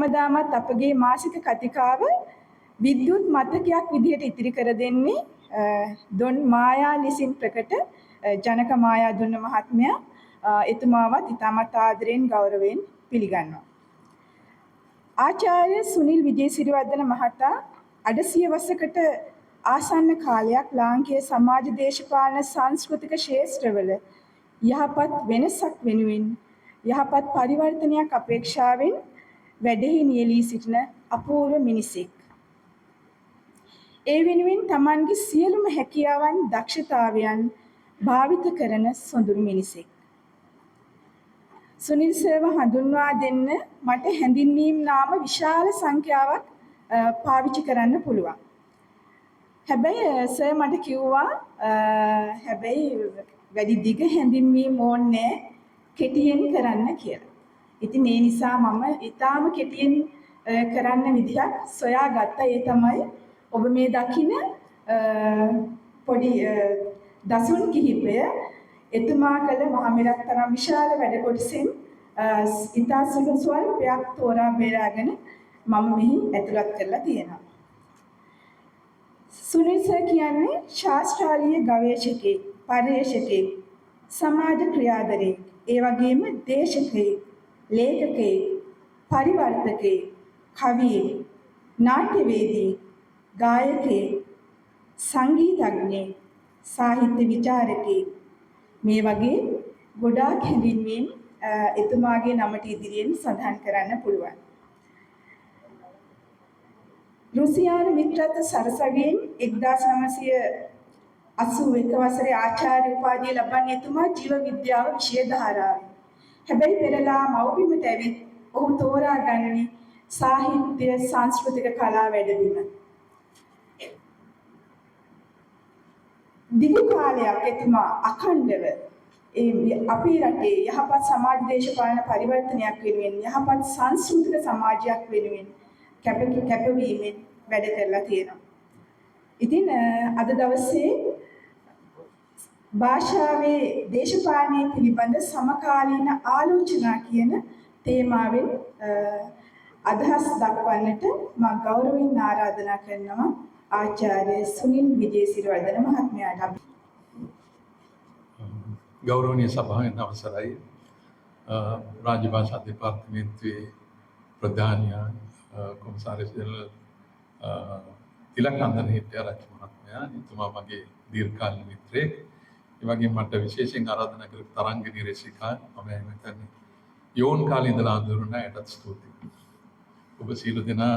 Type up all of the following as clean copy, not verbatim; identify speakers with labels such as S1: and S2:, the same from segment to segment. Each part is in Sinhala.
S1: හැමදාමත් අපගේ මාසික කතිකාව විද්‍යුත් මතකයක් විදිහට ඉතිරි කර දෙන්නේ දොන් මායා ලෙසින් ප්‍රකට ජනක මායා දුන්න මහත්මයා. එතුමාවත් ඉතාමත් ආදරයෙන් ගෞරවයෙන් පිළිගන්නවා. ආචාර්ය සුනිල් විජේසිරිවර්ධන මහතා අද සියවසකට ආසන්න කාලයක් ලාංකීය සමාජ දේශපාලන සංස්කෘතික ක්ෂේත්‍රවල යහපත් වෙනසක් වෙනුවෙන් යහපත් පරිවර්තනයක් අපේක්ෂාවෙන් වැඩෙහි නියැලී සිටින අපූර්ව මිනිසෙක්. ඒ වෙනුවෙන් Tamanගේ සියලුම හැකියාවන් දක්ෂතාවයන් භාවිත කරන සොඳුරු මිනිසෙක්. සුනිල් සර්ව හඳුන්වා දෙන්න මට හැඳින්වීම් නාම විශාල සංඛ්‍යාවක් පාවිච්චි කරන්න පුළුවන්. හැබැයි සර් මට කිව්වා හැබැයි වැඩි දිග හැඳින්වීම් ඕනේ කෙටියෙන් කරන්න කියලා. ඉතින් ඒ නිසා මම ඊටාම කෙටියෙන් කරන්න විදියක් සොයාගත්තා. ඒ තමයි ඔබ මේ දකින පොඩි දසුන් කිහිපය එතුමා කළ මහමෙරක් තරම් විශාල වැඩ කොටසෙන් ඉතා සුළු ස්වල්පයක් තෝරා බේරාගෙන මම මෙහි ඇතුළත් කරලා තියෙනවා. සුනිල් සර් කියන්නේ ශාස්ත්‍රීය ගවේෂකයෙක්, පර්යේෂකයෙක්, සමාජ ක්‍රියාදරයෙක්, ඒ වගේම දේශකයෙක්, ලේඛකයෙක්, පරිවර්තකයෙක්, කවියෙක්, නාට්‍යවේදියෙක්, ගායකයෙක්, සංගීතඥයෙක්, සාහිත්‍ය විචාරකයෙක් මේ වගේ ගොඩාක් හැඳින්වීම් එතුමාගේ නමට ඉදිරියෙන් සඳහන් කරන්න පුළුවන්. රුසියානු මිත්‍රත්ව සරසවියෙන් 1981 වසරේ ආචාර්ය උපාධිය ලබන්නේ එතුමා ජීව විද්‍යාව විෂය ධාරාවෙන්. හැබැයි පෙරලා මව්බිමට ඇවිත් ඔහු තෝරා ගන්නේ සාහිත්‍ය සංස්කෘතික කලා වැඩබිම. දිගු කාලයක් එතුමා අඛණ්ඩව අපේ රටේ යහපත් සමාජ දේශපාලන පරිවර්තනයක් වෙනුවෙන් යහපත් සංස්කෘතික සමාජයක් වෙනුවෙන් කැපවීමෙන් වැඩ කරලා තියෙනවා. ඉතින් අද දවසේ භාෂාවේ දේශපාලනය පිළිබඳ සමකාලීන ආලෝචනා කියන තේමාවෙන් අදහස් දක්වන්නට මම ගෞරවයෙන් ආරාධනා කරනවා ආචාර්ය සුනිල් විජේසිරිවර්ධන මහත්මයාට.
S2: ගෞරවනීය සභාවෙන් අවසරයි. රාජ්‍ය භාෂා දෙපාර්තමේන්තුවේ ප්‍රධානිය කොමසාරිස් ජනරල් තිලකන්දන හිටියාරච්චි මහත්මයා, එතුමා මගේ දීර්ඝකාලීන මිත්‍රයෙක්. ඒ වගේම මට විශේෂයෙන් ආරාධනා කළ තරංගිනී රසිකා මම හිතන්නේ යෝන් කාලේ ඉඳලා අඳුරන අයටත් ස්තුතියි. ඔබ සියලු දෙනා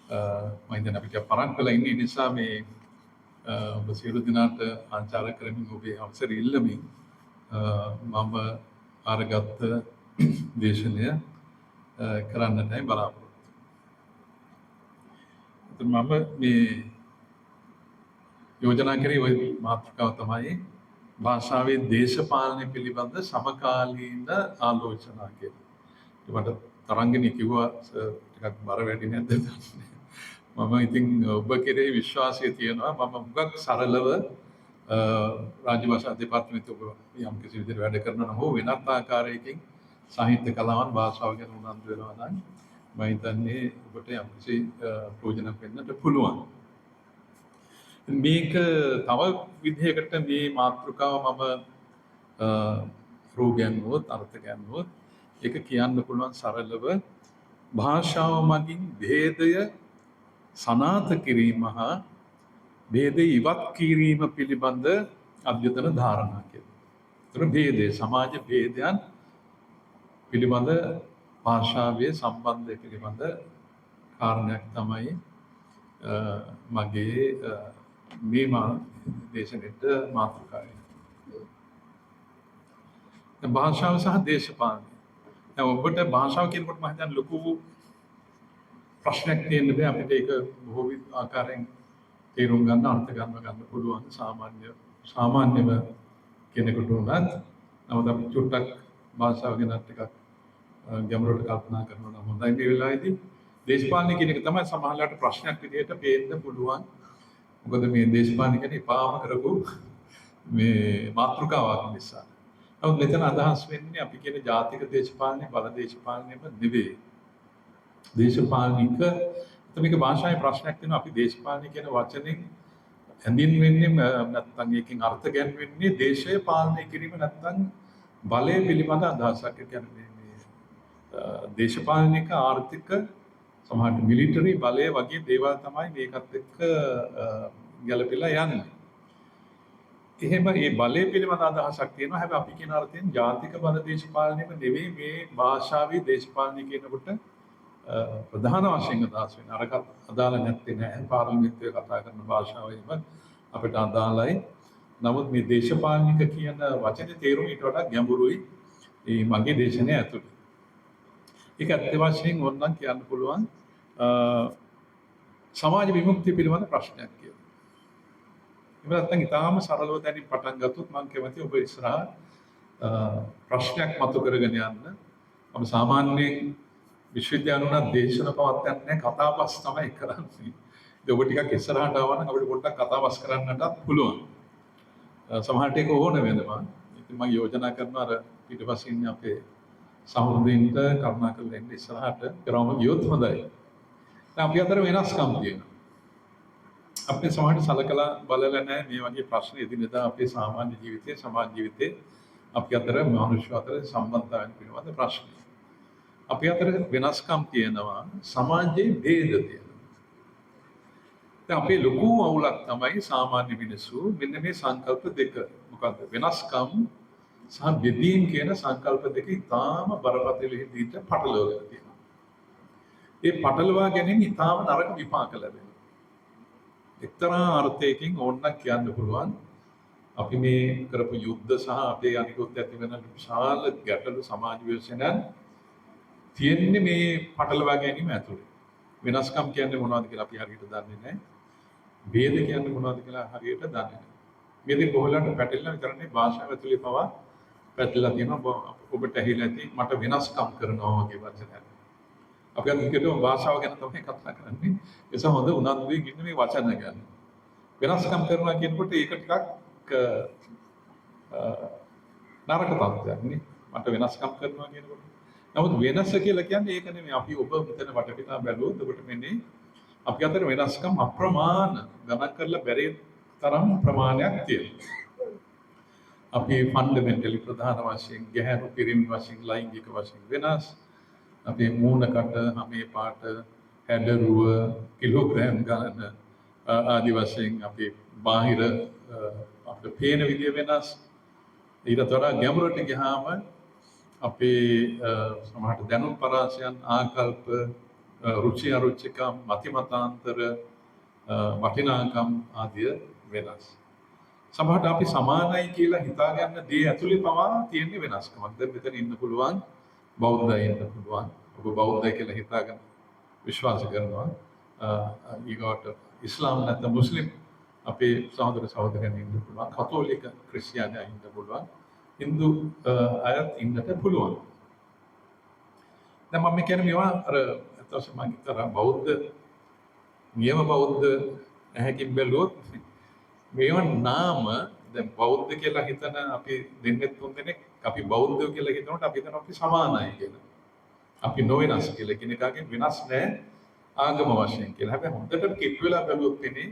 S2: මම හිතන්නේ අපිට පරක් වෙලා ඉන්න නිසා මේ ඔබ සියලු දෙනාට ආචාර කරමින් ඔබේ අවසර ඉල්ලමින් මම අරගත්ත දේශනය කරන්නටයි බලාපොරොත්තු. මම මේ යෝජනා කරේ ওই මාතෘකාව තමයි භාෂාවේ දේශපාලනය පිළිබඳ සමකාලීන ආලෝචනා කියලා. මට තරංගිනී කිව්වා ටිකක් බර වැඩි නැද්ද? මම ඉතින් ඔබ කෙරෙහි විශ්වාසය තියෙනවා. මම මුගක් සරලව රාජ්‍ය භාෂා දෙපාර්තමේන්තුවේ යම් කිසි විදිහට වැඩ කරනවා නම් වෙනත් ආකාරයකින් සාහිත්‍ය කලාවන් භාෂාව ගැන උනන්දු වෙනවා නම් මම හිතන්නේ ඔබට යම් කිසි ප්‍රයෝජනක් වෙන්නට පුළුවන්. මේක තව විදිහකට මේ මාතෘකාව මම රෝගයන්වොත් අර්ථයන්වොත් ඒක කියන්න පුළුවන් සරලව භාෂාව මගින් භේදය සනාථ කිරීම හා භේදය ඉවත් කිරීම පිළිබඳ අධ්‍යතන ධාරණා කියලා. ඒතර භේදය සමාජ භේදයන් පිළිබඳ භාෂාවේ සම්බන්ධය පිළිබඳ කාරණයක් තමයි මගේ මේ දේශනෙට මාතෘකාවයි. භාෂාව සහ දේශපාලනය. දැන් ඔබට භාෂාව කියනකොට මම හිතන්නේ ලොකු ප්‍රශ්නයක් තියෙන්න බෑ. අපිට ඒක බොහෝ ආකාරයෙන් තේරුම් ගන්න අර්ථ ගන්න පුළුවන් සාමාන්‍යව කෙනෙකුට උනත්. නමුත් අපි චුට්ටක් භාෂාව ගැන ටිකක් ගැඹුරට කල්පනා කරනවා නම් හොඳයි මේ වෙලාවේදී. දේශපාලනය කියන එක තමයි සමහරවිට ප්‍රශ්නයක් විදිහට පේන්න පුළුවන්. මොකද මේ දේශපාලනය කියන්නේ පාම කරපු මේ මාතෘකාවක් නිසා. නමුත් මෙතන අදහස් වෙන්නේ අපි කියන ජාතික දේශපාලනය බල දේශපාලනයම නෙවෙයි. දේශපාලනික මේක භාෂාවේ ප්‍රශ්නයක් තියෙනවා. අපි දේශපාලනික කියන වචنين හැඳින්වෙන්නේ නැත්නම් ඒකෙන් අර්ථ ගැන්වෙන්නේ දේශය පාලනය කිරීම නැත්නම් බලය පිළිබඳ අදහසක්. ඒ කියන්නේ දේශපාලනික ආර්ථික සමහරවිට මිලිටරි බලය වගේ දේවල් තමයි මේකත් එක්ක ගැළපෙලා යන්නේ. එහෙම මේ බලය පිළිබඳ අදහසක් තියෙනවා. හැබැයි අපි කියන අර්ථයෙන් ජාතික බල දේශපාලනයම නෙවෙයි මේ භාෂාවේ දේශපාලනය කියනකොට ප්‍රධාන වශයෙන් අදහස් වෙන්නේ. අරකට අදාළ නැත්තේ නෑ. පාර්ලිමේන්තුවේ කතා කරන භාෂාවෙම අපිට අදාළයි. නමුත් මේ දේශපාලනික කියන වචනේ තේරුම ඊට වඩා ගැඹුරුයි. මේ මගේ දේශනය ඇතුළේ. ඒක ඇත්ත වශයෙන් ඕනනම් කියන්න පුළුවන් සමාජ විමුක්තිය පිළිබඳ ප්‍රශ්නයක් කියලා. එහෙම නැත්නම් ඊටාම සරලව දැනින් පටන් ගත්තොත් මම කැමතියි ඔබ ඉස්සරහා ප්‍රශ්නයක් මතු කරගෙන යන්න. අපි සාමාන්‍යයෙන් විශ්වවිද්‍යාල උනත් දේශන පවත්වන්නේ කතාබස් තමයි කරන්නේ. ඒක ඔබ ටිකක් ඉස්සරහට ආවනම් අපිට පොඩ්ඩක් කතාබස් කරන්නටත් පුළුවන්. සමහරට ඒක ඕන වෙනවා. ඉතින් මම යෝජනා කරනවා අර ඊට පස්සේ ඉන්නේ අපේ සහෘදීන්ට කරුණාකරලා එන්න ඉස්සරහට කරවම ගියොත් හොඳයි. දැන් අපි අතර වෙනස්කම් තියෙනවා. අපේ සමාජයට සලකලා බලලා නැහැ මේ වගේ ප්‍රශ්න එදිනෙදා අපේ සාමාන්‍ය ජීවිතයේ සමාජ ජීවිතයේ අපි අතර මනුෂ්‍ය අතර සම්බන්ධතාවයන් පිළිබඳ ප්‍රශ්න. අපි අතර වෙනස්කම් තියෙනවා සමාජයේ ભેද තියෙනවා. දැන් අපේ ලොකු අවුලක් තමයි සාමාන්‍ය මිනිස්සු මෙන්න මේ සංකල්ප දෙක මොකද්ද වෙනස්කම් සහ බෙදීම් කියන සංකල්ප දෙක ඉතාම බරපතල විදිහට පටලවලා තියෙනවා. ඒ පටලවා ගැනීම ඉතාම නරක විපාක ලැබෙනවා. එක්තරා අර්ථයකින් ඕනනම් කියන්න පුළුවන් අපි මේ කරපු යුද්ධ සහ අපේ අනිකුත් ඇති වෙන විශාල ගැටලු සමාජ විශ්ලේෂණයන් තියෙන්නේ මේ පටලවා ගැනීම ඇතුළේ. වෙනස්කම් කියන්නේ මොනවද කියලා අපි හරියට දන්නේ නැහැ. ભેද කියන්නේ මොනවද කියලා හරියට දන්නේ නැහැ. මේ දෙක කොහොලකට පැටලෙලා විතරනේ භාෂාව ඇතුළේ පවා පැටලලා තියෙනවා. ඔබට ඇහිලා ඇති මට වෙනස්කම් කරනවා වගේ වචනයක්. අපි අද හිතේ භාෂාව ගැන තමයි කතා කරන්නේ. ඒස හොඳ උනන්දුවෙන් ඉන්න මේ වචන ගැන. වෙනස්කම් කරනවා කියනකොට ඒක ටිකක් නරක තත්ත්වයක් නේ. මට වෙනස්කම් කරනවා කියනකොට. නමුත් වෙනස කියලා කියන්නේ ඒක නෙමෙයි. අපි ඔබ මෙතන වටපිටා බැලුවොත් ඔබට මෙන්නේ අපි අතර වෙනස්කම් අප්‍රමාණ ගණන් කරලා බැරි තරම් ප්‍රමාණයක් තියෙනවා. අපි ෆන්ඩමෙන්ටලි ප්‍රධාන වශයෙන් ගැහැණු පිරිමි වශයෙන් ලෛංගික වශයෙන් වෙනස්. අපේ මූණකට හැමේ පාට හැඩරුව කිලෝග්‍රෑම් ගණන ආදි වශයෙන් අපේ බාහිර අපේ පේන විදිය වෙනස්. ඊට වඩා ගැඹුරට ගියාම අපේ සමහරට දැනුම් පරාසයන් ආකල්ප රුචි අරුචිකම් මතිමතාන්තර වටිනාකම් ආදිය වෙනස්. සමහරට අපි සමානයි කියලා හිතාගන්න දේ ඇතුලේ පවා තියෙන වෙනස්කමක්. දැන් මෙතන ඉන්න පුළුවන් බෞද්ධයි ඉන්න පුළුවන්. ඔබ බෞද්ධයි කියලා හිතාගෙන විශ්වාස කරනවා. ඊගොට ඉස්ලාම් නැත්නම් මුස්ලිම් අපේ සහෝදර සහෝදරයන් ඉන්න පුළුවන්. කතෝලික ක්‍රිස්තියානි ඉන්න පුළුවන්. හින්දු අයත් ඉන්නට පුළුවන්. දැන් මම කියන්නේ මේවා අර අතවශ්‍ය මම හිතර බෞද්ධ නියම බෞද්ධ ඇහැකින් බැලුවොත් මේවා නාම දැන් බෞද්ධ කියලා හිතන අපි දෙන්නේ තුන් දෙනෙක් අපි බෞද්ධයෝ කියලා හිතනකොට අපි හිතනවා අපි සමානයි කියලා. අපි නොවෙනස් කියලා කෙනෙක්ගෙන් වෙනස් නැහැ ආගම වශයෙන් කියලා. හැබැයි හොඳට කිට් වෙලා බැලුවොත් එන්නේ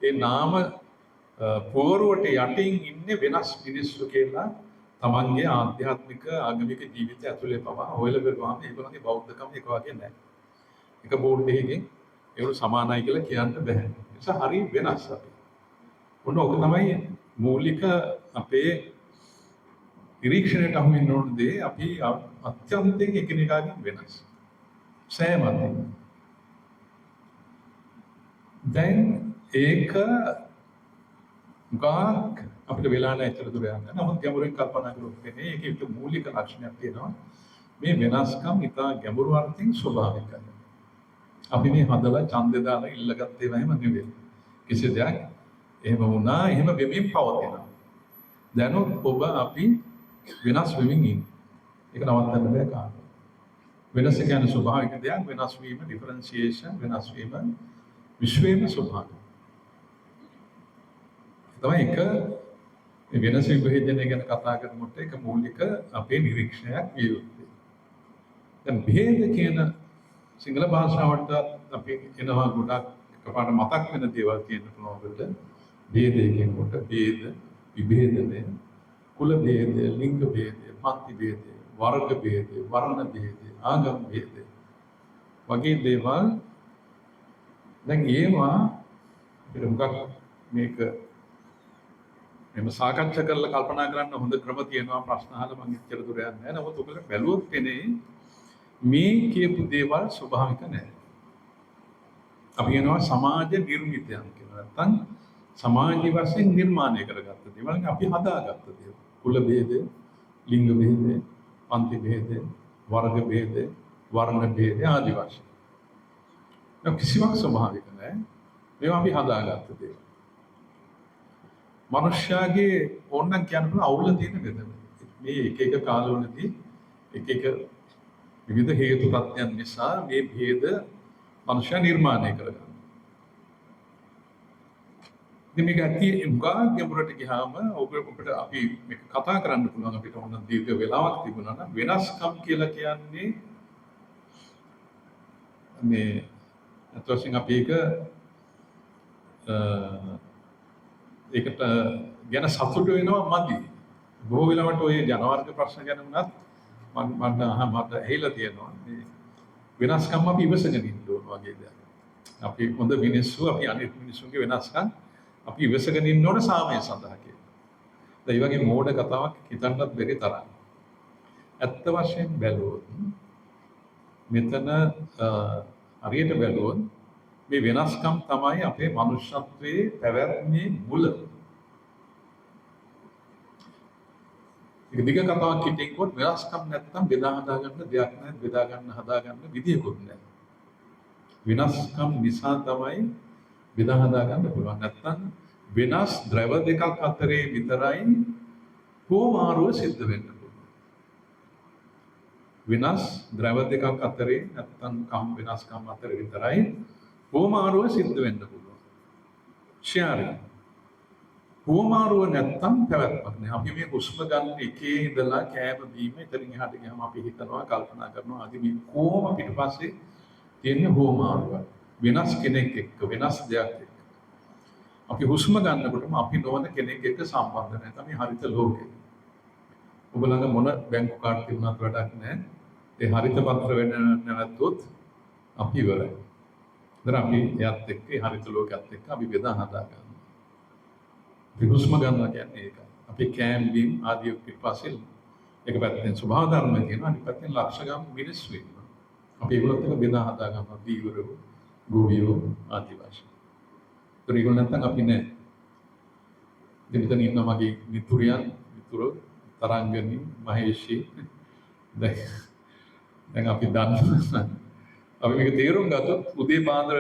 S2: ඒ නාම පෝරුවට යටින් ඉන්නේ වෙනස් මිනිස්සු කියලා තමන්ගේ ආධ්‍යාත්මික ආගමික ජීවිතය ඇතුලේ පවා හොයලා බලුවාම ඒගොල්ලන්ගේ බෞද්ධකම එක වගේ නැහැ. එක බෝඩ් එකකින් ඒගොල්ලෝ සමානයි කියලා කියන්න බෑ. ඒ නිසා හරි වෙනස් අපි. ඔන්න ඔක තමයි මූලික අපේ නිරීක්ෂණයට අහු වෙන ඕන දේ අපි අත්‍යන්තයෙන් එකිනෙකාගෙන් වෙනස්. සෑම අතින්. දැන් ඒක ගාක් අපිට වෙලා නැහැ ඇත්තට දුර යන්න. නමුත් ගැඹුරින් කල්පනා කරොත් එන්නේ ඒකේ මූලික ලක්ෂණයක් තියෙනවා. මේ වෙනස්කම් ඉතා ගැඹුරු අර්ථයෙන් ස්වභාවිකයි. අපි මේ හදලා ඡන්දේ දාලා ඉල්ලගත්ත ඒවා එහෙම නෙවෙයි. කිසි දෙයක් එහෙම වුණා එහෙම වෙමින් පවතිනවා. දැනුත් ඔබ අපි වෙනස් වෙමින් ඉන්නේ. ඒක නවත්තන්න බෑ කාටවත්. වෙනස කියන්නේ ස්වභාවික දෙයක්. වෙනස් වීම ඩිෆරන්ෂියේෂන් වෙනස් වීම විශ්වයේම ස්වභාවය. තමයි එක වෙනස විභජනය ගැන කතා කරනකොට ඒක මූලික අපේ නිරීක්ෂණයක් විය යුතුයි. දැන් භේද කියන සිංහල භාෂාවට අපි එනවා ගොඩක් එකපාරට මතක් වෙන දේවල් කියන්න පුළුවන් අපිට. ભેදය කියනකොට ભેද, විභේදනය, කුල ભેදය, ලිංග ભેදය, පන්ති ભેදය, වර්ග ભેදය, වර්ණ ભેදය, ආගම් ભેදය වගේ දේවල්. දැන් ඒවා අපිට මුගක් මේක මෙහෙම සාකච්ඡා කරලා කල්පනා කරන්න හොඳ ක්‍රම තියෙනවා. ප්‍රශ්න අහලා මම ඉච්චර දුර යන්නේ නැහැ. නමුත් ඔබට බැලුවොත් පෙනේ මේ කියපු දේවල් ස්වභාවික නැහැ. අපි කියනවා සමාජ නිර්මිතයන් කියලා. නැත්නම් සමාජීය වශයෙන් නිර්මාණය කරගත්ත දේවල්. අපි හදාගත්ත දේවල්. කුල ભેදය, ලිංග ભેදය, පන්ති ભેදය, වර්ග ભેදය, වර්ණ ભેදය ආදී වශයෙන්. කිසිවක් ස්වභාවික නැහැ. මේවා අපි හදාගත්ත දේවල්. මනුෂ්‍යයාගේ ඕනනම් කියන්න පුළුවන් අවුල තියෙන බෙදම. මේ එක එක කාලවලදී එක එක විවිධ හේතු තත්ත්වයන් නිසා මේ ભેද මනුෂ්‍යයා නිර්මාණය කරගන්නවා. ඉතින් මේක ඇති උගා ගැඹුරට ගියාම ඔබට අපි මේක කතා කරන්න පුළුවන්. අපිට ඕන දීර්ඝ වෙලාවක් තිබුණා නම් වෙනස්කම් කියලා කියන්නේ මේ අතවසින් අපි ඒකට ගැන සතුටු වෙනවා මදි. බොහෝ වෙලාවට ඔය ජනවර්ග ප්‍රශ්න ගැන වුණත් මට ඇහිලා තියෙනවා. මේ වෙනස්කම් අපි ඉවසගෙන ඉන්න ඕන වගේ දෙයක්. අපි හොඳ මිනිස්සු අපි අනිත් මිනිස්සුන්ගේ වෙනස්කම් අපි ඉවසගෙන ඉන්න ඕන සාමය සඳහා කියලා. ඒ වගේ මෝඩ කතාවක් හිතන්නත් බැරි තරම්. ඇත්ත වශයෙන් බැලුවොත් මෙතන හරියට බැලුවොත් මේ වෙනස්කම් තමයි අපේ මනුෂ්‍යත්වයේ පැවැත්මේ මුල. ඒක දිග කතාවක් හිටියොත් වෙනස්කම් නැත්තම් බෙදා හදා ගන්න දෙයක් නැහැ, බෙදා ගන්න හදා ගන්න විදියකුත් නැහැ. වෙනස්කම් නිසා තමයි බෙදා හදා ගන්න පුළුවන්. නැත්තම් වෙනස් ද්‍රව දෙකක් අතරේ විතරයි හෝමාරුව සිද්ධ වෙන්න පුළුවන්. වෙනස් ද්‍රව දෙකක් අතරේ නැත්තම් වෙනස්කම් අතරේ විතරයි හෝමාරුව සිද්ධ වෙන්න පුළුවන්. ෂෙයාරින්. හෝමාරුව නැත්තම් පැවැත්මක් නෑ. අපි මේ හුස්ම ගන්න එකේ ඉඳලා කෑම බීම එතනින් එහාට ගියාම අපි හිතනවා කල්පනා කරනවා අද මේ කොහොම පිටපස්සේ තියෙන හෝමාරුව. වෙනස් කෙනෙක් එක්ක වෙනස් දෙයක් එක්ක. අපි හුස්ම ගන්නකොටම අපි නොවන කෙනෙක් එක්ක සම්බන්ධ නැහැ. තමයි හරිත ලෝකේ. ඔබ ළඟ මොන බැංකු කාඩ් තිබුණත් වැඩක් නැහැ. ඒ හරිත පත්‍ර වෙන්න නැවතුත් අපි ඉවරයි. අපි එයත් එක්ක හරිත ලෝකයේත් එක්ක අපි බෙදා හදා ගන්නවා. අපි හුස්ම ගන්නවා කියන්නේ ඒකයි. අපි කෑම බීම ආදී පිටපස්සේ එක පැත්තෙන් ස්වභාව ධර්ම තියෙනවා අනිත් පැත්තෙන් ලක්ෂ ගම් මිනිස්සු ඉන්නවා. අපි ඒගොල්ලොත් එක්ක බෙදා හදා ගන්නවා දීවරෝ, ගෝවියෝ ආදී වශයෙන්. ඒගොල්ලෝ නැත්තම් අපි නෑ. දෙවිතන ඉන්න මගේ මිතුරෝ තරංගනි, මහේෂී දැන් අපි දන්නවා අපි මේක තේරුම් ගත්තොත් උදේ පාන්දර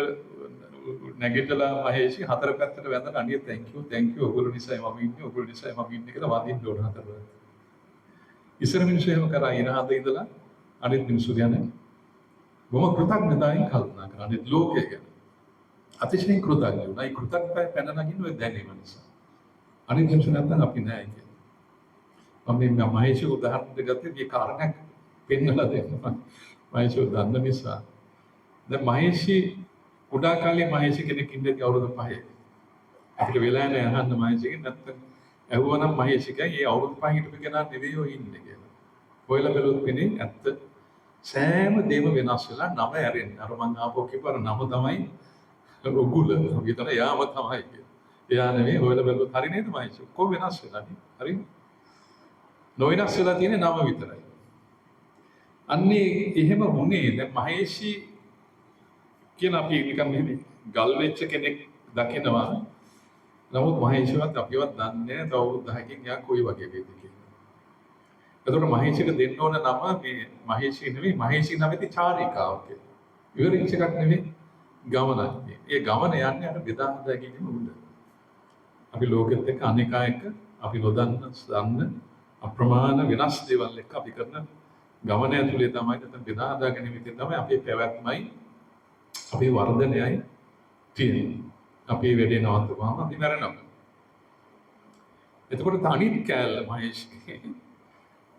S2: නැගිටලා මහේෂි හතර පැත්තට වැඳලා අනිත් thank you ඔයගොල්ලෝ නිසායි මම ඉන්නේ කියලා වදින්න ඕන හතර පැත්ත. ඉස්සර මිනිස්සු එහෙම කරා ඉරහඳ ඉඳලා අනිත් මිනිස්සු ගැන බොහොම කෘතඥතාවයෙන් කල්පනා කරා අනිත් ලෝකය ගැන. අතිශයින් කෘතඥ වුණා. ඒ කෘතඥතාවය පැන නගින්න ඔය දැනීම නිසා. අනිත් මිනිස්සු නැත්තම් අපි නෑ කියලා. මම මේ මහේෂි උදාහරණ දෙකත් මේ කාරණයක් පෙන්නලා දෙන්නවා. මහේෂි දන්න නිසා දැන් මහේෂි කුඩා කාලේ මහේෂි කෙනෙක් ඉඳි අවුරුදු 5. අපිට වෙලා නැහැ අහන්න මහේෂිගෙන් නැත්තම් ඇහුවනම් මහේෂිකයි ඒ අවුරුදු 5 හිටපු කෙනා නෙවෙයි ඔය ඉන්නේ කියලා. කොයිලා බැලුවොත් කෙනෙක් ඇත්ත සෑම දෙම වෙනස් වෙලා නම ඇරෙන්නේ. අර මං ආපහු කියපර නම තමයි ඔගුල. විතර යාම තමයි කියලා. එයා නෙවෙයි ඔයලා බැලුවොත් හරි නේද මහේෂි? කොහොම වෙනස් වෙලා නේ? හරි. නොවෙනස් වෙලා තියෙන්නේ නම විතරයි. අන්නේ එහෙම වුණේ දැන් මහේෂි කියලා අපි නිකන් මෙහෙම ගල් වෙච්ච කෙනෙක් දකිනවා. නමුත් මහේෂිවත් අපිවත් දන්නේ නැහැ තව 10කින් යා කොයි වගේ වේද කියලා. එතකොට මහේෂිට දෙන්න ඕන නම මේ මහේෂි නෙවෙයි මහේෂි නැමැති චාරිකාව කියලා. ඉවරින්ච එකක් නෙවෙයි ගමනක් නේ. ඒ ගමන යන්නේ අර බෙදා හදා ගැනීම උඩ. අපි ලෝකෙත් එක්ක අනේකා එක්ක අපි නොදන්න අප්‍රමාණ වෙනස් දේවල් එක්ක අපි කරන ගමන ඇතුලේ තමයි නැත්නම් බෙදා හදා ගැනීමෙන් තමයි අපේ පැවැත්මයි අපේ වර්ධනයයි තියෙන්නේ. අපේ වැඩේ නවත්වපුවාම අපි මැරෙනවා. එතකොට අනිත් කෑල්ල මහේෂි.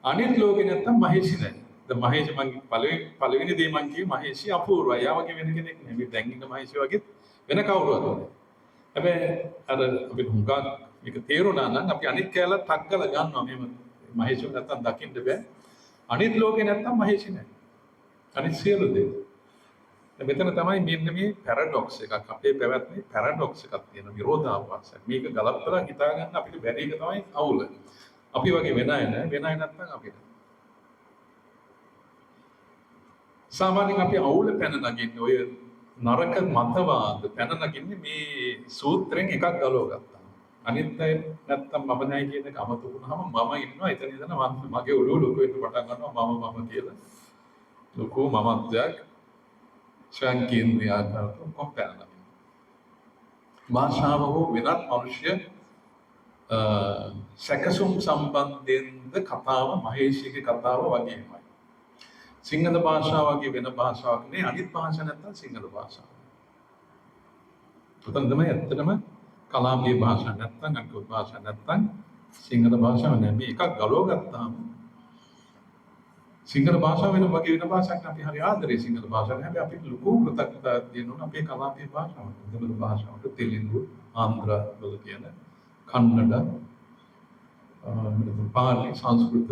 S2: අනිත් ලෝකේ නැත්තම් මහේෂි නැහැ. දැන් මහේෂ් මං පළවෙනි දේ මං කිව්වේ මහේෂි අපූර්වයි. යා වගේ වෙන කෙනෙක් නෙමෙයි. මේ දැන් ඉන්න මහේෂි වගේ වෙන කවුරුවත් නැහැ. හැබැයි අර අපි හුඟක් මේක තේරුණා නම් අපි අනිත් කැලල ටක් ගාලා ගන්නවා මෙහෙම මහේෂි නැත්තම් දකින්න බෑ. අනිත් ලෝකේ නැත්තම් මහේෂි නැහැ. අනිත් සියලු දේ. මෙතන තමයි මෙන්න මේ පැරඩොක්ස් එකක් අපේ පැවැත්මේ පැරඩොක්ස් එකක් තියෙන විරෝධාභාසයක්. මේක ගලපලා හිතා ගන්න අපිට බැරි එක තමයි අවුල. අපි වගේ වෙන අය නැත්නම් අපිට. සාමාන්‍යයෙන් අපි අවුල පැන නගින්නේ ඔය නරක මතවාද පැන නගින්නේ මේ සූත්‍රයෙන් එකක් ගලව ගත්තා. අනිත් අය නැත්තම් මම නැහැ කියන එක අමතක වුණාම මම ඉන්නවා එතන ඉඳලා මගේ ඔළුව ලොකු වෙන්න පටන් ගන්නවා මම කියලා. ලොකු මමත්වයක් සංකීර්ණ ආකාරයට කොම්පැරන. භාෂාව හෝ වෙනත් මනුෂ්‍ය සැකසුම් සම්බන්ධයෙන්ද කතාව මහේෂිගේ කතාව වගේමයි. සිංහල භාෂාව වගේ වෙන භාෂාවක් නේ අනිත් භාෂා නැත්තම් සිංහල භාෂාව. උතන තමයි ඇත්තටම කලාපීය භාෂා නැත්තම් අනිත් භාෂා නැත්තම් සිංහල භාෂාව නෑ. මේ එකක් ගලව ගත්තාම සිංහල භාෂාව වෙන වගේ වෙන භාෂාවක් අපි හරි ආදරේ සිංහල භාෂාවට. හැබැයි අපිට ලොකු කෘතඥතාවයක් තියෙනවා අපේ කලාපීය භාෂාවට. දෙමළ භාෂාවට තෙලිඟු, ආන්ධ්‍ර වල කියන කන්නඩ, පාලි, සංස්කෘත.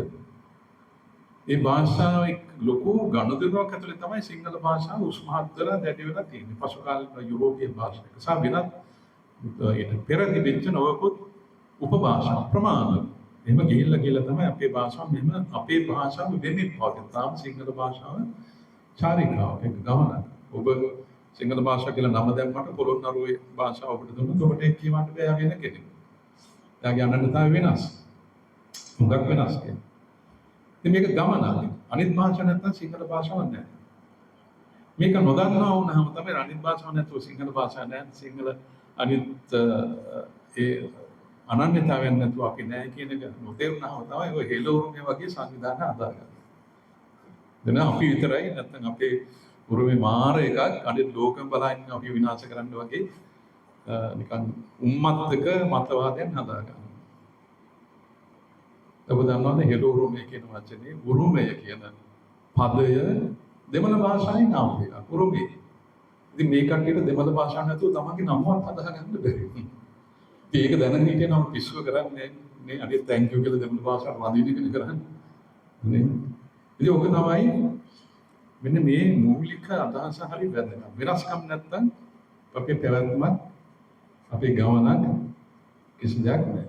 S2: මේ භාෂාව ලොකු ගනුදෙනුවක් ඇතුලේ තමයි සිංහල භාෂාව උස්මහත් වෙලා දැඩි වෙලා තියෙන්නේ. පසු කාලීන යුරෝපීය භාෂාවක සහ වෙනත් ඊට පෙර තිබෙච්ච නොවකුත් උපභාෂා ප්‍රමාණ එහෙම ගිහිල්ලා තමයි අපේ භාෂාව මෙහෙම අපේ භාෂාව වෙන්නේ පවතින. තාම සිංහල භාෂාව චාරිකාවක් එක ගමනක්. ඔබ සිංහල භාෂාව කියලා නම දැම්මට පොළොන්නරුවේ භාෂාව ඔබට දුන්නොත් ඔබට ඒක කියවන්න බෑ වෙන කෙනෙක්. එයාගේ අනන්‍යතාවය වෙනස්. මුගක් වෙනස් කියන්නේ. ඉතින් මේක ගමනක්. අනිත් භාෂා නැත්තම් සිංහල භාෂාවක් නැහැ. මේක නොදන්නා වුණාම තමයි අනිත් භාෂාවක් නැතුව සිංහල භාෂාවක් නැහැ. සිංහල අනිත් ඒ අනන්‍යතාවයෙන් නැතුව අපි නැහැ කියන එක නොතේරුණාම තමයි ඔය හෙළවුරුමේ වගේ සංවිධාන හදාගන්නේ. දැන් අපි විතරයි නැත්තම් අපේ උරුමේ මාර එකක් අනිත් ලෝකෙම බලන්නේ අපි විනාශ කරන්න වගේ නිකන් උම්මත්තක මතවාදයන් හදාගන්නවා. ඔබ දන්නවද හෙළවුරුමේ කියන වචනේ උරුමය කියන පදය දෙමළ භාෂාවෙන් ආපු එකක්. උරුමේ. ඉතින් මේ කට්ටියට දෙමළ භාෂාව නැතුව තමන්ගේ නමවත් හදාගන්න බැරි. ඒක දැනගෙන හිටියනම් පිස්සුව කරන්නේ නේ අනිත් thank you කියලා දෙමළ භාෂාවට වදින්න කරන්නේ නේ. ඉතින් ඔක තමයි මෙන්න මේ මූලික අදහස හරි වැදගත්. වෙනස්කම් නැත්තම් අපේ පැවැත්මක් අපේ ගමනක් කිසි දෙයක් නැහැ.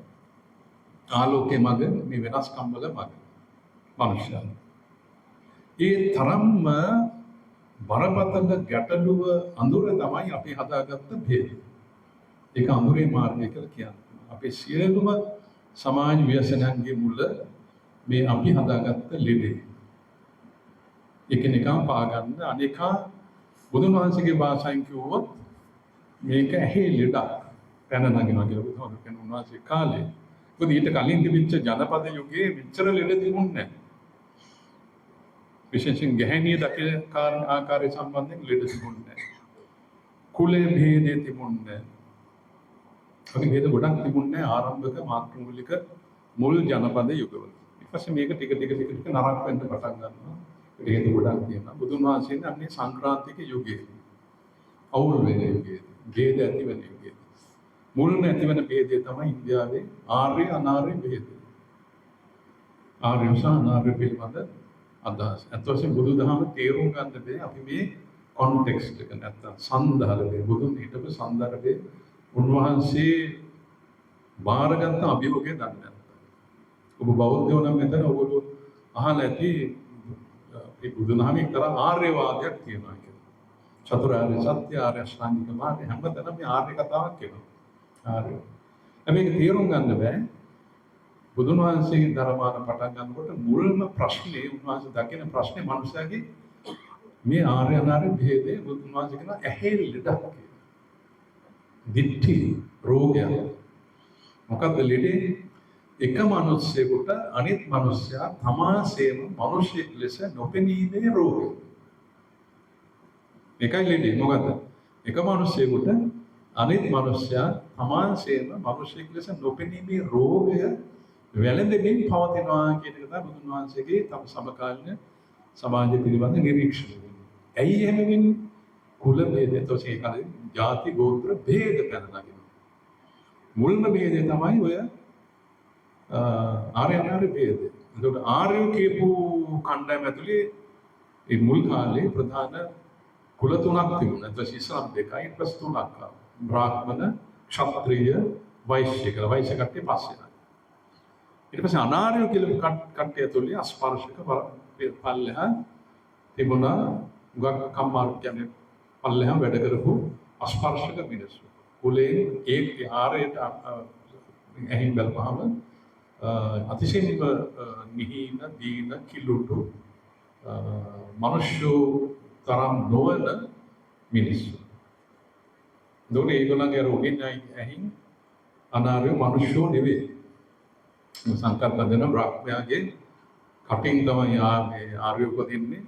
S2: ආලෝකයේ මඟ මේ වෙනස්කම් වල මඟ මනුෂ්‍යයන්. ඒ තරම්ම බරපතල ගැටලුව අඳුර තමයි අපි හදාගත්ත භේදය. ඒක අඳුරේ මාර්ගය කියලා කියන්නේ. අපේ සියලුම සමාජ ව්‍යසනයන්ගේ මුල මේ අපි හදාගත්ත ලෙඩේ. එකිනෙකා පාගන්න අනේකා බුදුන් වහන්සේගේ භාෂාවෙන් කිව්වොත් මේක ඇහි ලෙඩක්. පැන නගිනවා කියලා බුදුහාමුදුරුවෝ කියන උන්වහන්සේ කාලේ. මොකද ඊට කලින් තිබිච්ච ජනපද යුගයේ මෙච්චර ලෙඩ තිබුණේ නැහැ. විශේෂයෙන් ගැහැණිය දකින ආකාරය සම්බන්ධයෙන් ලෙඩ තිබුණේ නැහැ. කුලයේ භේදේ තිබුණේ නැහැ. අපි මේක ගොඩක් තිබුණේ ආරම්භක මාතෘමූලික මුල් ජනපද යුගවල. ඊට පස්සේ මේක ටික ටික නරක වෙන්න පටන් ගන්නවා. ඒක ගොඩක් තියෙනවා. බුදුන් වහන්සේ අන්නේ සංක්‍රාන්තික යුගයේ අවුල් වෙන යුගයේ භේද ඇති වෙන යුගයේ මුල්ම ඇති වෙන භේදය තමයි ඉන්දියාවේ ආර්ය අනාර්ය භේදය. ආර්ය සහ අනාර්ය පිළිබඳ අදහස්. අත්වශයෙන් බුදුදහම තේරුම් ගන්න බෑ අපි මේ කොන්ටෙක්ස්ට් එක නැත්තම් සන්දර්භය බුදුන් හිටපු සන්දර්භය උන්වහන්සේ බාරගත් අභියෝගය දන්නේ නැත්නම් ඔබ බෞද්ධයෝ නම් මෙතන ඔයගොල්ලෝ අහලා ඇති මේ බුදුදහමේ එක්තරා ආර්යවාදයක් තියෙනවා කියලා. චතුරාර්ය සත්‍ය ආර්ය අෂ්ටාංගික මාර්ගය හැමතැනම මේ ආර්ය කතාවක් කියනවා. ආර්ය. මේක තේරුම් ගන්න බෑ. බුදුන් වහන්සේගේ ධර්මාන පටන් ගන්නකොට මුල්ම ප්‍රශ්නේ උන්වහන්සේ දකින ප්‍රශ්නේ මනුස්සයාගේ මේ ආර්ය අනාර්ය භේදේ බුදුන් වහන්සේ කියන ඇහි ලෙඩක් කියලා. දිට්ඨි රෝගය. මොකක්ද ලෙඩේ? එක මිනිස්සෙකුට අනිත් මිනිස්සයා තමාසේම මිනිසෙක් ලෙස නොපෙනීමේ රෝගය. එකයි ලෙඩේ. මොකද්ද? එක මිනිස්සෙකුට අනිත් මිනිස්සයා තමාසේම මිනිසෙක් ලෙස නොපෙනීමේ රෝගය වැළඳෙමින් පවතිනවා කියන එක තමයි බුදුන් වහන්සේගේ තම සමකාලීන සමාජය පිළිබඳ නිරීක්ෂණය වෙන්නේ. ඇයි එහෙම වෙන්නේ? කුල ભેද. එතකොට ඒ කාලේ ಜಾති ගෝත්‍ර ભેද පැන නගිනවා. මුල්ම ભેදය තමයි ඔය ආර්ය අනාර්ය ભેදය. එතකොට ආර්යෝ කියපු කණ්ඩායම ඇතුලේ ඒ මුල් කාලේ ප්‍රධාන කුල තුනක් තිබුණා. ඊට පස්සේ ඉස්ලාම් දෙකයි, ඊට පස්සේ තුනක් ආවා. බ්‍රාහ්මණ, ක්ෂත්‍රිය, වෛශ්‍ය කියලා. වෛශ්‍ය කට්ටිය පස්සේ ආවා. ඊට පස්සේ අනාර්යෝ කියලා කට්ටිය ඇතුලේ අස්පර්ශක පල්ලෙහා තිබුණා. උගක් කම්මාරු කියන්නේ පල්ලෙහා වැඩ කරපු අස්පර්ශක මිනිස්සු. කුලේ ඒ ආර්යට ඇහින් බලපහම අතිශයින්ම නිහින දීන කිලුටු මිනිස්සු තරම් නොවන මිනිස්සු. දොනේ ඒගොල්ලන්ගේ රෝගින් ඇහින් අනාර්ය මිනිස්සු නෙවෙයි. සංකල්ප දෙන බ්‍රහ්මයාගේ කටින් තමයි මේ ආර්ය උපදින්නේ.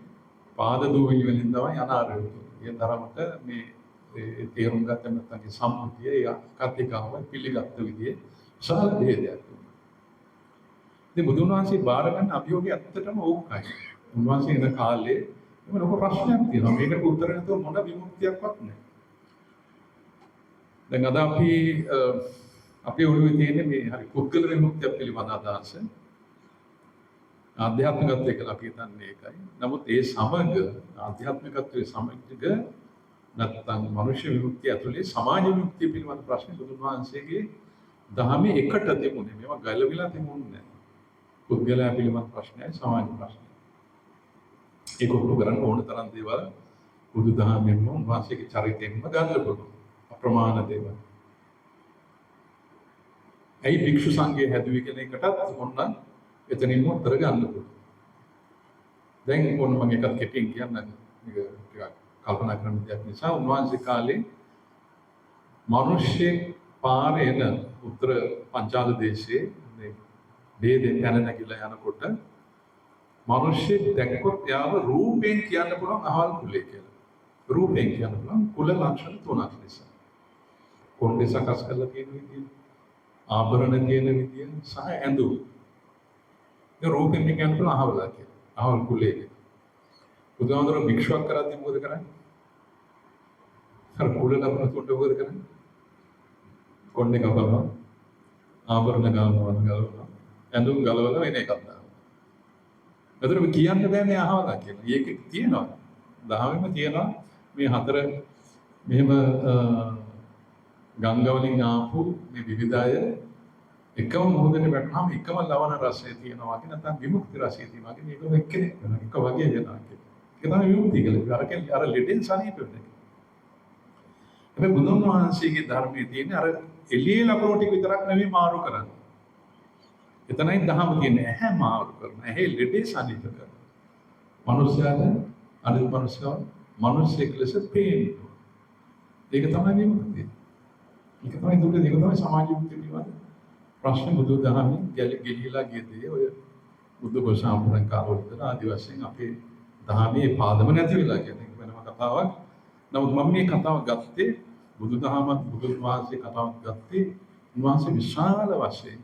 S2: පාද දූවිලි වලින් තමයි අනාර්ය උපදින්නේ. ඒ තරමට මේ තේරුම් ගත්ත නැත්නම් සම්මුතිය ඒ කතිකාව පිළිගත්ත විදිහේ සාල ભેදයක්. ඉතින් බුදුන් වහන්සේ බාර ගන්න අභියෝගය ඇත්තටම ඕකයි. උන්වහන්සේ ඉන්න කාලේ එම ලොකු ප්‍රශ්නයක් තියෙනවා. මේකට උත්තර නැතුව මොන විමුක්තියක්වත් නැහැ. දැන් අද අපේ ඔළුවේ තියෙන මේ හරි පුද්ගල විමුක්තිය පිළිබඳ අදහස ආධ්‍යාත්මිකත්වය කියලා අපි හිතන්නේ ඒකයි. නමුත් ඒ සමග ආධ්‍යාත්මිකත්වයේ සමග නැත්නම් මනුෂ්‍ය විමුක්තිය ඇතුලේ සමාජ විමුක්තිය පිළිබඳ ප්‍රශ්න බුදුන් වහන්සේගේ දහමේ එකට තිබුණේ. මේවා ගැළවිලා තිබුණේ නැහැ. පුද්ගලයා පිළිබඳ ප්‍රශ්නයයි සමාජ ප්‍රශ්නයයි. ඒක උඩු කරන්න ඕන තරම් දේවල් බුදුදහමෙන්ම උන්වහන්සේගේ චරිතයෙන්ම ගන්න පුළුවන්. අප්‍රමාණ දේවල්. ඇයි භික්ෂු සංඝය හැදුවේ කියන එකටත් ඕන එතනින්ම උත්තර ගන්න පුළුවන්. දැන් ඕන මම එකක් කෙටියෙන් කියන්න මේක ටිකක් කල්පනා කරන දෙයක් නිසා උන්වහන්සේ කාලේ මිනිස්සෙක් පාරේ එන උත්තර පංචාල දේශයේ මේ වේදෙන් පැන නැගිලා යනකොට මිනිස්සෙක් දැක්කොත් යාව රූපයෙන් කියන්න පුළුවන් අහවල් කුලේ කියලා. රූපයෙන් කියන්න පුළුවන් කුල ලක්ෂණ තුනක් නිසා. කොණ්ඩේ සකස් කරලා තියෙන විදිය, ආභරණ තියෙන විදිය සහ ඇඳුම්. ඒ රූපයෙන් කියන්න පුළුවන් අහවල් කියලා. අහවල් කුලේ. බුදුහාමුදුරුවෝ භික්ෂුවක් කරද්දී මොකද කරන්නේ? අර කුල ලක්ෂණ තුනට මොකද කරන්නේ? කොණ්ඩේ කපනවා, ආභරණ ගලවනවා, ඇඳුම් ගලවලා වෙන එකක් දානවා. එතකොට කියන්න බෑ මේ අහවලා කියලා. ඒක තියෙනවා. දහමෙම තියෙනවා මේ හතර මෙහෙම ගංගාවලින් ආපු මේ විවිධ අය එකම මොහොතේ වැටුනහම එකම ලවණ රසය තියෙනවා වගේ නැත්නම් විමුක්ති රසය තියෙනවා වගේ මේක එක්කෙනෙක් වෙනවා. එක වගේ වෙනවා කියන්නේ. ඒක තමයි විමුක්තිය කියලා. අර ලෙඩෙන් සනීප වෙන්නේ. හැබැයි බුදුන් වහන්සේගේ ධර්මයේ තියෙන අර එළියේ ලකුණු ටික විතරක් නෙවෙයි මාරු කරන්නේ. එතනයි දහම තියෙන්නේ. ඇහැ මාරු කරන. ඇහි ලෙඩේ සනීප කරන. මනුස්සයාට අනිත් මනුස්සයව මිනිස්සෙක් ලෙස පේනවා. ඒක තමයි විමුක්තිය. ඒක තමයි දුක. ඒක තමයි සමාජ විමුක්තිය පිළිබඳ ප්‍රශ්න බුදුදහමෙන් ගෙලිලා ගියදී ඔය බුද්ධ ගෝසාම්පුරන් කාලවල ආදි වශයෙන් අපේ දහමේ පාදම නැති වෙලා කියන එක වෙනම කතාවක්. නමුත් මම මේ කතාව ගත්තේ බුදුදහමත් බුදුන් වහන්සේ කතාවක් ගත්තේ උන්වහන්සේ විශාල වශයෙන්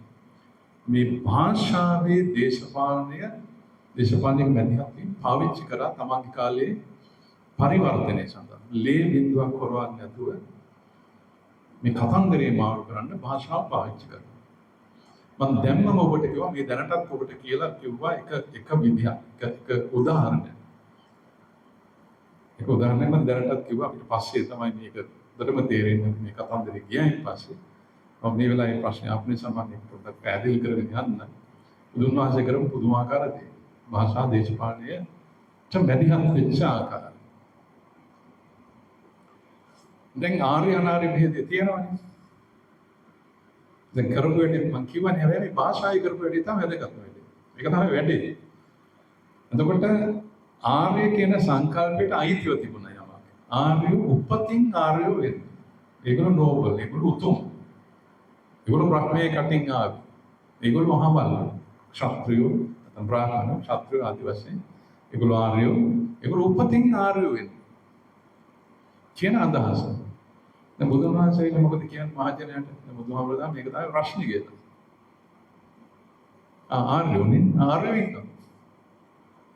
S2: මේ භාෂාවේ දේශපාලනික මැදිහත්වීම් පාවිච්චි කරා තමන්ගේ කාලේ පරිවර්තනය සඳහා. ලේ බිඳුවක් කරවන්නේ නැතුව මේ කතන්දරේ මාරු කරන්න භාෂාව පාවිච්චි කරනවා. මම දැම්මම ඔබට කිව්වා මේ දැනටත් ඔබට කියලා කිව්වා එක විදිහක් එක උදාහරණයක්. ඒක උදාහරණයක් මම දැනටත් කිව්වා අපිට පස්සේ තමයි මේක දෙතම තේරෙන්නේ මේ කතන්දරේ ගියයින් පස්සේ. මම මේ වෙලාවේ ප්‍රශ්න අපේ සම්බන්ධයෙන් පොඩ්ඩක් පැහැදිලි කරගෙන යන්න. බුදුන් වහන්සේ කරපු පුදුමාකාර දේ. භාෂා දේශපාලනයේ මැදිහත් වෙච්ච ආකාරය. දැන් ආර්ය අනාර්ය භේදය තියෙනවනේ. දැන් කරපු වැඩේ මම කියවනේ හැබැයි භාෂායි කරපු වැඩේ තමයි වැදගත් වෙන්නේ. ඒක තමයි වැඩේ. එතකොට ආර්ය කියන සංකල්පයට අයිතිව තිබුණා යමක්. ආර්ය උපතින් ආර්ය වෙන්නේ. ඒගොල්ලෝ නෝබල්, ඒගොල්ලෝ උතුම්. ඒගොල්ලෝ බ්‍රහ්මයේ කටින් ආවේ. ඒගොල්ලෝ මහවල්. ක්ෂත්‍රියෝ, නැත්නම් බ්‍රාහ්මණ, ක්ෂත්‍රිය ආදි වශයෙන් ඒගොල්ලෝ ආර්යෝ, ඒගොල්ලෝ උපතින් ආර්ය වෙන්නේ. කියන අදහස. දැන් බුදුන් වහන්සේලා මොකද කියන්නේ මහජනයාට? බුදුහාමුදුරුවෝ මේක තමයි ප්‍රශ්නේ කියලා. ආර්යෝනේ ආර්ය වෙන්න.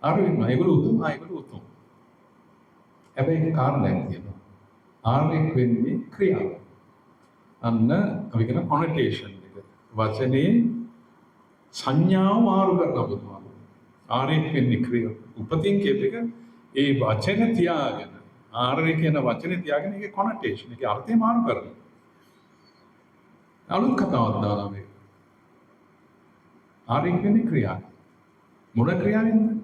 S2: ආර්ය වෙනවා. ඒගොල්ලෝ උතුම්, ඒගොල්ලෝ උතුම්. හැබැයි ඒක කාරණයක් තියෙනවා. ආර්යෙක් වෙන්නේ ක්‍රියාව. අන්න අපි කියන කොනොටේෂන් එක. වචනේ සංඥාව මාරු කරනවා බුදුහාමුදුරුවෝ. ආර්යෙක් වෙන්නේ ක්‍රියාව. උපතින් කියප එක ඒ වචන තියාගෙන ආර්ය කියන වචනේ තියාගෙන ඒකේ කොනොටේෂන් එකේ අර්ථය මාරු කරනවා. අලුත් කතාවක් දාලා මේක. ආර්යෙක් වෙන්නේ ක්‍රියාව. මොන ක්‍රියාවෙන්ද?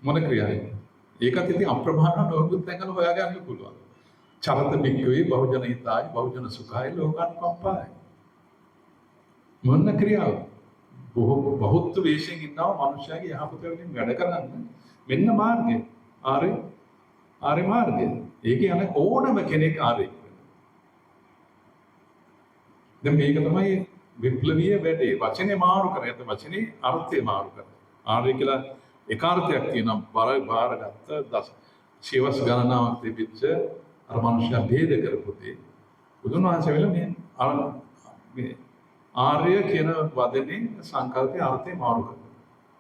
S2: මොන ක්‍රියාවෙන්ද? ඒකත් ඉතින් අප්‍රමාණ නොවුත් තැන්වල හොයාගන්න පුළුවන්. චරත බික්කවේ බහුජන හිතායි බහුජන සුඛායි ලෝකානුකම්පායි. මොන ක්‍රියාව? බොහෝත් වේශයෙන් ඉන්නවා මනුෂ්‍යයාගේ යහපත වෙනින් වැඩ කරන්න. මෙන්න මාර්ගය. ආර්ය මාර්ගය. ඒකේ යන ඕනම කෙනෙක් ආර්යෙක් වෙනවා. දැන් මේක තමයි විප්ලවීය වැඩේ. වචනේ මාරු කරගෙන වචනේ අර්ථය මාරු කරනවා. ආර්ය කියලා එක අර්ථයක් තියෙනවා බාරගත්ත සියවස් ගණනාවක් තිබිච්ච අර මනුෂ්‍යයා ભેද කරපු දේ. බුදුන් වහන්සේ වෙල මේ ආර්ය කියන වදනේ සංකල්පයේ අර්ථය මාරු කරනවා.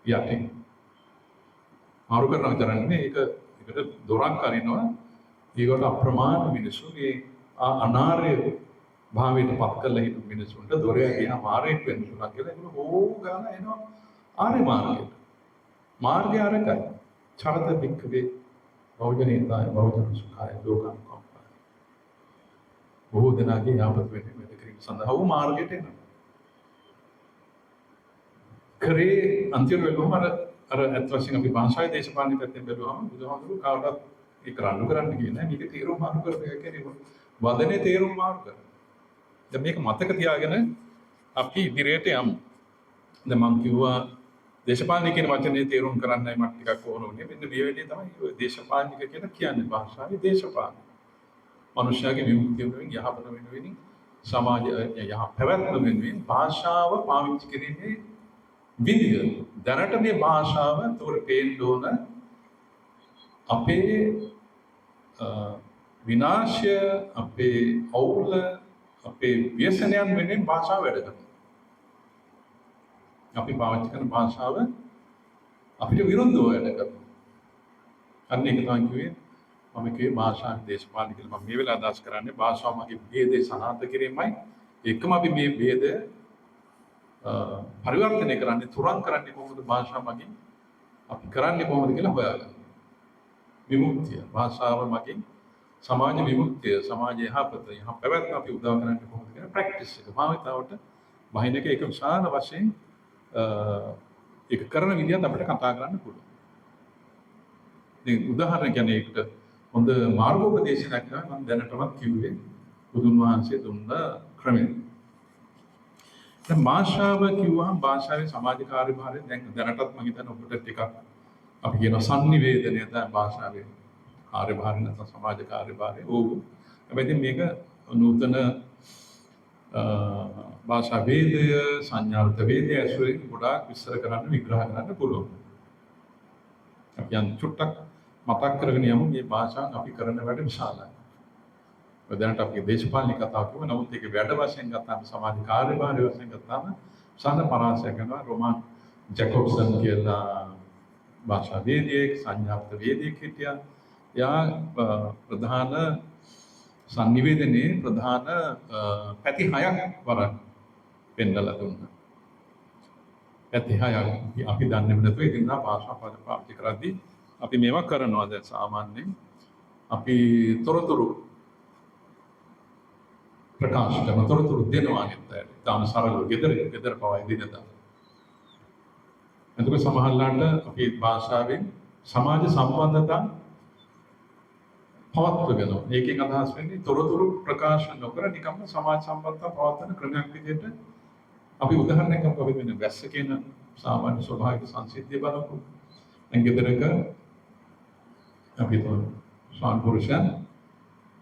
S2: යටින් මාරු කරනවා විතරක් නෙමෙයි ඒකට දොරක් අරිනවා. ඊගොල්ල අප්‍රමාණ මිනිස්සු මේ අනාර්ය භාවයට පත් කරලා හිටපු මිනිස්සුන්ට දොරේ ගියාම ආර්යෙක් වෙන්න පුළුවන් කියලා ඒගොල්ලෝ ඕ ගාන එනවා ආර්ය මාර්ගයට. මාර්ගය අරකයි. චරත බික්කවේ බහුජනීයතාය බහුජන සුඛාය ලෝකානුකම්පාය. බොහෝ දෙනාගේ යාපත් වෙන්නේ වැඩ කිරීම සඳහා වූ මාර්ගයට එනවා. කරේ අන්තිම වෙලම අර ඇත්ත වශයෙන් අපි භාෂාවේ දේශපාලන පැත්තෙන් බැලුවම බුදුහාමුදුරුවෝ කාටවත් ඒක රණ්ඩු කරන්න කියන්නේ නැහැ. මේක තේරුම් මාරු කරපු එක කියන්නේ වදනේ තේරුම් මාරු කරන. දැන් මේක මතක තියාගෙන අපි ඉදිරියට යමු. දැන් මම කිව්වා දේශපාලනික කියන වචනේ තේරුම් කරන්නයි මට ටිකක් ඕන වුණේ. මෙන්න මේ වෙලේ තමයි ඔය දේශපාලනික කියලා කියන්නේ භාෂාවේ දේශපාලන. මනුෂ්‍යයාගේ විමුක්තිය වෙනුවෙන් යහපත වෙනුවෙන් සමාජය යහ පැවැත්ම වෙනුවෙන් භාෂාව පාවිච්චි කිරීමේ විදිය. දැනට මේ භාෂාව තෝර පේන්න ඕන අපේ විනාශය, අපේ අවුල, අපේ ව්‍යසනයන් වෙනුවෙන් භාෂාව වැඩ කරනවා. අපි පාවිච්චි කරන භාෂාව අපිට විරුද්ධව වැඩ කරනවා. අන්න ඒක තමයි කිව්වේ මම කිව්වේ භාෂාවේ දේශපාලන කියලා. මම මේ වෙලාව අදහස් කරන්නේ භාෂාව මගේ ભેදේ සනාථ කිරීමයි. එකම අපි මේ ભેදය පරිවර්තනය කරන්නේ තුරන් කරන්නේ කොහොමද භාෂාව මගින් අපි කරන්නේ කොහොමද කියලා හොයාගන්න. විමුක්තිය භාෂාව මගින් සමාජ විමුක්තිය සමාජ යහපත පැවැත්ම අපි උදව් කරන්නේ කොහොමද කියන ප්‍රැක්ටිස් එක. භාවිතාවට බහින එක එක විශාල වශයෙන් ඒක කරන විදිහත් අපිට කතා කරන්න පුළුවන්. දැන් උදාහරණ කියන්නේ ඒකට හොඳ මාර්ගෝපදේශයක් තමයි මම දැනටමත් කිව්වේ බුදුන් වහන්සේ දුන්න ක්‍රමය. දැන් භාෂාව කිව්වහම භාෂාවේ සමාජ කාර්යභාරය දැනටත් මම හිතන්නේ ඔබට ටිකක් අපි කියන sannivedanaya තමයි භාෂාවේ කාර්යභාරය නැත්නම් සමාජ කාර්යභාරය. ඕක. හැබැයි මේක නූතන භාෂා වේදය සංඥාර්ථ වේදය ඇසුරින් ගොඩාක් විස්තර කරන්න විග්‍රහ කරන්න පුළුවන්. අපි යන් චුට්ටක් මතක් කරගෙන යමු මේ භාෂාවෙන් අපි කරන වැඩ විශාලයි. දැනට අපි දේශපාලන කතාව කියමු. නමුත් ඒක වැඩ වශයෙන් ගත්තාම සමාජ කාර්යභාරය වශයෙන් ගත්තාම සාන පරාසය කරනවා රොමාන් ජැකොබ්සන් කියලා භාෂා වේදිකයෙක් සංඥාර්ථ වේදිකයෙක් හිටියා. යා ප්‍රධාන සංනිවේදනයේ ප්‍රධාන පැති 6ක් වරක් පෙන්නලා දුන්නා. පැති 6ක් අපි දන්නේ නැතුව ඉතින් භාෂා පාවිච්චි කරද්දී අපි මේවා කරනවා. දැන් සාමාන්‍යයෙන් අපි තොරතුරු ප්‍රකාශ කරන තොරතුරු දෙනවා කියන්නේ තාම සරලව ගෙදර පවා ඉදිරියට. එතකොට සමහරවිට අපි භාෂාවෙන් සමාජ සම්බන්ධතා පවත්වගෙන ඒකෙන් අදහස් වෙන්නේ තොරතුරු ප්‍රකාශ නොකර නිකම්ම සමාජ සම්බන්ධතා පවත්වන ක්‍රමයක් විදිහට අපි උදාහරණයක් අපිට වෙන වැස්ස කියන සාමාන්‍ය ස්වභාවික සංසිද්ධිය බලමු. දැන් ගෙදරක අපි ස්වාමි පුරුෂයන්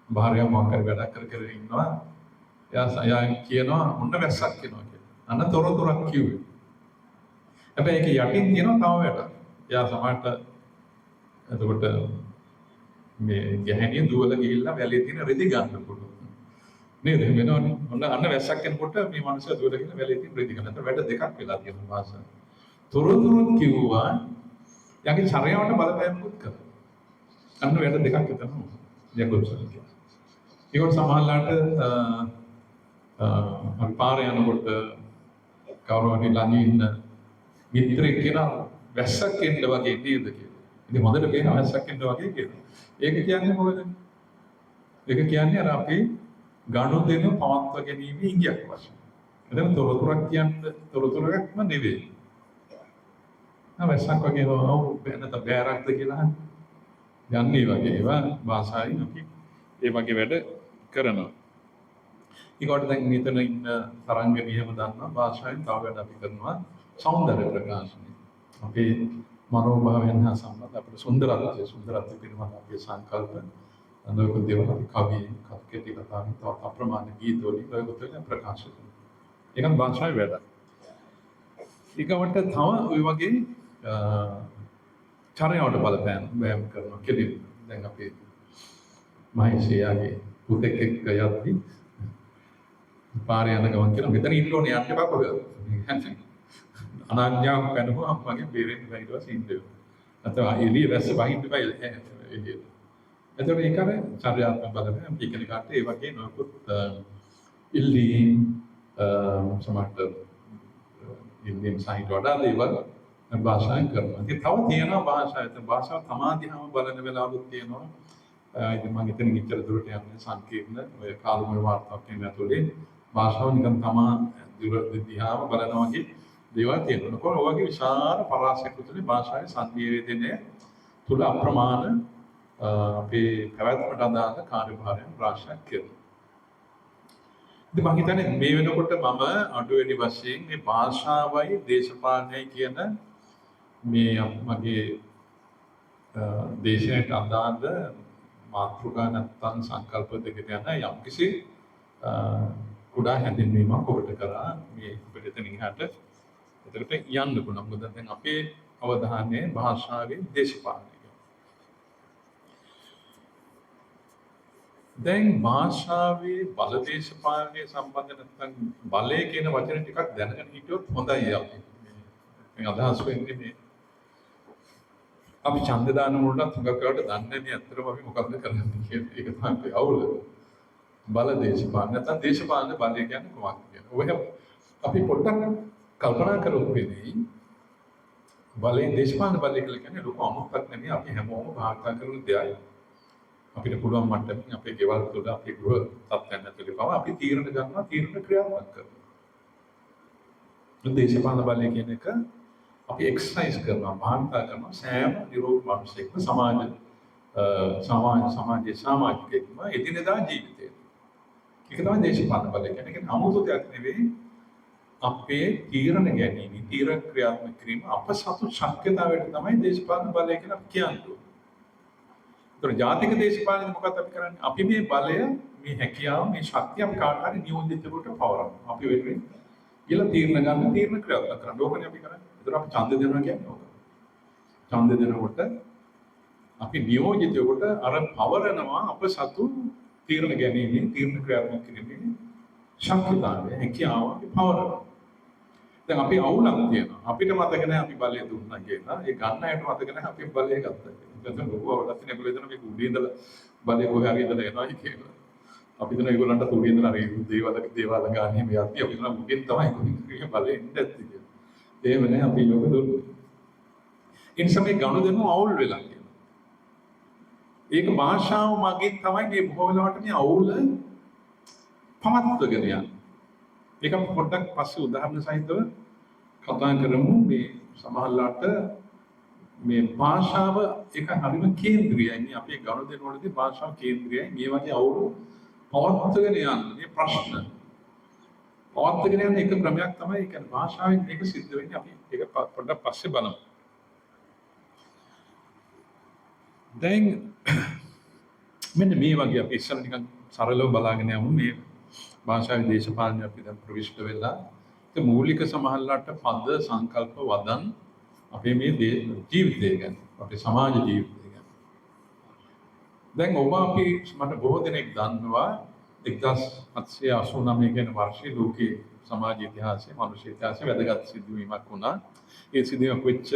S2: භාර්යාව මොකක් වැඩක් කර ඉන්නවා. එයා කියනවා ඔන්න වැස්සක් කියනවා කියලා. අන්න තොරතුරක් කිව්වේ. හැබැයි ඒක යටින් තියෙනවා තව වැඩක්. එයා සමහරට එතකොට මේ ගැහණිය දුවල ගිහිල්ලා වැලේ තියෙන රෙදි ගන්න පුළුවන්. නේද? වෙනවනේ. ඔන්න අන්න වැස්සක් කෙනකොට මේ මනුස්සයා දුවල ගිහිල්ලා වැලේ තියෙන රෙදි ගන්න. ඒතර වැඩ දෙකක් වෙලා තියෙනවා භාෂාව. තොරතුරුත් කිව්වා යගේ චර්යාවට බලපෑමකුත් කරා. අන්න වැඩ දෙකක් එතන යකොල්සන් කියනවා. ඒකට සමහරලාට අපි පාරේ යනකොට කවුරුහරි ළඟ ඉන්න මිත්‍රෙක් කෙනා වැස්සක් එන්න වගේ නේද කියලා. ඉතින් හොඳට පේන වැස්සක් එන්න වගේ කියලා. ඒක කියන්නේ මොකද? ඒක කියන්නේ අර අපි ගනුදෙනු පවත්වා ගැනීම ඉඟියක් වශයෙන්. එතන තොරතුරක් කියන්නේ තොරතුරක්ම නෙවෙයි. වැස්සක් වගේ නැත්නම් බෑරක්ද කියලා යන්නේ වගේ ඒවා භාෂාවෙන් අපි ඒ වගේ වැඩ කරනවා. ඊකට දැන් මෙතන ඉන්න තරංගනියම දන්නා භාෂාවෙන් තව වැඩ අපි කරනවා සෞන්දර්ය ප්‍රකාශනය. අපේ මනෝභාවයන් හා සම්බන්ධ අපේ සුන්දරත්වය පිළිබඳ අපේ සංකල්ප අනෝක දේවල් අපි කවියෙන් කෙටි කතාවෙන් තවත් අප්‍රමාණ ගීත වලින් ඔයගොල්ලෝ ප්‍රකාශ කරනවා. ඒක භාෂාවේ වැඩ. ඊකට තව ওই වගේ චර්යාවට බලපෑම් වෑයම් කරනවා කෙලින්. දැන් අපේ මහේෂයාගේ පුතෙක් එක්ක යද්දී පාරේ යන ගමන් කියන මෙතන ඉන්න ඕනේ යන්න එපා කොහෙද? අනන්‍යාව පැනපුවාම මගේ බේරෙන්න බැරි ඊට පස්සේ ඉන්න වෙනවා. නැත්නම් එළිය වැස්ස වහින්න බෑ එළියට. එතකොට ඒක අර චර්යාත්මක බලපෑම් ටිකලකට ඒ වගේ නොකුත් ඉල්ලීම් සමහරට ඉන්දියන් සාහිත්‍ය වඩා දේවල් භාෂාවෙන් කරනවා. ඉතින් තව තියෙනවා භාෂාව තමාදීනම බලන වෙලාවලුත් තියෙනවා. ඉතින් මම එතන ඉච්චර දුරට යන්නේ සංකීර්ණ ඔය කාලමය වාර්තාවක් කියන ඇතුලේ භාෂාව නිකන් තමා දිහාම බලනවා වගේ දේවල් තියෙනවා. කොහොම වගේ විශාල පරාසයක් තුළ භාෂාවේ සංවේදනය තුළ අප්‍රමාණ අපේ පැවැත්මට අදාළ කාර්යභාරයන් රාශියක් කරනවා. ඉතින් මම හිතන්නේ මේ වෙනකොට මම අඩු වැඩි වශයෙන් මේ භාෂාවයි දේශපාලනයයි කියන මේ මගේ දේශයට අදාළ මාතෘකා නැත්තම් සංකල්ප දෙකට යන යම්කිසි කුඩා හැඳින්වීමක් ඔබට කරා මේ ඔබට එතන ඉහට එතකොට යන්න පුළුවන්. මොකද දැන් අපේ අවධානය භාෂාවේ දේශපාලනය. දැන් භාෂාවේ බල දේශපාලනය සම්බන්ධ නැත්නම් බලය කියන වචන ටිකක් දැනගෙන හිටියොත් හොඳයි අපි. මේ අදහස් වෙන්නේ මේ අපි ඡන්ද දාන වලට තුඟකට දන්නේ නැහැ අත්‍තරම අපි මොකක්ද කරන්නේ කියන එක තමයි අවුල. බල දේශපාලන නැත්නම් දේශපාලන බලය කියන්නේ කොහොමද කියන්නේ. ඔය අපි පොඩ්ඩක් කල්පනා කරමු වෙන්නේ බලයෙන් දේශපාලන බලය කියලා කියන්නේ ලොකු අමුත්තක් නෙමෙයි අපි හැමෝම භාවිත කරන දෙයක්. අපිට පුළුවන් මට්ටමින් අපේ ගෙවල් තුළ අපේ ගෘහ තත්ත්වයන් ඇතුළේ පවා අපි තීරණ ගන්නවා තීරණ ක්‍රියාත්මක කරනවා. දේශපාලන බලය කියන එක අපි එක්සර්සයිස් කරනවා භාවිත කරනවා සෑම නිරෝගී මානසිකව සමාජයේ සමාජිකයෙක්ම එදිනෙදා ජීවිතේ. ඒක තමයි දේශපාලන බලය කියන්නේ. ඒක 아무තු දෙයක් නෙවෙයි අපේ තීරණ ගැනීම තීරණ ක්‍රියාත්මක කිරීම අප සතු ශක්්‍යතාවයට තමයි දේශපාලන බලය කියලා කියන්නේ. ඒතර ජාතික දේශපාලනයේ මොකක්ද අපි කරන්නේ? අපි මේ බලය, මේ හැකියාව, මේ ශක්තිය අපි කාට හරි නියෝජිතයෙකුට පවරනවා. අපි වෙන්නේ කියලා තීරණ ගන්න තීරණ ක්‍රියාත්මක කරනවා. ඕකනේ අපි කරන්නේ. ඒතර අපි ඡන්ද දෙනවා කියන්නේ ඕක. ඡන්ද දෙනකොට අපි නියෝජිතයෙකුට අර පවරනවා අප සතු තීරණ ගැනීම, තීරණ ක්‍රියාත්මක කිරීමේ ශක්තිතාවය, හැකියාව අපි පවරනවා. දැන් අපි අවුලක් තියෙනවා. අපිට මතක නැහැ අපි බලය දුන්නා කියලා. ඒ ගන්න අයට මතක නැහැ අපි බලය ගත්තා කියලා. දැන් ලොකු අවුලක් තියෙන ඒගොල්ලෝ හිතන මේක උඩින් ඉඳලා බලය කොහේ හරි ඉඳලා එනවා කියලා. අපි හිතන ඒගොල්ලන්ට උඩින් ඉඳලා දේවාල ගානේ මේ අපි හිතන උඩින් තමයි කොහේ බලය ඉඳද්දි කියලා. එහෙම නැහැ අපි ලෝක දුන්නේ. ඉන්සමේ ගනුදෙනු අවුල් වෙලා කියලා. ඒක භාෂාව මගින් තමයි මේ බොහෝ වෙලාවට මේ අවුල පවත්වගෙන යන්නේ. ඒක පොඩ්ඩක් පස්සේ උදාහරණ සහිතව කතා කරමු. මේ සමහරලාට මේ භාෂාව එක හරිම කේන්ද්‍රීයයි. මේ අපේ ගනුදෙනු වලදී භාෂාව කේන්ද්‍රීයයි. මේ වගේ අවුරු පවත්වගෙන යන මේ ප්‍රශ්න පවත්වගෙන යන එක ක්‍රමයක් තමයි. ඒ කියන්නේ භාෂාවෙන් මේක සිද්ධ වෙන්නේ. අපි ඒක පොඩ්ඩක් පස්සේ බලමු. දැන් මෙන්න මේ වගේ අපි ඉස්සර නිකන් සරලව බලාගෙන යමු. මේ භාෂාවේ දේශපාලනය අපි දැන් ප්‍රවිෂ්ඨ වෙලා ඒ මූලික සමහරලාට පද සංකල්ප වදන් අපේ මේ ජීවිතය ගැන අපේ සමාජ ජීවිතය ගැන දැන් ඔබ අපි මට බොහෝ දෙනෙක් දන්නවා 1789 කියන වර්ෂයේ ලෝකයේ සමාජ ඉතිහාසයේ මනුෂ්‍ය ඉතිහාසයේ වැදගත් සිදුවීමක් වුණා. ඒ සිදුවීමක් වෙච්ච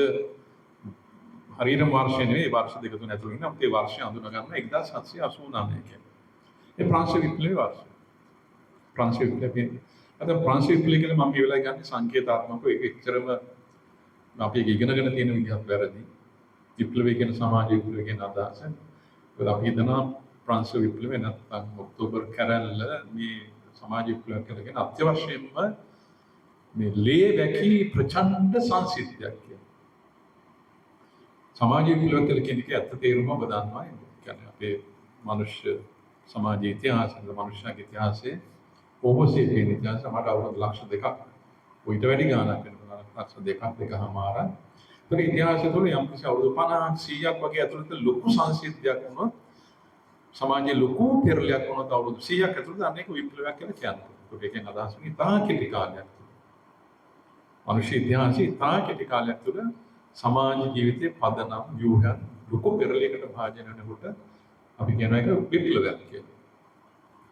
S2: හරියටම වර්ෂය නෙවෙයි වර්ෂ දෙක තුන ඇතුළත ඉන්න අපේ වර්ෂය අඳුන ගන්න 1789 කියන්නේ. ඒ ප්‍රංශ විප්ලවයේ වර්ෂය. ප්‍රංශ විප්ලවයේ අද ප්‍රංශ විප්ලවය කියලා මම මේ වෙලාවේ ගන්න සංකේතාත්මකව ඒක එච්චරම අපි ඉගෙනගෙන තියෙන විදිහක් වැරදි. විප්ලවය කියන සමාජ විප්ලවය කියන අදහස. ඒත් අපි හිතනවා ප්‍රංශ විප්ලවය නැත්නම් ඔක්තෝබර් කැරැල්ල මේ සමාජ විප්ලවය කියලා කියන අත්‍යවශ්‍යයෙන්ම මේ ලේ වැකි ප්‍රචණ්ඩ සංසිද්ධියක් කියන. සමාජ විප්ලවය කියලා කියන එක ඇත්ත තේරුම ඔබ දන්නවා. ඒ කියන්නේ අපේ මනුෂ්‍ය සමාජ ඉතිහාසයේ මනුෂ්‍යගේ ඉතිහාසයේ හෝමෝසේපියන් ඉතිහාසය මට අවුරුදු ලක්ෂ දෙකක් උිට වැඩි ගාණක් වෙනවා. ලක්ෂ දෙකමාරක්. ඒ ඉතිහාසය තුළ යම් කිසි අවුරුදු 50ක් 100ක් වගේ ඇතුළත ලොකු සංසිද්ධියක් වුණොත් සමාජයේ ලොකු පෙරලියක් වුණොත් අවුරුදු 100ක් ඇතුළත අනේක විප්ලවයක් කියලා කියනවා. ඒකෙන් අදහස් වෙන්නේ තා කෙටි කාලයක් තුළ. මනුෂ්‍ය ඉතිහාසයේ තා කෙටි කාලයක් තුළ සමාජ ජීවිතයේ පදනම් ව්‍යුහයන් ලොකු පෙරලියකට භාජනය වෙනකොට අපි කියන එක විප්ලවයක් කියලා.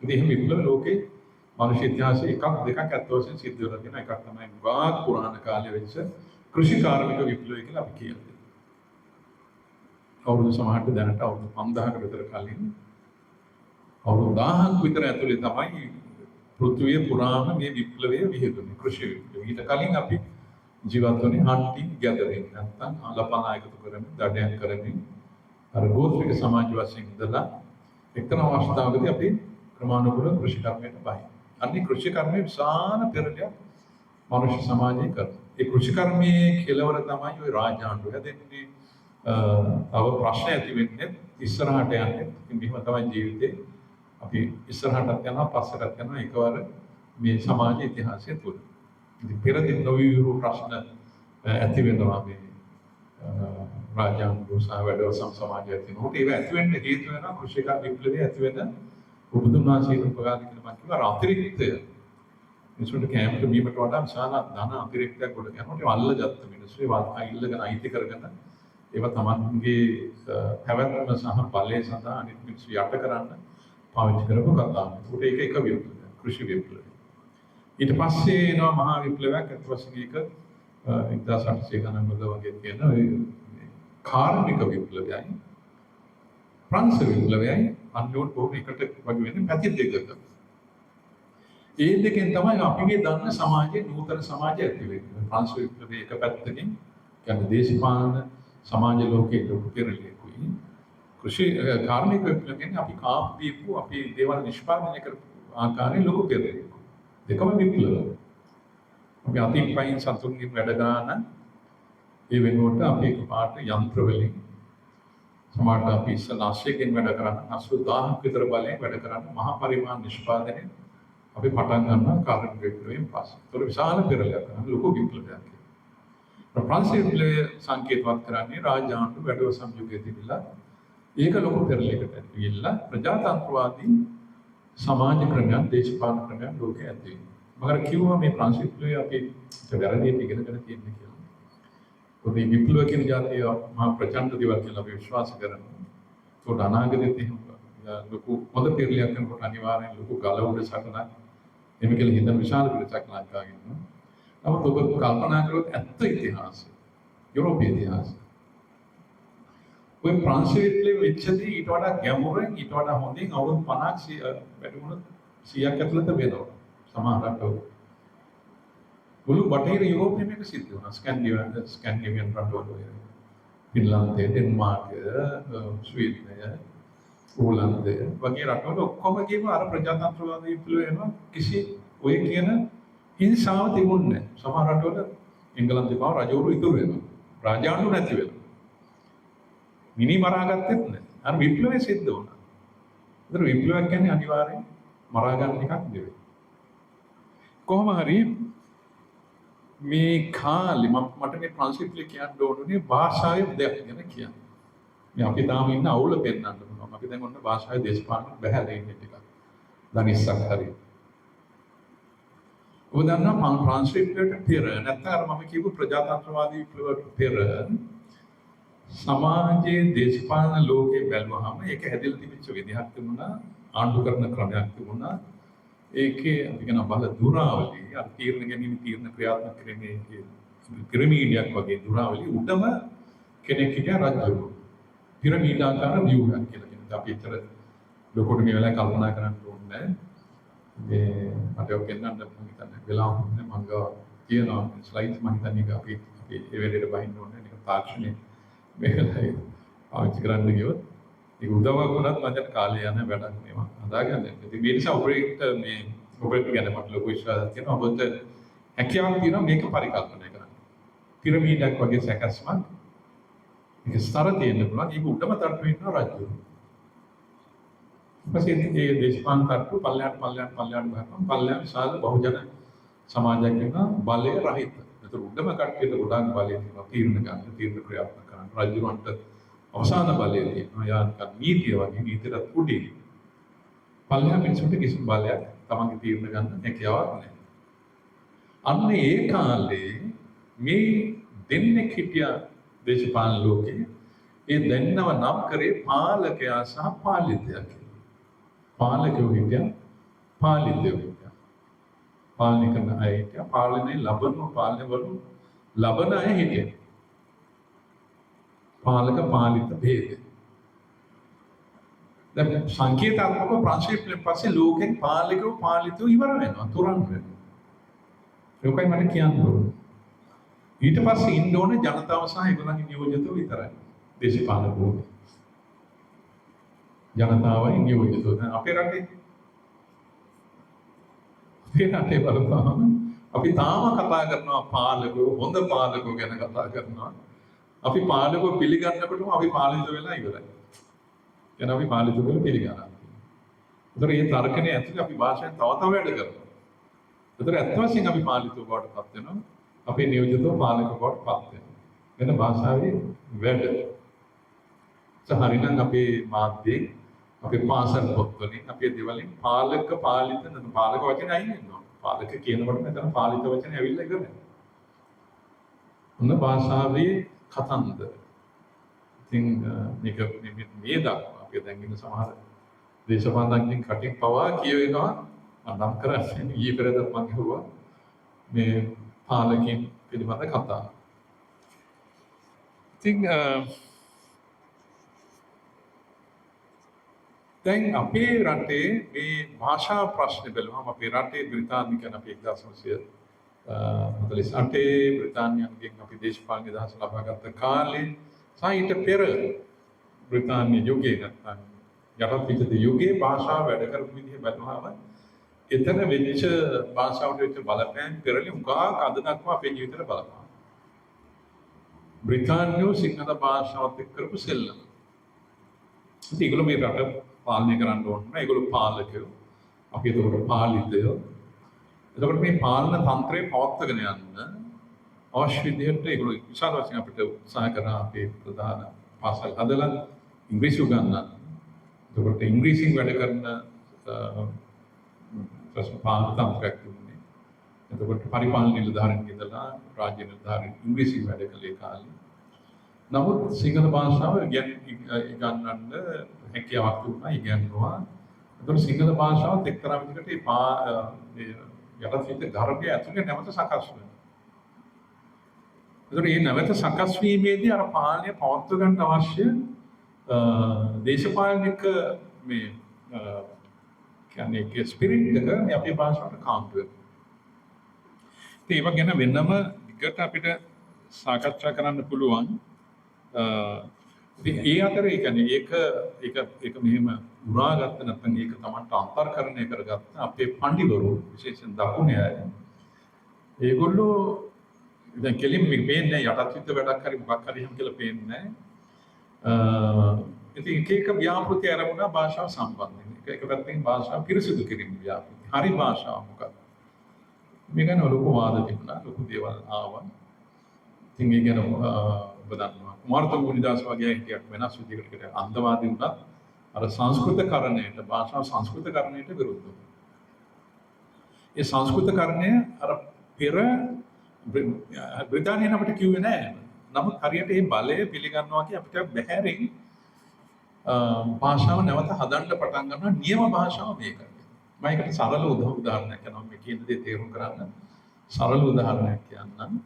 S2: ඉතින් එහෙම විප්ලව ලෝකේ මනුෂ්‍ය ඉතිහාසයේ එකක් දෙකක් අත් වශයෙන් සිද්ධ වෙලා තියෙන එකක් තමයි ගාක් පුරාණ කාලයේ වෙච්ච කෘෂි කාර්මික විප්ලවය කියලා අපි කියන්නේ. අවුරුදු සමහරට දැනට අවුරුදු 5000කට විතර කලින් අවුරුදු 1000ක් විතර ඇතුලේ තමයි පෘථිවිය පුරාම මේ විප්ලවය විහිදුනේ කෘෂි විප්ලවය. ඊට කලින් අපි ජීවත් වුණේ හන්ටින් ගැදරින් නැත්නම් අලපනා එකතු කරමින් දඩයන් කරමින් අර ගෝත්‍රික සමාජ වශයෙන් ඉඳලා එක්තරා අවස්ථාවකදී අපි ක්‍රමානුකූල කෘෂි කර්මයට බහිනවා. අනිත් කෘෂි කර්මයේ විශාල පෙරලියක් මනුෂ්‍ය සමාජයේ කරනවා. ඒ කෘෂි කර්මයේ කෙලවර තමයි ওই රාජාණ්ඩුව හැදෙන්නේ. තව ප්‍රශ්න ඇති වෙන්නේ ඉස්සරහට යන්නේ. ඉතින් මෙහෙම තමයි ජීවිතේ අපි ඉස්සරහටත් යනවා පස්සටත් යනවා එකවර මේ සමාජ ඉතිහාසය තුළ. ඉතින් පෙරදින නොවිරු ප්‍රශ්න ඇති වෙනවා මේ රාජාංග සහ වැඩවසම් සමාජය තියෙනවා. ඒක ඇති වෙන්න හේතු වෙනවා කෘෂික විප්ලවය ඇති වෙන උපදුන් වාසී උපකාරී කියලා මම කියනවා අතිරික්තය. මිනිසුන්ට කැමරට බීමට වඩා විශාල ධන අතිරික්තයක් ගොඩ ගන්නකොට ඒ අල්ලගත්ත මිනිස්සු ඒ අල්ලගෙන අයිති කරගෙන ඒවා තමන්ගේ පැවැත්ම සහ බලය සඳහා අනිත් මිනිස්සු යට කරන්න පාවිච්චි කරපු කතාවක්. ඒක එක විප්ලවයක් කෘෂි විප්ලවය. ඊට පස්සේ එනවා මහා විප්ලවයක් අත් වශයෙන් ඒක 1890 වගේ කියන කාර්මික විප්ලවයයි ප්‍රංශ විප්ලවයයි අන්‍යෝන්‍ය බොහොම එකට වගේ වෙන්නේ පැති දෙකක. ඒ දෙකෙන් තමයි අපි මේ දන්න සමාජයේ නූතන සමාජය ඇති වෙන්නේ. ප්‍රංශ විප්ලවයේ එක පැත්තකින් කියන්නේ දේශපාලන සමාජ ලෝකයේ ලොකු පෙරලියකුයි. කෘෂි කාර්මික විප්ලවයෙන් අපි කාප්පීපු අපි දේවල් නිෂ්පාදනය කරපු ආකාරයේ ලොකු පෙරලියක්. දෙකම විප්ලව. අපි අතින් පයින් සතුන්ගෙන් වැඩ ගන්න ඒ වෙනුවට අපි එකපාරට යන්ත්‍ර වලින් සමහරට අපි ඉස්සලා 80කින් වැඩ කරන්න 80000ක් විතර බලයෙන් වැඩ කරන්න මහා පරිමාණ නිෂ්පාදනය අපි පටන් ගන්නවා කාර්මික විප්ලවයෙන් පස්සේ. ඒක විශාල පෙරලියක් කරන ලොකු විප්ලවයක්. ප්‍රංශ විප්ලවය සංකේතවත් කරන්නේ රාජාණ්ඩු වැඩවසම් යුගයේ තිබිලා ඒක ලොකු පෙරලියකට ඇවිල්ලා ප්‍රජාතන්ත්‍රවාදී සමාජ ක්‍රමයන් දේශපාලන ක්‍රමයන් ලෝකයේ ඇති වෙනවා. මම කිව්වා මේ ප්‍රංශ විප්ලවය අපි වැරදියට ඉගෙනගෙන තියෙන්නේ කියලා. පොඩි විප්ලව කියන જાතිය මහා ප්‍රචණ්ඩ දේවල් කියලා අපි විශ්වාස කරනවා. ඒකට අනාගතයේදී එහෙම ලොකු හොඳ පෙරලියක් කරනකොට අනිවාර්යෙන් ලොකු ගලවුඩ සටනක් එමෙ කියලා හිතන විශාල පිරිසක් ලංකාවේ ඉන්නවා. නමුත් ඔබ කල්පනා කරොත් ඇත්ත ඉතිහාසය යුරෝපීය ඉතිහාසය ඔය ප්‍රංශ විප්ලවය වෙච්චදී ඊට වඩා ගැඹුරින් ඊට වඩා හොඳින් අවුරුදු 50ක් වැඩි වුණොත් 100ක් ඇතුළත වෙනවා. සමහරවිට මුළු බටහිර යුරෝපයේ මේක සිද්ධ වුණා. ස්කැන්ඩිනේවියන් රටවල ෆින්ලන්තය, ඩෙන්මාර්කය, ස්වීඩනය, ඕලන්තය වගේ රටවල ඔක්කොම ගිහම අර ප්‍රජාතන්ත්‍රවාදී විප්ලවය වෙනවා. කිසි ඔය කියන හිංසාව තිබුණේ නැහැ. සමහර රටවල එංගලන්තේ පාව රජවරු ඉතුරු වෙනවා. රාජාණ්ඩු නැති වෙනවා. මිනි මරාගත්තෙත් නැහැ. අර විප්ලවය සිද්ධ වුණා. ඒතර විප්ලවයක් කියන්නේ අනිවාර්යෙන් මරා ගන්න එකක් නෙවෙයි. කොහොම හරි මේ කාලේ මට මේ ප්‍රංශ විප්ලවය කියන්න ඕනේ භාෂාවේ දෙයක් ගැන කියන්න. මේ අපි තාම ඉන්න අවුල පෙන්නන්න පුළුවන්. අපි දැන් ඔන්න භාෂාවේ දේශපාලන බහැලා ඉන්නේ ටිකක්. දනිස්සක් හරි. ඔබ දන්නා ප්‍රංශ විප්ලවයට පෙර නැත්නම් අර මම කියපු ප්‍රජාතන්ත්‍රවාදී විප්ලවයට පෙර සමාජයේ දේශපාලන ලෝකයේ බැලුවහම ඒක හැදිලා තිබිච්ච විදිහක් තිබුණා, ආණ්ඩු කරන ක්‍රමයක් තිබුණා. ඒකේ අපි කියන බල දුරාවලිය, අර තීරණ ගැනීම තීරණ ක්‍රියාත්මක කිරීමේ පිරමීඩයක් වගේ දුරාවලිය උඩම කෙනෙක් හිටියා රජුරු. පිරමීඩාකාර ව්‍යුහයක් කියලා කියනවා. අපි ඇත්තට ලොකුට මේ වෙලාවේ කල්පනා කරන්න ඕනේ නැහැ. මට ඔක කියන්න මම හිතන්නේ වෙලාව නැහැ. මම ගාව තියෙනවා ස්ලයිඩ්ස් මම හිතන්නේ අපි ඒ වෙලේට බහින්න ඕනේ. නිකන් තාක්ෂණයේ මේ වෙලාවේ පාවිච්චි කරන්න ගියොත් ඒක උදව්වක් වුණත් මට කාලය යන වැඩක් නෙවෙයි. හදාගන්න. ඉතින් මේ නිසා ඔපරේට් ගැන මට ලොකු විශ්වාසයක් තියෙනවා. ඔබට හැකියාවක් තියෙනවා මේක පරිකල්පනය කරන්න. පිරමීඩයක් වගේ සැකස්මක් මේක ස්තර තියෙන්න පුළුවන්. ඒක උඩම තට්ටුවේ ඉන්න රජු. ඊපස්සේ මේ දේශපාලන තට්ටු පල්ලයට ගහනවා. පල්ලයට විශාල බහුජන සමාජයක් වෙනවා බලය රහිත. ඒතර උඩම කට්ටියට ගොඩාක් බලය තියෙනවා. තීරණ ගන්න, තීරණ ක්‍රියාත්මක කරන්න. රජුන්ට අවසාන බලය තියෙනවා. යාන්කම් නීතිය වගේ නීතියට උඩින්. පල්ලෙහා මිනිසුන්ට කිසිම බලයක් තමන්ගේ තීරණ ගන්න හැකියාවක් නැහැ. අන්න ඒ කාලේ මේ දෙන්නෙක් හිටියා දේශපාලන ලෝකේ. ඒ දෙන්නව නම් කරේ පාලකයා සහ පාලිතයා කියලා. පාලකයෝ හිටියා, පාලිතයෝ හිටියා. පාලනය කරන අය හිටියා, පාලනය ලබන අය හිටියා. පාලක පාලිත ભેදය. දැන් සංකේතාත්මක ප්‍රාංශයෙන් පස්සේ ලෝකෙන් පාලකෝ පාලිතෝ ඉවර වෙනවා, තුරන් වෙනවා. ඒකයි මම කියන්න ඕනේ. ඊට පස්සේ ඉන්න ඕනේ ජනතාව සහ ඒගොල්ලන්ගේ නියෝජිතෝ විතරයි. දේශපාලන භූමිය. ජනතාවයි නියෝජිතෝ. දැන් අපේ රටේ බලපහම අපි තාම කතා කරනවා පාලකෝ, හොඳ පාලකෝ ගැන කතා කරනවා. අපි පාලකෝ පිළිගන්නකොටම අපි පාලිත වෙලා ඉවරයි. එන අපි පාලිත වෙලා පිළිගන්නවා. ඒතර මේ තර්කනේ ඇතුලේ අපි භාෂාවෙන් තව වැඩ කරනවා. ඒතර ඇත්ත වශයෙන් අපි පාලිතව බවටපත් වෙනවා. අපේ නියෝජිතව පාලක බවටපත් වෙනවා. වෙන භාෂාවේ වැඩ. සහරිනම් අපේ මාධ්‍යයේ අපේ පාසල් පොත්වලින් අපේ දේවලින් පාලක පාලිත නැත්නම් පාලක වචනේ අයින් වෙනවා. පාලක කියනකොට මෙතන පාලිත වචනේ ඇවිල්ලා ඉවරයි. මොන භාෂාවේ කතන්දර. ඉතින් මේක මේ දක්වා අපි දැන් ඉන්න සමහර දේශපාලනඥයින් කටින් පවා කියවෙනවා නම් කරන්නේ ඊයේ පෙරේද මම කිව්වා මේ පාලකයන් පිළිබඳ කතා. ඉතින් දැන් අපේ රටේ මේ භාෂා ප්‍රශ්න බැලුවම අපේ රටේ බ්‍රිතාන්‍ය කියන අපි 1948 බ්‍රිතාන්‍යයන්ගෙන් අපි දේශපාලන නිදහස ලබා ගත්ත කාලේ සහ ඊට පෙර බ්‍රිතාන්‍ය යුගයේ නැත්නම් යටත් විජිත යුගයේ භාෂාව වැඩ කරපු විදිහ බැලුවම එතන වෙච්ච භාෂාවට වෙච්ච බලපෑම් පෙරලි උගා අද දක්වා අපේ ජීවිතේට බලපාන. බ්‍රිතාන්‍යෝ සිංහල භාෂාවත් එක්ක කරපු සෙල්ලම. ඉතින් ඒගොල්ලෝ මේ රට පාලනය කරන්න ඕන නෑ. ඒගොල්ලෝ පාලකයෝ. අපි ඒකට පාලිතයෝ. එතකොට මේ පාලන තන්ත්‍රය පවත්වාගෙන යන්න අවශ්‍ය විදිහට ඒගොල්ලෝ විශාල වශයෙන් අපිට උත්සාහ කරන අපේ ප්‍රධාන පාසල් හදලා ඉංග්‍රීසි උගන්වන්න. එතකොට ඉංග්‍රීසියෙන් වැඩ කරන පාලන තන්ත්‍රයක් තිබුණේ. එතකොට පරිපාලන නිලධාරීන් ඉඳලා රාජ්‍ය නිලධාරීන් ඉංග්‍රීසියෙන් වැඩ කළේ කාලේ. නමුත් සිංහල භාෂාව ඉගන්වන්න හැකියාවක් තිබුණා, ඉගෙනුවා. එතකොට සිංහල භාෂාවත් එක්තරා විදිහකට යටත් විත ගර්භය ඇතුලේ නැවත සකස් වෙනවා. එතකොට මේ නැවත සකස් වීමේදී අර පාලනය පවත්ව ගන්න අවශ්‍ය දේශපාලනික මේ කියන්නේ ඒ ස්පිරිට් එක මේ අපේ භාෂාවට කාන්තු වෙනවා. ඉතින් ඒක ගැන වෙනම දිගට අපිට සාකච්ඡා කරන්න පුළුවන්. ඉතින් ඒ අතරේ කියන්නේ ඒක මෙහෙම උරාගත්ත නැත්නම් ඒක Tamanට අන්තර්කරණය කරගත්ත අපේ පඬිවරු විශේෂයෙන් දකුණේ අය. ඒගොල්ලෝ දැන් කෙලින් මේ පේන්නේ යටත් විත්ත වැඩක් හරි මොකක් හරි එහෙම කියලා පේන්නේ නැහැ. ඉතින් එක ව්‍යාපෘති ආරමුණා භාෂාව සම්බන්ධයෙන්. එක පැත්තකින් භාෂාව පිරිසිදු කිරීම ව්‍යාපෘති. හරි භාෂාව මොකක්ද? මේ ගැන ලොකු වාද තිබුණා, ලොකු දේවල් ආවා. ඉතින් ඒ ගැන බදන්නවා. කුමාරතුංග ගුණදාස වගේ හිටියක් වෙනස් විදිහකට අන්තවාදී වුණත් අර සංස්කෘතකරණයට, භාෂාව සංස්කෘතකරණයට විරුද්ධව. ඒ සංස්කෘතකරණය අර පෙර බ්‍රිතාන්‍යයෙන් අපිට කිව්වේ නෑ. නමුත් හරියට මේ බලය පිළිගන්නවා කිය අපිට බැහැරින් භාෂාව නැවත හදන්න පටන් ගන්නවා නියම භාෂාව මේකයි. මම ඒකට සරල උදාහරණයක් කියනවා මේ කියන දේ තේරුම් ගන්න. සරල උදාහරණයක් කියන්නම්.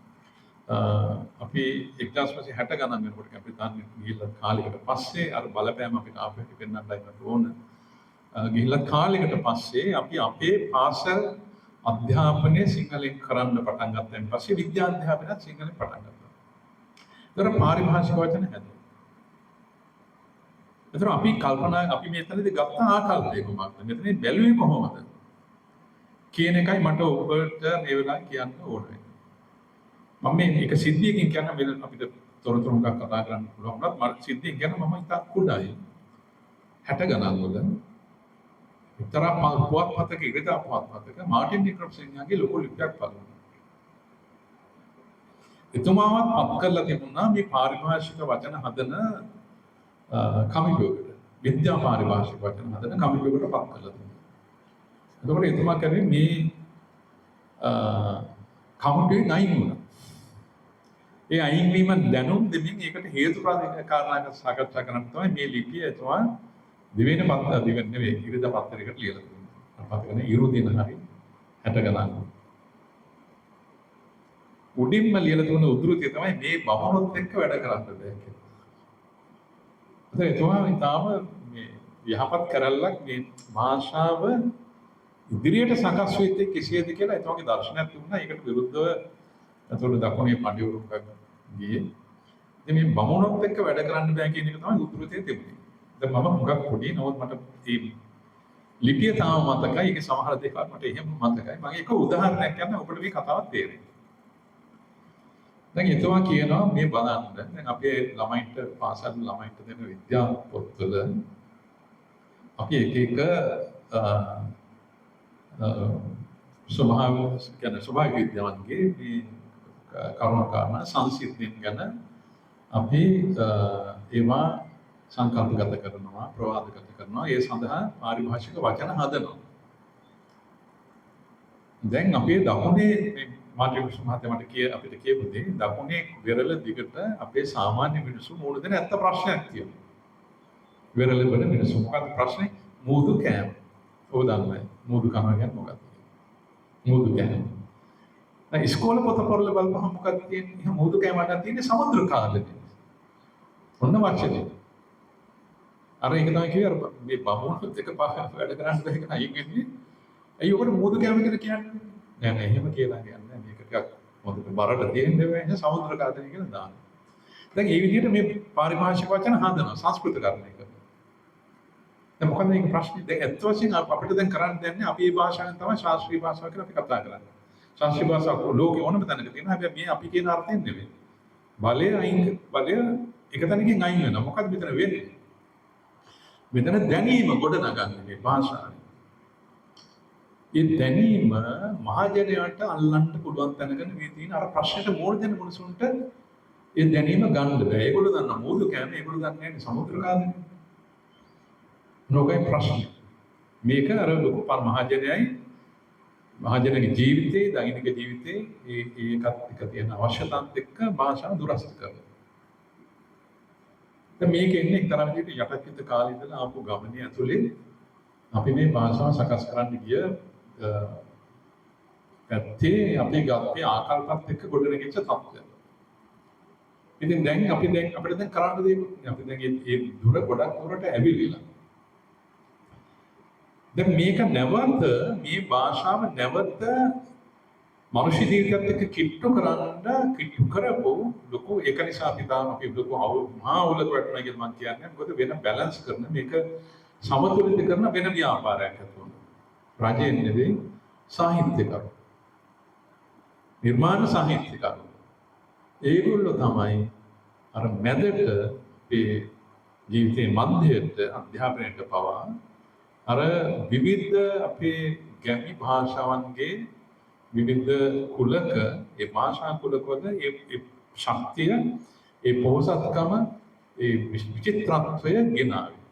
S2: අපි 1960 ගණන් වෙනකොට අපි තාන්නේ ගිහිල්ලා කාලයකට පස්සේ අර බලපෑම අපිට ආපහු පෙන්වන්නයි මට ඕන. ගිහිල්ලා කාලයකට පස්සේ අපි අපේ පාසල් අධ්‍යාපනය සිංහලෙන් කරන්න පටන් ගත්තන් පස්සේ විද්‍යා අධ්‍යාපනයත් සිංහලෙන් පටන් ගත්තා. ඒතර පාරිභාෂික වචන හැදුවා. ඒතර අපි කල්පනා අපි මෙතනදී ගත්ත ආකල්පය කොහොමද? මෙතනදී බැලුවේ කොහොමද? කියන එකයි මට ඔබට මේ වෙලාවේ කියන්න ඕනේ. මම මේක සිද්ධියකින් කියන්න මෙල අපිට තොරතුරු ගන්න කතා කරන්න පුළුවන් වුණත් මම සිද්ධියෙන් කියන මම ඉතා කුඩායි 60 ගණන් වල එක්තරා පුවත්පතක ඉරිදා පුවත්පතක මාටින් නික්‍රොප්සින්ගේ ලොකු ලිපියක් බලනවා. එතුමාවත් පත් කරලා තිබුණා මේ පාරිභාෂික වචන හදන කමිටුවකට. විද්‍යා පාරිභාෂික වචන හදන කමිටුවකට පත් කරලා තිබුණා. එතකොට එතුමා කියන්නේ මේ කමිටුවේ නයින් වුණා. ඒ අයින් වීම දැනුම් දෙමින් ඒකට හේතු කාරණා සාකච්ඡා කරන්න තමයි මේ ලිපිය එතුමා දිවෙන නෙවෙයි ඉරිදා පත්තරයකට ලියලා තියෙනවා. අපිට කියන්නේ ඉරු දින හරි 60 ගණන්. උඩින්ම ලියලා තියෙන උද්ෘතය තමයි මේ බමුණොත් එක්ක වැඩ කරන්න බෑ කියලා. ඒත් එතුමා ඊටාම මේ යහපත් කරල්ලක් මේ භාෂාව ඉදිරියට සකස් වෙන්නේ කෙසේද කියලා එතුමාගේ දර්ශනයක් තිබුණා. ඒකට විරුද්ධව එතකොට දකුණේ පඬිවරුන්ග ගියේ. ඉතින් මේ බමුණොත් එක්ක වැඩ කරන්න බෑ කියන එක තමයි උද්ෘතයේ තිබුණේ. දැන් මම හුඟක් පොඩි නමුත් මට මේ ලිපිය තාම මතකයි. ඒකේ සමහර දේවල් මට එහෙම මතකයි. මම ඒක උදාහරණයක් කියන්න ඔබට මේ කතාවක් තේරෙයි. දැන් එතුමා කියනවා මේ බලන්න දැන් අපේ ළමයින්ට පාසල් ළමයින්ට දෙන විද්‍යා පොත්වල අපි එක එක ස්වභාවික විද්‍යාවන්ගේ මේ කරුණු කාරණා සංසිද්ධීන් ගැන අපි ඒවා සංකල්පගත කරනවා ප්‍රවාදගත කරනවා ඒ සඳහා පාරිභාෂික වචන හදනවා. දැන් අපේ දකුණේ මේ මාත්‍රික මහත්මයාට අපිට කියපු දේ දකුණේ විරල දිගට අපේ සාමාන්‍ය මිනිස්සු මුණ දෙන ඇත්ත ප්‍රශ්නයක් තියෙනවා. විරල වල මිනිස්සු මොකක්ද ප්‍රශ්නේ? මූදු කෑම. ඔබ දන්නවද? මූදු කනවා කියන්නේ මොකක්ද? මූදු කෑම. දැන් ඉස්කෝලේ පොත පොරල බලපුවම මොකක්ද තියෙන්නේ? මූදු කෑමට තියෙන්නේ සමුද්‍ර කාලේ. ඔන්න වචනේ. අර ඒක තමයි කිව්වේ අර මේ බමුණුත් එක වැඩ කරන්න බැහැ කියන අයින් වෙන්නේ. ඇයි ඔකට මූදු කෑම කියලා කියන්නේ? නෑ නෑ එහෙම කියලා කියන්නේ මේක ටිකක් මොකද බරට දෙන්නේ නැහැ සමුද්‍ර කාලේ කියලා දාන්න. දැන් මේ විදිහට මේ පාරිභාෂික වචන හදනවා සංස්කෘතකරණය කරනවා. දැන් මොකද මේක ප්‍රශ්නේ? දැන් ඇත්ත වශයෙන් අපිට දැන් කරන්න දෙන්නේ අපි මේ භාෂාවෙන් තමයි ශාස්ත්‍රීය භාෂාව කියලා අපි කතා කරන්නේ. ශාස්ත්‍රීය භාෂාව ලෝකේ ඕනම තැනක තියෙනවා. හැබැයි මේ අපි කියන අර්ථයෙන් නෙවෙයි. බලය එක තැනකින් අයින් වෙනවා. මොකද මෙතන වෙන්නේ? මෙතන දැනීම ගොඩනගන්නේ මේ භාෂාවෙන්. ඒ දැනීම මහජනයාට අල්ලන්න පුළුවන් තැනක මේ තියෙන අර ප්‍රශ්නෙට මෝල් දෙන මිනිසුන්ට ඒ දැනීම ගන්න බෑ. ඒගොල්ලෝ දන්නා මූදු කියන්නේ ඒගොල්ලෝ දන්නේ නැහැ සමුද්‍ර කාලේ. නොකයි ප්‍රශ්නේ. මේක අර ලොකු මහජනයාගේ ජීවිතේ දෛනික ජීවිතේ ඒකත් එක්ක තියෙන අවශ්‍යතාවත් එක්ක භාෂාව දුරස්ත කරනවා. දැන් මේක එන්නේ එක්තරා විදිහට යටත්විත කාලේ ඉඳලා ආපු ගමනේ ඇතුලේ අපි මේ භාෂාව සකස් කරන්න ගිය පැත්තේ අපි ගත්තේ ආකල්පත් එක්ක ගොඩනැගිච්ච තත්ත්වය. ඉතින් දැන් අපිට දැන් කරන්න දෙයක් අපි දැන් මේ දුර ගොඩක් දුරට ඇවිල්ලා. දැන් මේක නැවත මේ භාෂාව නැවත මනුෂ්‍ය ජීවිතයත් එක්ක කිට්ටු කරපු ලොකු ඒක නිසා අපි තාම අපි ලොකු මහා උලක වටනවා කියලා මම කියන්නේ. මොකද වෙන බැලන්ස් කරන මේක සමතුලිත කරන වෙන ව්‍යාපාරයක් හදුවා. රජයේ නෙවෙයි සාහිත්‍යකරු. නිර්මාණ සාහිත්‍යකරු. ඒගොල්ලෝ තමයි අර මැදට මේ ජීවිතේ මැදට අධ්‍යාපනයට පවා අර විවිධ අපේ ගැමි භාෂාවන්ගේ විවිධ කුලක ඒ භාෂා කුලකවල ඒ ශක්තිය ඒ පොහසත්කම ඒ විචිත්‍රත්වය ගෙනාවේ.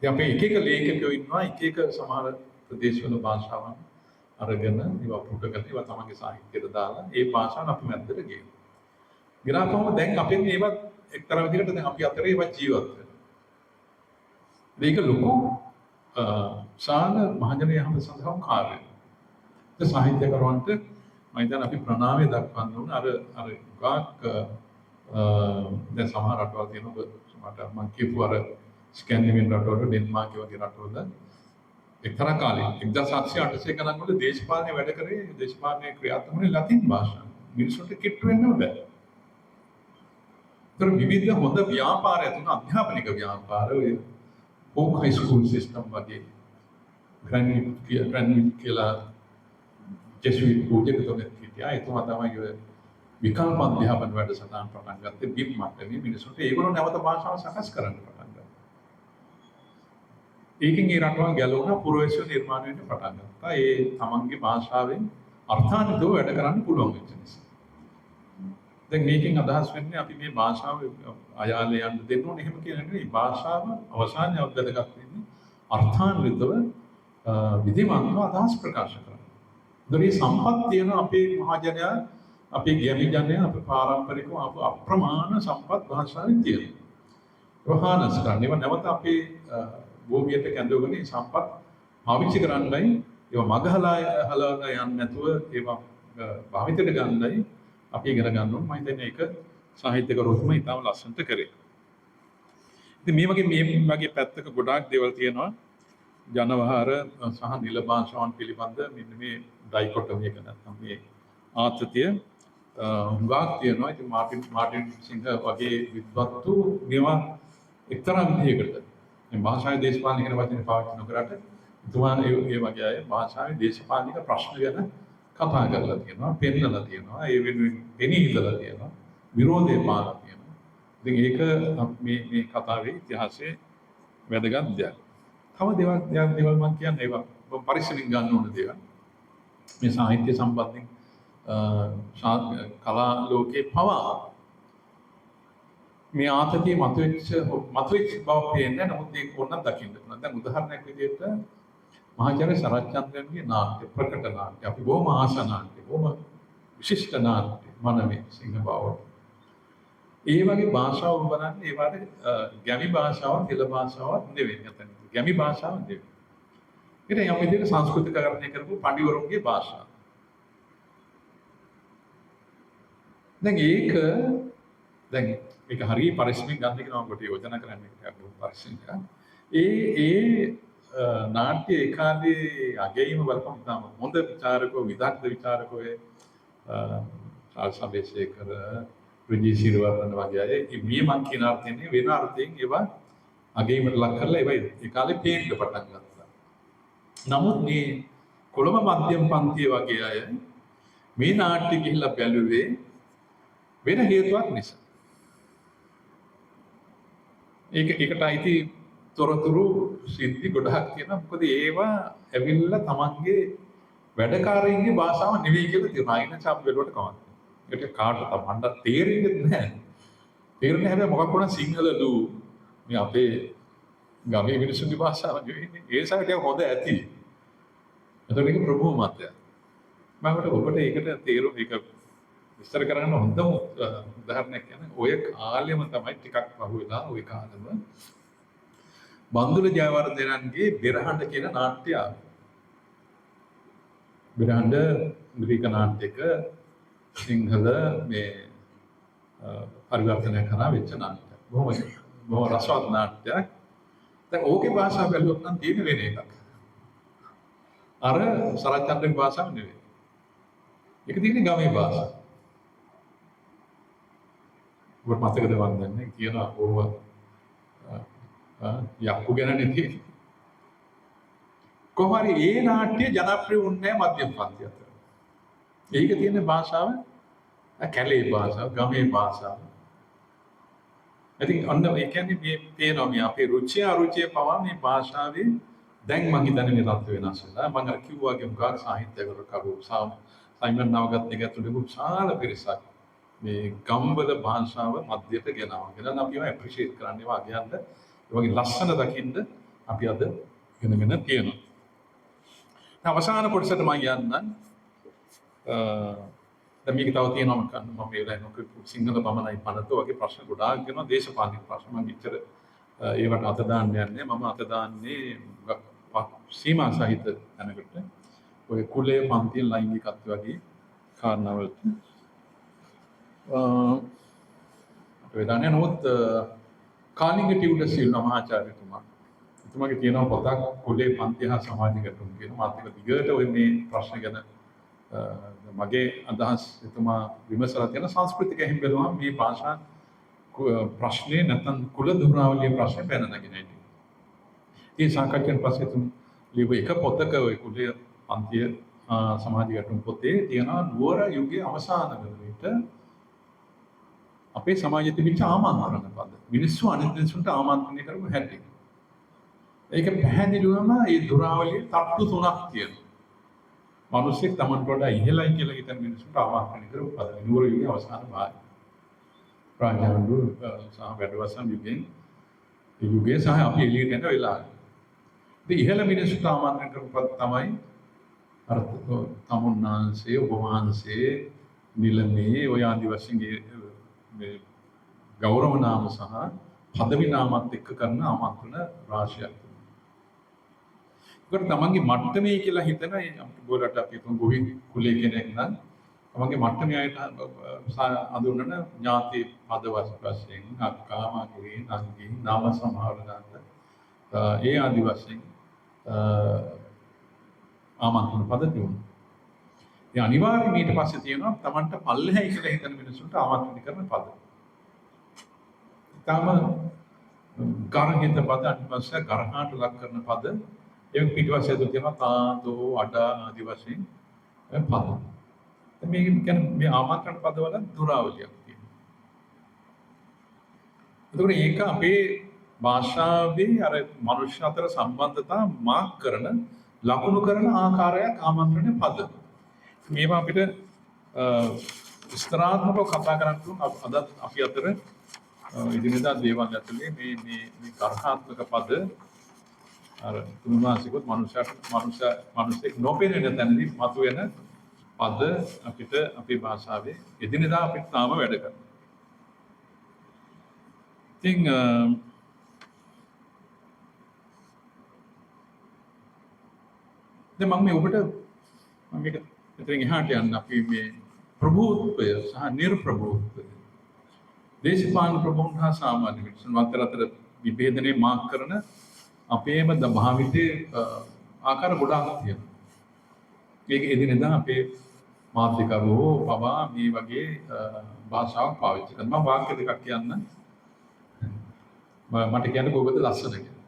S2: දැන් අපේ එක ලේඛකයෝ ඉන්නවා එක සමහර ප්‍රදේශවල භාෂාවන් අරගෙන ඒවා පුරුදු කරලා ඒවා තමන්ගේ සාහිත්‍යයට දාලා ඒ භාෂාව අපි මැද්දට ගේනවා. ගෙනාපුවම දැන් අපෙන් ඒවත් එක්තරා විදිහකට දැන් අපි අතරේ ඒවත් ජීවත් වෙනවා. මේක ලොකු ශාන මහජනයා හැම සඳහාම කාර්යය. ඒ සාහිත්‍යකරුවන්ට මම හිතන්නේ අපි ප්‍රණාමය දක්වන්න ඕන අර ගාක් දැන් සමහර රටවල් තියෙනවා මට මම කියපු අර ස්කැන්ඩිනේවියන් රටවල ඩෙන්මාර්ක් වගේ රටවල එක්තරා කාලෙක 1780 ගණන් වල දේශපාලනය වැඩ කරේ දේශපාලනයේ ක්‍රියාත්මක වුණේ ලතින් භාෂාවෙන්. මිනිස්සුන්ට කිට්ටු වෙන්න බෑ. ඒතර විවිධ හොඳ ව්‍යාපාර ඇතුළු අධ්‍යාපනික ව්‍යාපාර ඔය ඕක් හයි ස්කූල් සිස්ටම් වගේ ග්‍රැන්විල් කියලා ජෙසුයිට් පූජකතුමෙක් හිටියා. එතුමා තමයි ඔය විකල්ප අධ්‍යාපන වැඩසටහන් පටන් ගත්තේ බිම් මට්ටමේ මිනිස්සුන්ට ඒගොල්ලෝ නැවත භාෂාව සකස් කරන්න පටන් ගත්තා. ඒකෙන් ඒ රටවල් ගැලවුණා පුරවැසියෝ නිර්මාණය වෙන්න පටන් ගත්තා. ඒ තමන්ගේ භාෂාවෙන් අර්ථාන්විතව වැඩ කරන්න පුළුවන් වෙච්ච නිසා. දැන් මේකෙන් අදහස් වෙන්නේ අපි මේ භාෂාව අයාලේ යන්න දෙන්න ඕනේ එහෙම කියලා නෙවෙයි. භාෂාව අවසානයේ වැදගත් වෙන්නේ අර්ථාන්විතව විධිමත්ව අදහස් ප්‍රකාශ කරන්න. දරේ සම්පත් තියෙන අපේ මහජනයා අපේ ගැමි ජනයා අපේ පාරම්පරිකව අප්‍රමාණ සම්පත් භාෂාවෙන් තියෙනවා. වහානස් කරන්න ඒවා නැවත අපේ භූමියට කැඳවගෙන සම්පත් පාවිච්චි කරන්නයි ඒවා මගහලා යන්නේ නැතුව ඒවා භාවිතයට ගන්නයි අපි ඉගෙන ගන්න ඕනේ. මම හිතන්නේ ඒක සාහිත්‍යකරුවෝම ඉතාම ලස්සනට කරේ. ඉතින් මේ වගේ පැත්තක ගොඩාක් දේවල් තියෙනවා. ජනවහර සහ නිල භාෂාවන් පිළිබඳ මෙන්න මේ ඩයිකොටොමි එක නැත්නම් මේ ආතතිය හුඟක් තියෙනවා. ඉතින් මාටින් සිංහ වගේ විද්වත්තු මේවා එක්තරා විදිහකට මේ භාෂාවේ දේශපාලන කියන වචනේ පාවිච්චි නොකරට එතුමා ඒ වගේ අය භාෂාවේ දේශපාලනික ප්‍රශ්න ගැන කතා කරලා තියෙනවා, පෙන්නලා තියෙනවා, ඒ වෙනුවෙන් පෙනී හිටලා තියෙනවා, විරෝධය පාලා තියෙනවා. ඉතින් ඒක මේ කතාවේ ඉතිහාසයේ වැදගත් දෙයක්. තව දේවල් මම කියන්නේ ඒවා පරිස්සමින් ගන්න ඕන දේවල්. මේ සාහිත්‍ය සම්බන්ධයෙන් කලා ලෝකේ පවා මේ ආතතිය මතුවෙච්ච බව පේන්නේ. නමුත් ඒක ඕනනම් දකින්න පුළුවන්. දැන් උදාහරණයක් විදිහට මහාචාර්ය සරච්චන්ද්‍රන්ගේ නාට්‍ය ප්‍රකට නාට්‍ය අපි බොහොම ආස නාට්‍ය බොහොම විශිෂ්ට නාට්‍ය මනමේ සිංහ බව. ඒ වගේ භාෂාව බලන්නේ ඒ වගේ ගැමි භාෂාවක් තිල භාෂාවක් නෙවෙයි. නැත්නම් ගැමි භාෂාවක් නෙවෙයි. ඒක යම් විදිහට සංස්කෘතිකකරණය කරපු පඬිවරුන්ගේ භාෂාව. දැන් ඒක හරිය පරිස්සමින් ගන්න කියලා මම කොට යෝජනා කරන්නේ පරිස්සමින්. නාට්‍ය ඒ කාලේ අගයීම බලපෑම තමයි හොඳ විචාරකෝ විදග්ධ විචාරකෝ සාල්සබේසේකර විජේ සිරවර්ධන වගේ අය මේ මං කියන අර්ථයෙන් වෙන අර්ථයෙන් ඒවා අගයීමට ලක් කරලා ඒවා ඒ කාලේ පේන්න පටන් ගත්තා. නමුත් මේ කොළඹ මධ්‍යම පන්තිය වගේ අය මේ නාට්‍ය ගිහිල්ලා බැලුවේ වෙන හේතුවක් නිසා. ඒකට අයිති තොරතුරු සිද්ධි ගොඩක් තියෙනවා. මොකද ඒවා ඇවිල්ලා තමන්ගේ වැඩකාරයින්ගේ භාෂාව නෙවෙයි කියලා තියෙනවා. අයින ඡාප වලට කවන්න. ඒක කාට තමන්ට තේරෙන්නේ නැහැ. තේරෙන්නේ හැබැයි මොකක් වුණා සිංහලලු මේ අපේ ගමේ මිනිස්සුන්ගේ භාෂාව නෙවෙයි. ඒ සයිඩ් එක හොඳ ඇති. එතකොට ඒක ප්‍රභූ මතය. මම ඔබට ඒකට තේරුම් ඒක විස්තර කරන්න හොඳම උදාහරණයක් කියන්නේ ඔය කාලෙම තමයි ටිකක් පහුවෙලා ඔය කාලෙම බන්දුල ජයවර්ධනන්ගේ බෙරහඬ කියන නාට්‍ය ආවා. බෙරහඬ ග්‍රීක නාට්‍යක සිංහල මේ පරිවර්තනය කරා වෙච්ච නාට්‍යයක්. බොහොම රසවත් නාට්‍යයක්. දැන් ඕකේ භාෂාව බැලුවොත් නම් තියෙන වෙන එකක්. අර සරච්චන්ද්‍රගේ භාෂාව නෙවෙයි. ඒක තියෙන්නේ ගමේ භාෂාව. ඔබ මතකද වන්දන්නේ කියන ඕව යක්කු ගැන නෙති. කොහොම හරි ඒ නාට්‍ය ජනප්‍රිය වුණේ මධ්‍යම පන්තිය අතර. ඒක තියෙන භාෂාව කැලේ භාෂාව, ගමේ භාෂාව. ඉතින් අන්න ඒ කියන්නේ මේ පේනවා මේ අපේ රුචිය අරුචිය පවා මේ භාෂාවේ දැන් මම හිතන්නේ මේ තත්ත්ව වෙනස් වෙලා. මම අර කිව්වාගේ මුගක් සාහිත්‍යකරු සයිමන් නවගත් එක ඇතුළේ විශාල පිරිසක් මේ ගම්බද භාෂාව මධ්‍යයට ගෙනාවා. ගෙනන අපි ඒවා ඇප්‍රීෂিয়েට් කරන්නේ වාගයන්ද ඒ වගේ ලස්සන දකින්න අපි අද ඉගෙනගෙන තියෙනවා. අවසාන කොටසට මම යන්නම්. දැන් මේක තව තියෙනවා මම මේ වෙලාවේ සිංහල පමණයි පනතෝ වගේ ප්‍රශ්න ගොඩාක් දෙනවා දේශපාලනික ප්‍රශ්න මම ඉච්චර ඒවට අත දාන්න යන්නේ මම අත දාන්නේ සීමා සහිත තැනකට ඔය කුලය පන්තිය ලයිංගිකත්ව වගේ කාරණාවලට වේදන්නේ නමුත් කාලිංග ටියුඩර් සිල්වා මහාචාර්යතුමා එතුමාගේ තියෙනවා පොතක් කුලේ පන්තිය හා සමාජ ගැටුම් කියන මාතෘක දිගට ඔය මේ ප්‍රශ්න ගැන මගේ අදහස් එතුමා විමසලා තියෙන සංස්කෘතික හැම බැලුවම මේ භාෂා ප්‍රශ්නේ නැත්නම් කුල දුරාවලිය ප්‍රශ්නේ පැන නගින හැටි. ඒ සාකච්ඡාවෙන් පස්සේ තුන් ලියව එක පොතක ඔය කුලය පන්තිය සමාජ ගැටුම් පොතේ තියෙනවා නුවර යුගයේ අවසාන වෙලෙට අපේ සමාජයේ තිබිච්ච ආමන්ත්‍රණ පද. මිනිස්සු අනිත් මිනිස්සුන්ට ආමන්ත්‍රණය කරපු හැටි. ඒක පැහැදිලිවම මේ දුරාවලියේ තට්ටු තුනක් තියෙනවා. මිනිස්සෙක් Tamanට වඩා ඉහළයි කියලා හිතන මිනිස්සුන්ට ආමන්ත්‍රණය කරපු පද. නුවර යුගයේ අවසාන භාගය. ප්‍රඥාවන්දු සහ වැඩවසම් යුගයේ සහ අපි එළියට එන වෙලාව. ඉතින් ඉහළ මිනිස්සුන්ට ආමන්ත්‍රණය කරපු පද තමයි අර තමුන්නාන්සේ ඔබ වහන්සේ නිලමේ ඔය ආදි වශයෙන් මේ ගෞරව නාම සහ පදවි නාමත් එක්ක කරන ආමන්ත්‍රණ රාශියක්. ඒකට තමන්ගේ මට්ටමේ කියලා හිතන ගෝලට අපි ගොවි කුලේ කෙනෙක් නම් තමන්ගේ මට්ටමේ අයට අඳුනන ඥාති පද වශයෙන් අක්කා මගේ නංගි නාම සමාවලනන්ද ඒ ආදි වශයෙන් ආමන්ත්‍රණ පද තියුණා. ඒ අනිවාර්යයෙන් ඊට පස්සේ තියෙනවා තමන්ට පල්ලෙහායි කියලා හිතන මිනිස්සුන්ට ආමන්ත්‍රණය කරන පද. තම ගාරහිත පද අනිවාර්ය ගරහාට ලක් කරන පද ඒක පිටවසේ තියෙනවා තාදෝ අඩ ආදි වශයෙන් පද. මේක කියන්නේ මේ ආමන්ත්‍රණ පදවල දුරාවලියක් තියෙනවා. ඒක අපේ භාෂාවේ අර මනුෂ්‍ය අතර සම්බන්ධතා මාක් කරන ලකුණු කරන ආකාරයක් ආමන්ත්‍රණ පද. මේවා අපිට විස්තරාත්මකව කතා කරන්න පුළුවන් අද අපි අතර ඉදිරියදා දේවල් ඇතුලේ මේ කරහාත්මක පද අර තුන්මාසිකුත් මනුෂ්‍යෙක් නොපෙනෙන තැනදී මතුවෙන පද අපිට අපේ භාෂාවේ එදිනෙදා අපිට තාම වැඩ කරනවා. ඉතින් දැන් මම ඔබට මේක මෙතනින් එහාට යන්න අපි මේ ප්‍රභූත්වය සහ නිර්ප්‍රභූත්වය දේශපාලන ප්‍රභූන් හා සාමාන්‍ය මිනිසුන් අතර විභේදනයේ මාක් කරන අපේම භාවිතයේ ආකාර ගොඩාක් තියෙනවා. ඒක එදිනෙදා අපේ මාධ්‍යකරුවෝ පවා මේ වගේ භාෂාවක් පාවිච්චි කරනවා. මම වාක්‍ය දෙකක් කියන්න මට කියන්න කොහොමද ලස්සන කියලා.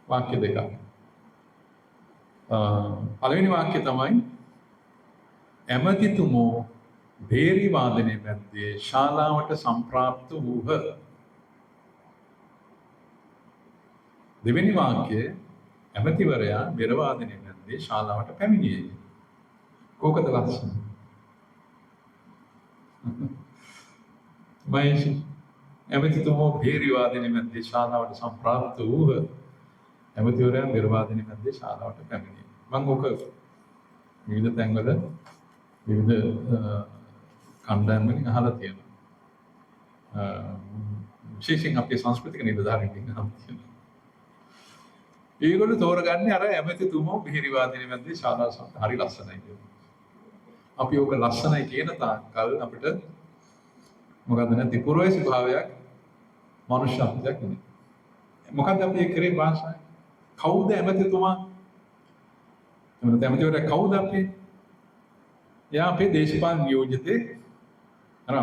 S2: වාක්‍ය දෙකක්. පළවෙනි වාක්‍යය තමයි ඇමතිතුමෝ භේරි වාදනයේ මැද්දේ ශාලාවට සම්ප්‍රාප්ත වූහ. දෙවෙනි වාක්‍යය ඇමතිවරයා බෙර වාදනයේ මැද්දේ ශාලාවට පැමිණියේ. කෝකද ලස්සන? මයිසි ඇමතිතුමෝ භේරි වාදනයේ මැද්දේ ශාලාවට සම්ප්‍රාප්ත වූහ. ඇමතිවරයා බෙර වාදනයේ මැද්දේ ශාලාවට පැමිණියේ. මම ඔක විවිධ තැන්වල විවිධ කණ්ඩායම් වලින් අහලා තියෙනවා. විශේෂයෙන් අපේ සංස්කෘතික නිලධාරීන් අහලා තියෙනවා. ඒගොල්ලෝ තෝරගන්නේ අර ඇමතිතුමෝ බිහිරි වාදිනේ මැද්දේ ශාලා හරි ලස්සනයි කියලා. අපි ඕක ලස්සනයි කියන තාක්කල් අපිට මොකද නැති පුරවැසි භාවයක් මනුෂ්‍යත්වයක් නෙමෙයි. මොකද අපි කරේ භාෂාව. කවුද ඇමතිතුමා? ඇමතිවරයා කවුද අපි? එයා අපේ දේශපාලන නියෝජිතයෙක්. අර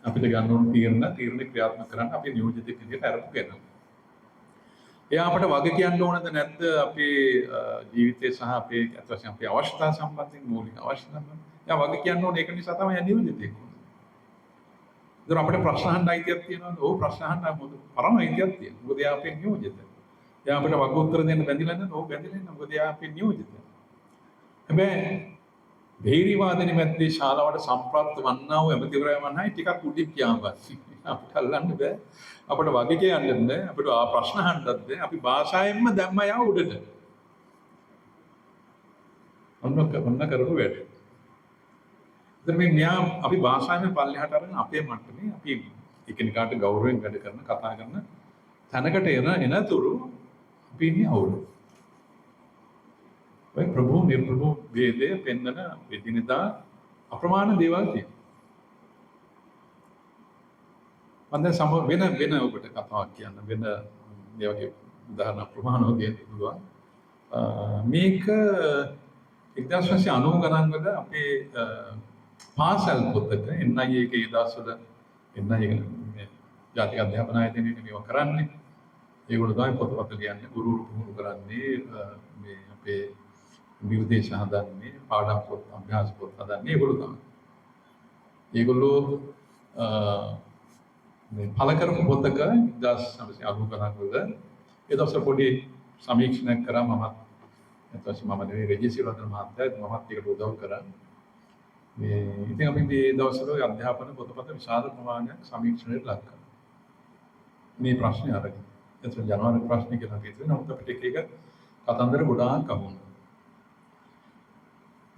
S2: අපිට ගන්න ඕන තීරණ ක්‍රියාත්මක කරන්න අපේ නියෝජිතයෙක් විදිහට අරපු කෙනෙක්. එයා අපට වග කියන්න ඕනද නැද්ද අපේ ජීවිතය සහ අපේ අත් වශයෙන් අපේ අවශ්‍යතා සම්බන්ධයෙන් මූලික අවශ්‍යතා. එයා වග කියන්න ඕන ඒක නිසා තමයි එයා නියෝජිතයෙක් වුනේ. ඒතර අපිට ප්‍රශ්න අහන්න අයිතියක් තියෙනවද? ඔව් ප්‍රශ්න අහන්න මොකද? පරම අයිතියක් තියෙනවා. මොකද එයා අපේ නියෝජිතයෙක්. එයා අපිට වග උත්තර දෙන්න බැඳිලා නැද්ද? ඔව් බැඳිලා ඉන්නවා. මොකද එයා අපේ නියෝජිතයෙක්. හැබැයි භේරි වාදනයේ මැද්දේ ශාලාවට සම්ප්‍රාප්ත වන්නා වූ ඇමතිවරයා වන්නායි ටිකක් උඩින් කියවපස්සේ අපිට අල්ලන්න බෑ. අපිට වගේ කියන්න බෑ. අපිට ප්‍රශ්න අහන්නත් බෑ. අපි භාෂාවෙන්ම දැම්ම යා උඩට. ඔන්න කරපු වැඩ. ඉතින් මේ මෙයා අපි භාෂාවෙන් පල්ලෙහාට අරගෙන අපේ මට්ටමේ අපි එකිනෙකාට ගෞරවයෙන් වැඩ කරන කතා කරන තැනකට එනතුරු අපි ඉන්නේ අවුල. ඔය ප්‍රභු නිර්ප්‍රභු ભેදය පෙන්වන එදිනෙදා අප්‍රමාණ දේවල් තියෙනවා. මම දැන් වෙන ඔබට කතාවක් කියන්න වෙන මේ වගේ උදාහරණ ප්‍රමාණව දෙන්න පුළුවන්. මේක 1990 ගණන් වල අපේ පාසල් පොතක NIA එකේ දවස්වල NIA මේ ජාතික අධ්‍යාපන ආයතනයේ මේවා කරන්නේ. ඒගොල්ලෝ තමයි පොතපත ලියන්නේ, ගුරු පුහුණු කරන්නේ, මේ අපේ විදේශ හදන්නේ, පාඩම් පොත්, අභ්‍යාස පොත් හදන්නේ ඒගොල්ලෝ තමයි. ඒගොල්ලෝ මේ පළ කරපු පොතක 1990 ගණන් වල ඒ දවස්වල පොඩි සමීක්ෂණයක් කරා මමත් එතකොට මම නෙවෙයි රෙජිස්ටර් වලට මහත්තයා මමත් ඒකට උදව් කරා. මේ ඉතින් අපි මේ දවස්වල අධ්‍යාපන පොතපත විශාල ප්‍රමාණයක් සමීක්ෂණයට ලක් කරා. මේ ප්‍රශ්නේ අරගෙන. එතකොට ජනවාරි ප්‍රශ්නේ කියලා හිතුවේ නමුත් අපිට එක කතන්දර ගොඩාක් අහුණා.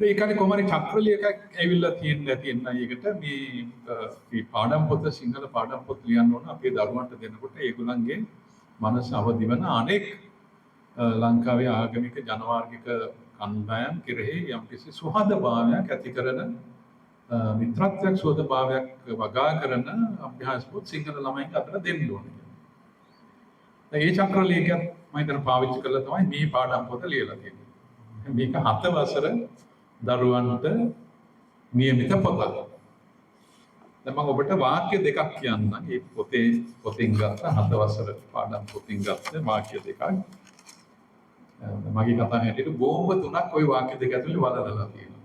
S2: ඒකනේ කොහමරි චක්‍රලිය එකක් ඇවිල්ලා තියෙන්නේ ඒකට මේ පාඩම් පොත සිංහල පාඩම් පොත් ලියන්න ඕන අපේ දරුවන්ට දෙනකොට ඒගොල්ලන්ගේ මනස අවදි වෙන අනෙක් ලංකාවේ ආගමික ජනවාර්ගික කණ්ඩායම් කෙරෙහි යම්කිසි සුහදභාවයක් ඇති කරන මිත්‍රත්වයක් සුහදභාවයක් වගා කරන අභ්‍යාස පොත් සිංහල ළමයින්ට අතට දෙන්න ඕනේ. ඒ චක්‍රලියක මම හිතන පාවිච්චි කරලා තමයි මේ පාඩම් පොත ලියලා තියෙන්නේ. මේක 7 වසර දරුවන්ට නියමිත පොතක්. දැන් මම ඔබට වාක්‍ය දෙකක් කියන්නම්. මේ පොතෙන් ගත්ත 7 වසර පාඩම් පොතින් ගත්ත වාක්‍ය දෙකක්. මගේ කතා හැටියට බෝම්බ 3ක් ওই වාක්‍ය දෙක ඇතුලේ වලදලා තියෙනවා.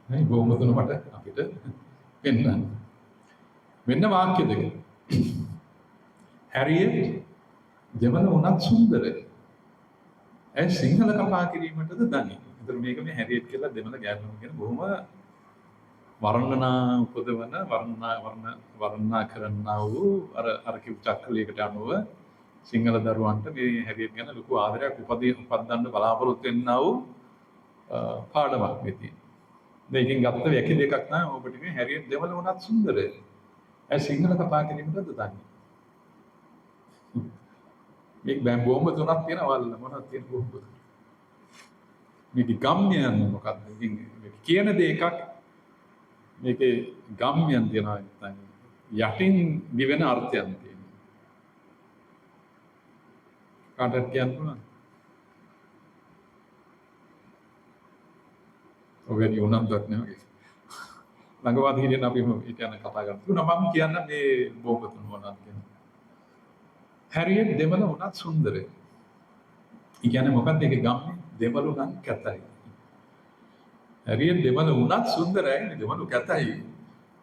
S2: නේ බෝම්බ 3 මට අපිට පෙන්නන්න. මෙන්න වාක්‍ය දෙක. හැරියට් දෙමළ උනත් සුන්දරයි. ඒ සිංහල කතා කිරීමටද දන්නේ. ඒතර මේක මේ හැරියට් කියලා දෙමළ ගෑනුම කියන බොහොම වර්ණනා උපදවන වර්ණනා කරන්නා වූ අර කිව් චක්‍රලයකට අනුව සිංහල දරුවන්ට මේ හැරියට් ගැන ලොකු ආදරයක් උපදවන්න බලාපොරොත්තු වෙන්නා වූ පාඩමක් මෙතන. මේකෙන් ගත්ත වැකි දෙකක් තමයි ඔබට මේ හැරියට් දෙමළ උනත් සුන්දරයි. ඒ සිංහල කතා කිරීමටද දන්නේ. මේක බෑම් බෝම්බ 3ක් තියෙනවා මොනවද තියෙන බෝම්බ? මේක ගම්යන් මොකක්ද? ඉතින් කියන දේ එකක් මේකේ ගම්යන් තියෙනවා නැත්නම් යටින් දිවෙන අර්ථයන් තියෙනවා. කාටද කියන්න පුළුවන්? ඔබේ උනන්දුවක් නෙවෙයි. ළඟවාද හිටියන අපි ඊට යන කතා කරමු. මම කියන්න මේ බෝම්බ 3 මොනවද කියන්නේ? හැරියට් දෙමළ උනත් සුන්දරයි. ඒ කියන්නේ මොකක්ද ඒක ගම්නේ? දෙමළ උනත් කැතයි. හැරියට් දෙමළ උනත් සුන්දරයි දෙමළ කැතයි.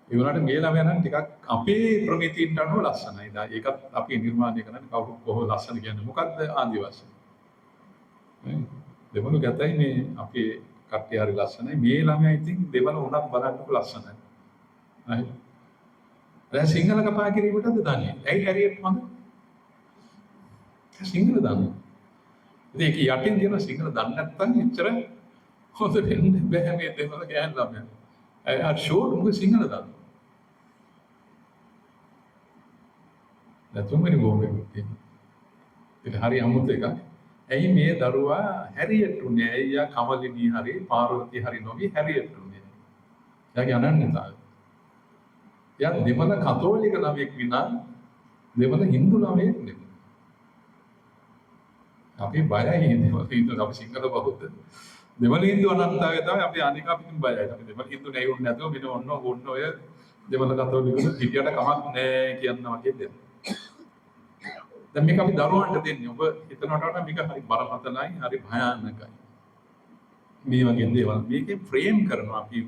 S2: ඒ වුණාට මේ ළමයා නම් ටිකක් අපේ ප්‍රමිතියට අනුව ලස්සනයි. ඒකත් අපි නිර්මාණය කරන්නේ කවුරු කොහොම ලස්සන කියන්නේ මොකක්ද ආදිවාසී. දෙමළ කැතයි මේ අපේ කට්ටිය හරි ලස්සනයි. මේ ළමයා ඉතින් දෙමළ උනත් බලන්නකො ලස්සනයි. හරි. දැන් සිංහල කතා කිරීමටද දන්නේ. ඇයි හැරියට් හොඳ? සිංහල දන්න. ඉතින් ඒක යටින් තියෙන සිංහල දන්නේ නැත්නම් එච්චර හොඳ වෙන්නේ බෑ මේ දෙමළ ගෑන් ළමයා. අර ෂෝට් මොකද සිංහල දන්න. නැතුමනේ බෝම්බේ තියෙන්නේ. ඒක හරි අමුතු එකක්. ඇයි මේ දරුවා හැරියට් උනේ? අයියා කමලිනී හරි පාර්වතී හරි නොවි හැරියට් උනේ. එයාගේ අනන්‍යතාවය. එයා දෙමළ කතෝලික ළමයෙක් විනා දෙමළ හින්දු ළමයෙක් නෙමෙයි. අපි බයයි හින්දු අපි සිංහල බෞද්ධ දෙමළ හින්දු අනන්තතාවය තමයි අපි අනික අපිට බයයි. අපි දෙමළ හින්දු නෙයි වුණ නැතුව මෙන්න ඔන්න ඔය දෙමළ කතෝලිකවල හිටියට කමක් නැහැ කියනවා කියන්නේ. දැන් මේක අපි දරුවන්ට දෙන්නේ. ඔබ හිතනවට වඩා මේක හරි බරපතලයි, හරි භයානකයි. මේ වගේ දේවල් මේකේ ෆ්‍රේම් කරනවා අපි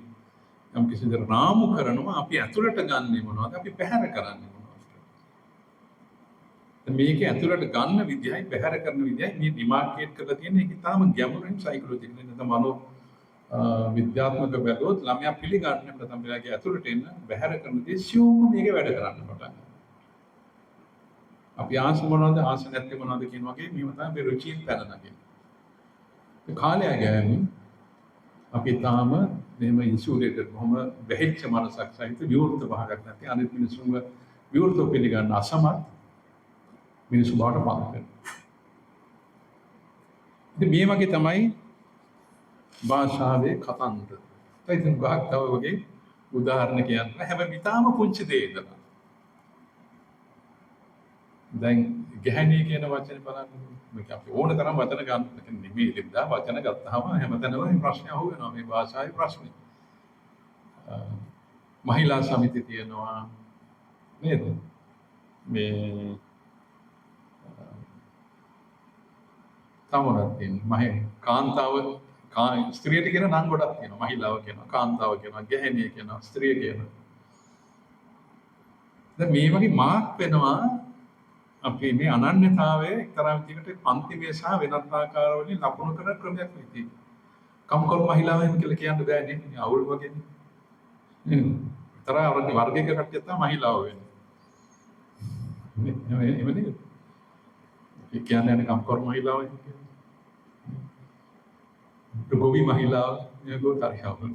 S2: යම් කිසි දේ රාමු කරනවා අපි ඇතුළට ගන්නෙ මොනවද? අපි පැහැර කරන්නේ මේක ඇතුළට ගන්න විදියයි පැහැර කරන විදියයි මේ ඩිමාර්කේට් කරලා තියෙන එක තාම ගැඹුරින් සයිකොලොජිකල් නැත්නම් මනෝ විද්‍යාත්මක බැලුවොත් ළමයා පිළිගන්නේ නැත්නම් මෙයාගේ ඇතුළට එන පැහැර කරන දේ සියුම් මේකේ වැඩ කරන්න පටන් අපි ආස මොනවද ආස නැත්නම් මොනවද කියන වගේ මේව තමයි මේ රුචියෙන් පැනනගේ. ඒ කාලය ගෑනි අපි තාම මෙහෙම ඉන්සුලේටඩ් කොහොම බැහැච්ච මනසක් සහිත විවෘත භාවයක් නැති අනිත් මිනිසුන්ව විවෘතව පිළිගන්න අසමත් මිනිසු බවට පත් වෙනවා. ඉතින් මේ වගේ තමයි භාෂාවේ කතන්දර. ඉතින් ගහක් තව වගේ උදාහරණ කියන්න හැබැයි ඊටාම පුංචි දෙයක් ඉදලා. දැන් ගැහණිය කියන වචනේ බලන්න මේක අපි ඕන තරම් වචන ගන්න නෙමෙයි ඉතින්දා වචන ගත්තාම හැමතැනම මේ ප්‍රශ්න අහුවෙනවා මේ භාෂාවේ ප්‍රශ්නේ. මහිලා සමිති තියෙනවා නේද? මේ තමොනක් තියෙනවා. කාන්තාව ස්ත්‍රියට කියන නම් ගොඩක් තියෙනවා. මහිලාව කියනවා, කාන්තාව කියනවා, ගැහණිය කියනවා, ස්ත්‍රිය කියනවා. දැන් මේ වගේ මාක් වෙනවා අපි මේ අනන්‍යතාවය එක්තරා විදිහකට පන්තිමය සහ වෙනත් ආකාරවලින් ලකුණු කරන ක්‍රමයක් නෙති. කම්කරු මහිලාවෙන් කියලා කියන්න බෑනේ. මේ අවුල් වගේනේ. තරහ වර්ගයක කට්ටිය තමයි මහිලාව වෙන්නේ. එහෙම නේද? ඒ කියන්නේ කම්කරු මහිලාව කියන්නේ. ගෝවි මහිලාව මේකෝ තරහවලු.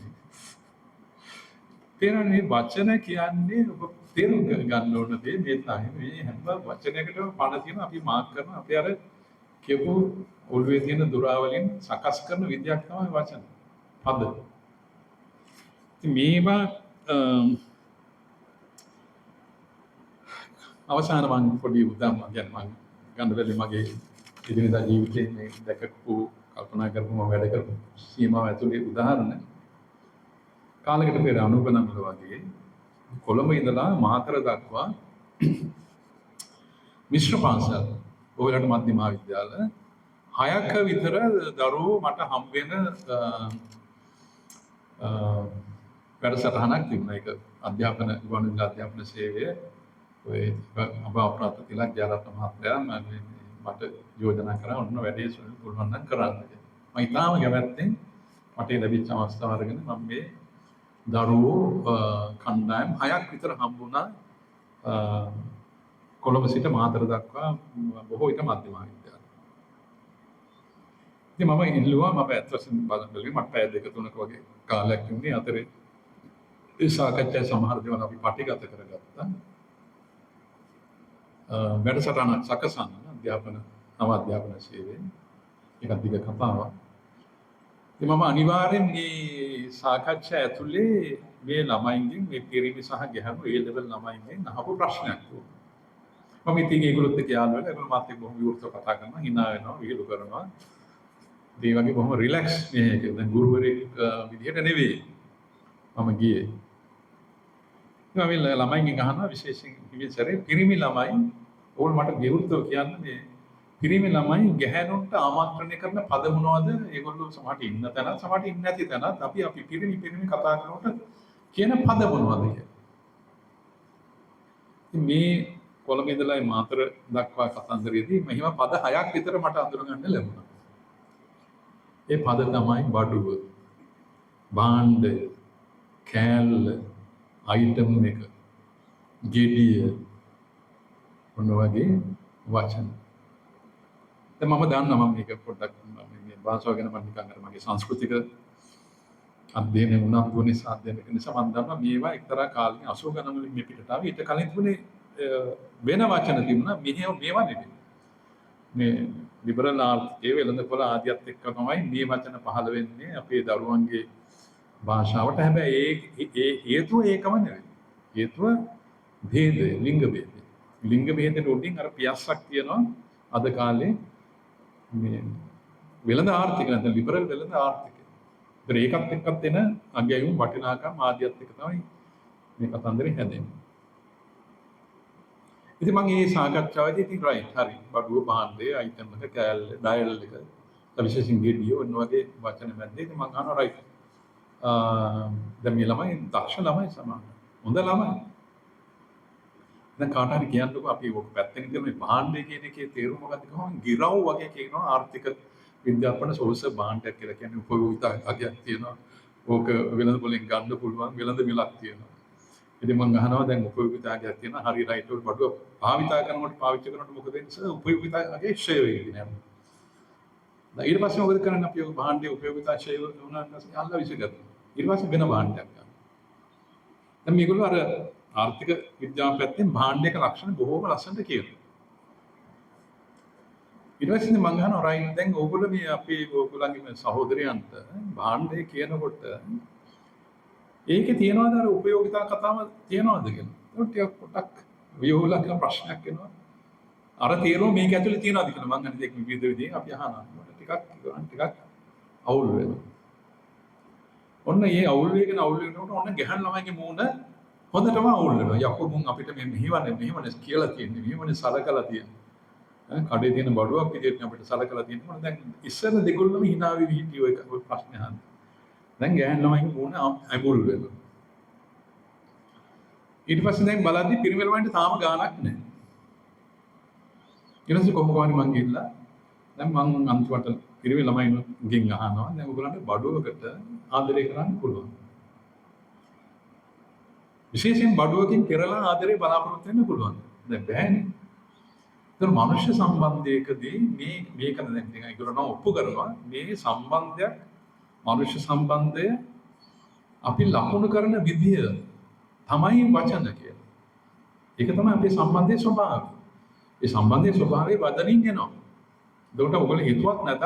S2: තේරෙන්නේ වචන කියන්නේ ඔබ තේරුම් ගන්න ඕන දේ මේ තමයි මේ හැම වචනයකටම පණ තියෙන අපි මාක් කරන අපි අර කියපු ඔළුවේ තියෙන දුරාවලින් සකස් කරන විදියක් තමයි වචන. පද. ඉතින් මේවා අවසාන මම පොඩි උදාහරණයක් මම ගන්න බැරි මගේ ඉදිරියදා ජීවිතේ මේ දැකපු කල්පනා කරපු මම වැඩ කරපු සීමාව ඇතුලේ උදාහරණ කාලයකට පෙර අනුබනංගල වගේ කොළඹ ඉඳලා මාතර දක්වා මිශ්‍ර පාසල් ඔයලට මධ්‍ය මහාවිද්‍යාල 6ක විතර දරුවෝ මට හම් වෙන වැඩසටහනක් තිබුණා. ඒක අධ්‍යාපන ගුවන්විදුලි අධ්‍යාපන සේවය ඔය අභාවප්‍රාප්ත තිලක් ජයරත්න මහත්තයා මට යෝජනා කරා ඔන්න වැඩේ පුළුවන් නම් කරන්න කියලා. මම ඉතාලම කැමැත්තෙන් මට ලැබිච්ච අවස්ථාව අරගෙන මම මේ දරුවෝ කණ්ඩායම් 6ක් විතර හම්බුණා කොළඹ සිට මාතර දක්වා බොහෝ විට මධ්‍ය මහාවිද්‍යාල. ඉතින් මම ඉල්ලුවා මම ඇත්ත වශයෙන්ම බලන්නේ මට පැය දෙක තුනක වගේ කාලයක් තිබුණේ අතරේ ඒ සාකච්ඡා සමහර දේවල් අපි පටිගත කරගත්තා. වැඩසටහනක් සකසන්න අධ්‍යාපන නව අධ්‍යාපන සේවයෙන් එකක් දිග කතාවක්. ඉතින් මම අනිවාර්යෙන් මේ සාකච්ඡා ඇතුලේ මේ ළමයින්ගෙන් මේ පිරිමි සහ ගැහැණු ඒ ලෙවල් ළමයින්ගෙන් අහපු ප්‍රශ්නයක් තියෙනවා. මම ඉතින් ඒගොල්ලොත් එක්ක යාළු වෙලා ඒගොල්ලෝ මාත් එක්ක බොහොම විවෘතව කතා කරනවා, hina වෙනවා, විහිළු කරනවා. ඒ වගේ බොහොම රිලැක්ස් මේක. දැන් ගුරුවරයෙක් විදිහට නෙවෙයි මම ගියේ. මම ළමයින්ගෙන් අහනවා විශේෂයෙන් ඉවිසරේ පිරිමි ළමයි ඕල් මට විවෘතව කියන්න මේ පිරිමි ළමයි ගැහැණුන්ට ආමන්ත්‍රණය කරන පද මොනවද? ඒගොල්ලෝ සමහරට ඉන්න තැන, සමහරට ඉන්නේ නැති තැනත් අපි පිරිමි කතා කරනකොට කියන පද මොනවද කියලා. ඉතින් මේ කොළඹ ඉඳලා මාතර දක්වා කතන්දරයේදී මෙහිම පද 6ක් විතර මට අඳුර ගන්න ලැබුණා. ඒ පද තමයි බඩුව, භාණ්ඩ, කෑල්ල, අයිටම් එක, ගෙඩිය මොන වගේ වචන. දැන් මම දන්නවා මම මේක පොඩ්ඩක් මේ භාෂාව ගැන මම නිකන් අර මගේ සංස්කෘතික අධ්‍යයනය වුණා ගුණ සාධ්‍යන නිසා මම දන්නවා මේවා එක්තරා කාලෙක 80 ගණන් වලින් මේ පිටට ආවේ. ඊට කලින් තිබුණේ වෙන වචන තිබුණා. මේවා නෙවෙයි. මේ ලිබරල් ආර්ථිකයේ වෙළඳපොළ ආදියත් එක්ක තමයි මේ වචන පහළ වෙන්නේ අපේ දරුවන්ගේ භාෂාවට. හැබැයි ඒ හේතුව ඒකම නෙවෙයි. හේතුව භේදය, ලිංග භේදය. ලිංග භේදෙට උඩින් අර පියස්සක් තියෙනවා අද කාලේ මේ වෙළඳ ආර්ථික නැත්නම් ලිබරල් වෙළඳ ආර්ථිකය. ඒකත් එක්කත් එන අගයුම් වටිනාකම් ආදියත් එක්ක තමයි මේ කතන්දරේ හැදෙන්නේ. ඉතින් මම මේ සාකච්ඡාවේදී ඉතින් රයිට් හරි බඩුව භාණ්ඩය අයිටම් එක කෑල්ල ඩයල් එක විශේෂයෙන් ගෙඩිය ඔන්න වගේ වචන මැද්දේ ඉතින් මම අහනවා රයිට් දැන් මේ ළමයි දක්ෂ ළමයි සමාන හොඳ ළමයි දැන් කාට හරි කියන්නකෝ අපි ඔක පැත්තකින් ඉඳලා මේ භාණ්ඩය කියන එකේ තේරුම මොකක්ද කොහොම ගිරව් වගේ කියනවා ආර්ථික විද්‍යාපන සෝල්ස භාණ්ඩයක් කියලා කියන්නේ උපයෝගිත අගයක් තියෙනවා ඕක වෙළඳ පොලෙන් ගන්න පුළුවන් වෙළඳ මිලක් තියෙනවා ඉතින් මම අහනවා දැන් උපයෝගිත අගයක් තියෙනවා හරි රයිට් ඔය බඩුව භාවිතා කරනකොට පාවිච්චි කරනකොට මොකද වෙන්නේ සර් උපයෝගිත අගයේ ෂෙයා වෙන්නේ නැහැ ඊට පස්සේ මොකද කරන්නේ අපි ඔය භාණ්ඩයේ උපයෝගිතා ෂේ වුණාට පස්සේ අල්ල විසගත්තා. ඊට පස්සේ වෙන භාණ්ඩයක් ගන්නවා. දැන් මේගොල්ලෝ අර ආර්ථික විද්‍යාව පැත්තෙන් භාණ්ඩයක ලක්ෂණ බොහෝම ලස්සනට කියනවා. ඊට පස්සේ මම අහනවා රයිට් දැන් ඕගොල්ලෝ මේ අපේ ඕගොල්ලන්ගේ සහෝදරයන්ට භාණ්ඩය කියනකොට ඒකේ තියනවාද අර උපයෝගිතා කතාව තියනවාද කියලා. ඒක ටිකක් පොඩක් වියෝලක ප්‍රශ්නයක් එනවා. අර තේරුම මේක ඇතුලේ තියනවාද කියලා මම අහන්නේ ඒක විවිධ විදිහෙන් අපි අහනවා. ටිකක් අවුල් වෙනවා. ඔන්න මේ අවුල් වෙගෙන යනකොට ඔන්න ගැහන් ළමයිගේ මූණ හොඳටම අවුල් වෙනවා. යකෝ මුන් අපිට මේ මෙහෙමනේ කියලා තියෙන්නේ. මෙහෙමනේ සලකලා තියෙන්නේ. කඩේ තියෙන බඩුවක් විදියට අපිට සලකලා තියෙනවා. දැන් ඉස්සර දෙගොල්ලම hina වෙවි හිටියෝ ඒක ඔය ප්‍රශ්නේ අහන්නේ. දැන් ගැහන් ළමයිගේ මූණ අවුල් වෙනවා. ඊට පස්සේ දැන් බලද්දි පිරිමි ළමයින්ට තාම ගාණක් නැහැ. ඊට පස්සේ කොහොමද මං ගිහිල්ලා දැන් මං අන්තිමට පිරිමි ළමයින්ගෙන් අහනවා දැන් ඔයගොල්ලන්ට බඩුවකට ආදරය කරන්න පුළුවන්. විශේෂයෙන් බඩුවකින් පෙරලා ආදරේ බලාපොරොත්තු වෙන්න පුළුවන්. දැන් බෑනේ. ඒතර මනුෂ්‍ය සම්බන්ධයකදී මේක දැන් ඉතින් ඒගොල්ලෝ ඔප්පු කරනවා මේ සම්බන්ධයක් මනුෂ්‍ය සම්බන්ධය අපි ලකුණු කරන විදිය තමයි වචන කියලා. ඒක තමයි අපේ සම්බන්ධයේ ස්වභාවය. ඒ සම්බන්ධයේ ස්වභාවය වදනින් එනවා. ඒකට ඔයගොල්ලෝ හිතුවත් නැතත්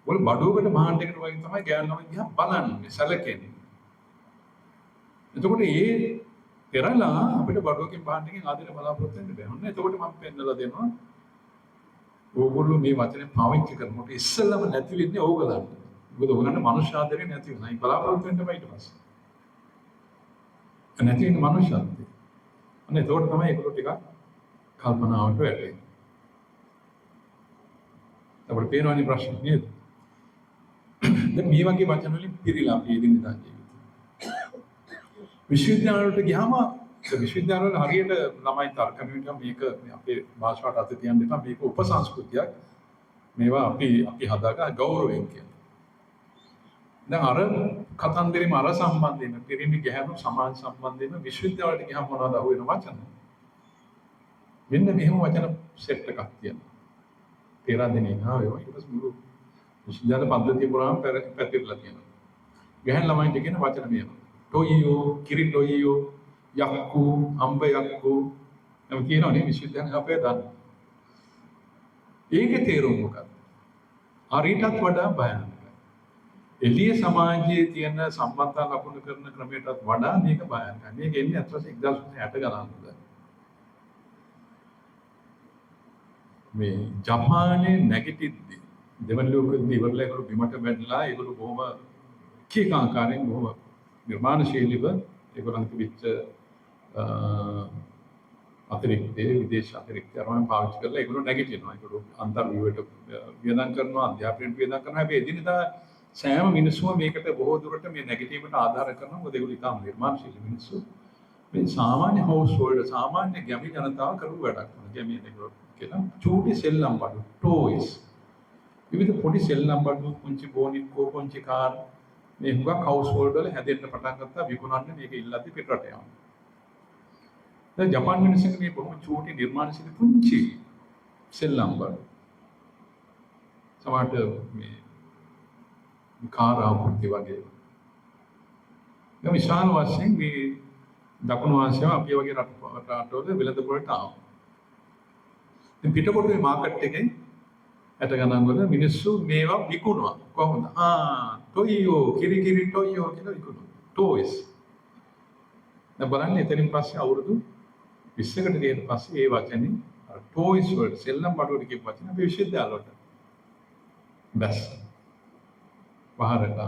S2: ඔයගොල්ලෝ බඩුවකට භාණ්ඩයකට වගේ තමයි ගෑනු දිහා බලන්නේ සැලකෙන්නේ. එතකොට ඒ පෙරලා අපිට බඩුවකින් භාණ්ඩකින් ආදරේ බලාපොරොත්තු වෙන්න බෑ. ඔන්න එතකොට මම පෙන්නලා දෙනවා. ඕගොල්ලෝ මේ වචනේ පාවිච්චි කරනකොට ඉස්සෙල්ලම නැති වෙන්නේ ඕගලන්ට. මොකද ඕගලන්ට මනුෂ්‍ය ආදරේ නැති වෙනවා. ඒ බලාපොරොත්තු වෙන්න බෑ ඊට පස්සේ. නැති වෙන මනුෂ්‍යත්වය. අන්න එතකොට තමයි ඒගොල්ලෝ ටිකක් කල්පනාවට වැටෙන්නේ. අපිට පේනවනේ ප්‍රශ්න නේද? දැන් මේ වගේ වචන වලින් පිරීලා අපි එදිනෙදා ජීවිතේ. විශ්වවිද්‍යාලවලට ගියාම විශ්වවිද්‍යාලවල හරියට ළමයි තර්ක කරනවා මේක අපේ භාෂාවට අත තියන්න එපා මේක උපසංස්කෘතියක්. මේවා අපි හදාගන්න ගෞරවයෙන් කියන. දැන් අර කතන්දරේම අර සම්බන්ධයෙන් පිරිමි ගැහැණු සමාජ සම්බන්ධයෙන් විශ්වවිද්‍යාලයට ගියාම මොනවද අහුවෙන වචන? මෙන්න මෙහෙම වචන සෙට් එකක් තියෙනවා. පෙරදිනේ ආවේ ඊට පස්සේ මුළු විශ්වවිද්‍යාල පද්ධතිය පුරාම පැතිරලා තියෙනවා. ගැහැණු ළමයින්ට කියන වචන මෙහෙම. ටොයියෝ, කිරි ටොයියෝ, යක්කු, අම්බ යක්කු නම් කියනවනේ විශ්වවිද්‍යාලේ අපේ දාන්න. ඒකේ තේරුම මොකක්ද? හරියටත් වඩා භයානකයි. එළිය සමාජයේ තියෙන සම්බන්ධතා ලකුණු කරන ක්‍රමයටත් වඩා මේක භයානකයි. මේක එන්නේ අත්වශයෙන් 1960 ගණන්වල. මේ ජපානයේ නැගිටිද්දී දෙවන ලෝක යුද්ධ ඉවරලා ඒගොල්ලෝ බිමට වැටලා ඒගොල්ලෝ බොහොම කීක ආකාරයෙන් බොහොම නිර්මාණශීලීව ඒගොල්ලන්ට තිබිච්ච අතිරික්තයේ විදේශ අතිරික්තය අරන් පාවිච්චි කරලා ඒගොල්ලෝ නැගිටිනවා. ඒගොල්ලෝ අන්තර්ව්‍යුහයට වියදම් කරනවා, අධ්‍යාපනයට වියදම් කරනවා. හැබැයි එදිනෙදා සෑම මිනිස්සුම මේකට බොහෝ දුරට මේ නැගිටීමට ආධාර කරනවා. මොකද ඒගොල්ලෝ ඉතාම නිර්මාණශීලී මිනිස්සු. මේ සාමාන්‍ය හවුස් හෝල්ඩර් සාමාන්‍ය ගැමි ජනතාව කරු වැඩක් කරනවා. ගැමි ඒගොල්ලෝ කියලා චූටි සෙල්ලම් බඩු ටොයිස්. විවිධ පොඩි සෙල්ලම් බඩු පුංචි බෝනික්කෝ පුංචි කාර් මේ හුඟක් හවුස් හෝල්ඩ් වල හැදෙන්න පටන් ගත්තා විකුණන්න මේක ඉල්ලද්දි පිටරට යනවා. දැන් ජපාන් මිනිස්සුන්ගේ මේ බොහොම චූටි නිර්මාණශීලී පුංචි සෙල්ලම් බඩු. සමහරට මේ කාර් ආපෘති වගේ. මේ විශාල වශයෙන් මේ දකුණු ආසියාව අපි වගේ රටවල වෙළඳ පොළට ආවා. ඉතින් පිටකොටුවේ මාකට් එකේ ඇට ගණන් වල මිනිස්සු මේවා විකුණනවා. කොහොමද? ටොයියෝ, කිරි ටොයියෝ කියලා විකුණනවා. ටොයිස්. දැන් බලන්න එතනින් පස්සේ අවුරුදු 20කට ගියන් පස්සේ ඒ වචනේ ටොයිස් වලට සෙල්ලම් බඩුවට කියපු වචන අපි විශ්වවිද්‍යාලවලට බැස්. වහරට.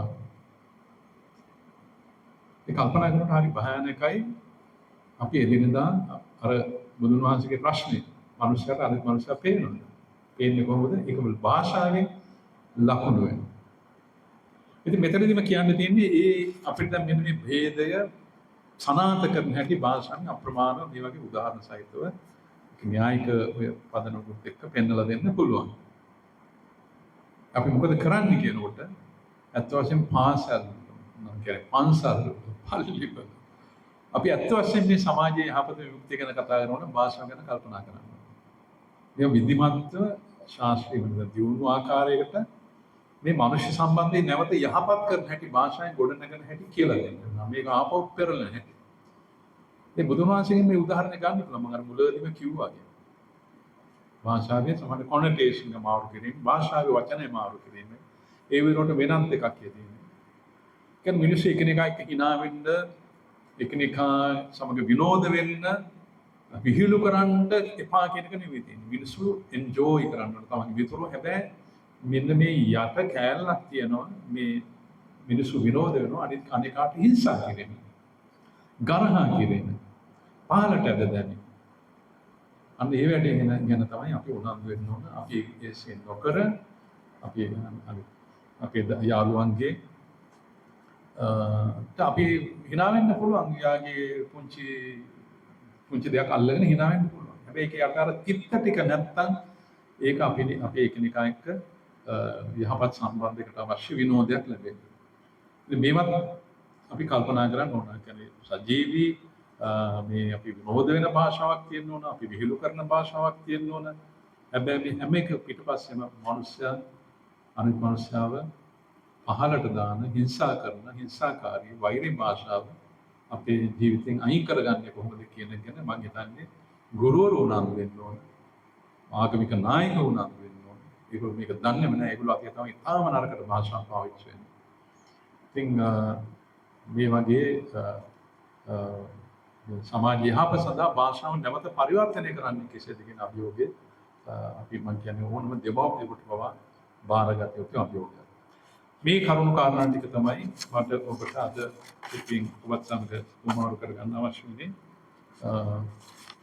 S2: ඒ කල්පනා කරනකොට හරි භයානකයි. අපි එදිනෙදා අර බුදුන් වහන්සේගේ ප්‍රශ්නේ මනුෂ්‍යයට අනිත් මනුෂ්‍යයා පේනවා. පේන්නේ කොහොමද? ඒක භාෂාවෙන් ලකුණු වෙනවා. ඉතින් මෙතනදිම කියන්න තියෙන්නේ ඒ අපිට දැන් මෙන්න මේ ભેදය සනාථ කරන හැටි භාෂාවෙන් අප්‍රමාණ මේ වගේ උදාහරණ සහිතව න්‍යායික ඔය පදනකුත් එක්ක පෙන්නලා දෙන්න පුළුවන්. අපි මොකද කරන්නේ කියනකොට ඇත්ත වශයෙන්ම පාසල් නම් කියන්නේ පන්සල් පල්ලිවල අපි ඇත්ත වශයෙන්ම මේ සමාජයේ යහපත විමුක්තිය ගැන කතා කරනකොට භාෂාව ගැන කල්පනා කරනවා. මේ විධිමත්ව ශාස්ත්‍රීය වෙන දියුණු ආකාරයකට මේ මනුෂ්‍ය සම්බන්ධයෙන් නැවත යහපත් කරන හැටි භාෂාවෙන් ගොඩනගන හැටි කියලා දෙන්න. මේක ආපහු පෙරලන හැටි. ඒ බුදුන් වහන්සේගෙන් මේ උදාහරණ ගන්න පුළුවන්. මම අර මුලදීම කිව්වා වගේ. භාෂාවේ සමහර කොනොටේෂන් එක මාරු කිරීම, භාෂාවේ වචන මාරු කිරීම. ඒ වෙනකොට වෙනත් එකක් කියදීනේ. කියන්නේ මිනිස්සු එකිනෙකා එක්ක hina වෙන්න, එකිනෙකා සමග විනෝද වෙන්න, විහිළු කරන්න එපා කියන එක නෙවෙයි තියෙන්නේ. මිනිස්සු එන්ජොයි කරන්න තමයි විතර. හැබැයි මෙන්න මේ යට කෑල්ලක් තියෙනවා මේ මිනිස්සු විනෝද වෙනවා අනිකාට හිංසා කිරීම, ගරහා කිරීම, පහලට ඇද දැමීම. අන්න ඒ වැඩේ ගැන තමයි අපි උනන්දු වෙන්න ඕන. අපි ඒසෙන් නොකර අපේ යාළුවන්ගේ අපි hina වෙන්න පුළුවන්. යාගේ පුංචි දෙයක් අල්ලගෙන hina වෙන්න පුළුවන්. හැබැයි ඒකේ අර කිත්ත ටික නැත්තම් ඒක අපේ එකිනෙකා එක්ක යහපත් සම්බන්ධයකට අවශ්‍ය විනෝදයක් ලැබෙන්නේ. ඉතින් මේවත් අපි කල්පනා කරන්න ඕන. කියන්නේ සජීවී මේ අපි විනෝද වෙන භාෂාවක් තියෙන්න ඕන, අපි විහිළු කරන භාෂාවක් තියෙන්න ඕන. හැබැයි මේ හැම එක පිටපස්සෙම මනුස්සයා අනිත් මනුස්සයාව පහලට දාන, හිංසා කරන, හිංසාකාරී වෛරී භාෂාව අපේ ජීවිතෙන් අයින් කරගන්නේ කොහොමද කියන එක ගැන මම හිතන්නේ ගුරුවරු උනන්දු වෙන්න ඕන. ආගමික නායකයෝ උනන්දු වෙන්න ඕන. ඒගොල්ලෝ මේක දන්නේම නැහැ. ඒගොල්ලෝ අපි තමයි තාම නරකට භාෂා පාවිච්චි වෙන්නේ. ඉතින් මේ වගේ සමාජ යහපත සඳහා භාෂාව නැවත පරිවර්තනය කරන්න කෙසේද කියන අභියෝගය අපි මම කියන්නේ ඕනම දෙමව්පියෙකුට පවා බාරගත යුතු අභියෝගයක්. මේ කරුණු කාරණා ටික තමයි මට ඔබට අද ඉතින් ඔබත් සමග උමාරු කරගන්න අවශ්‍ය වෙන්නේ.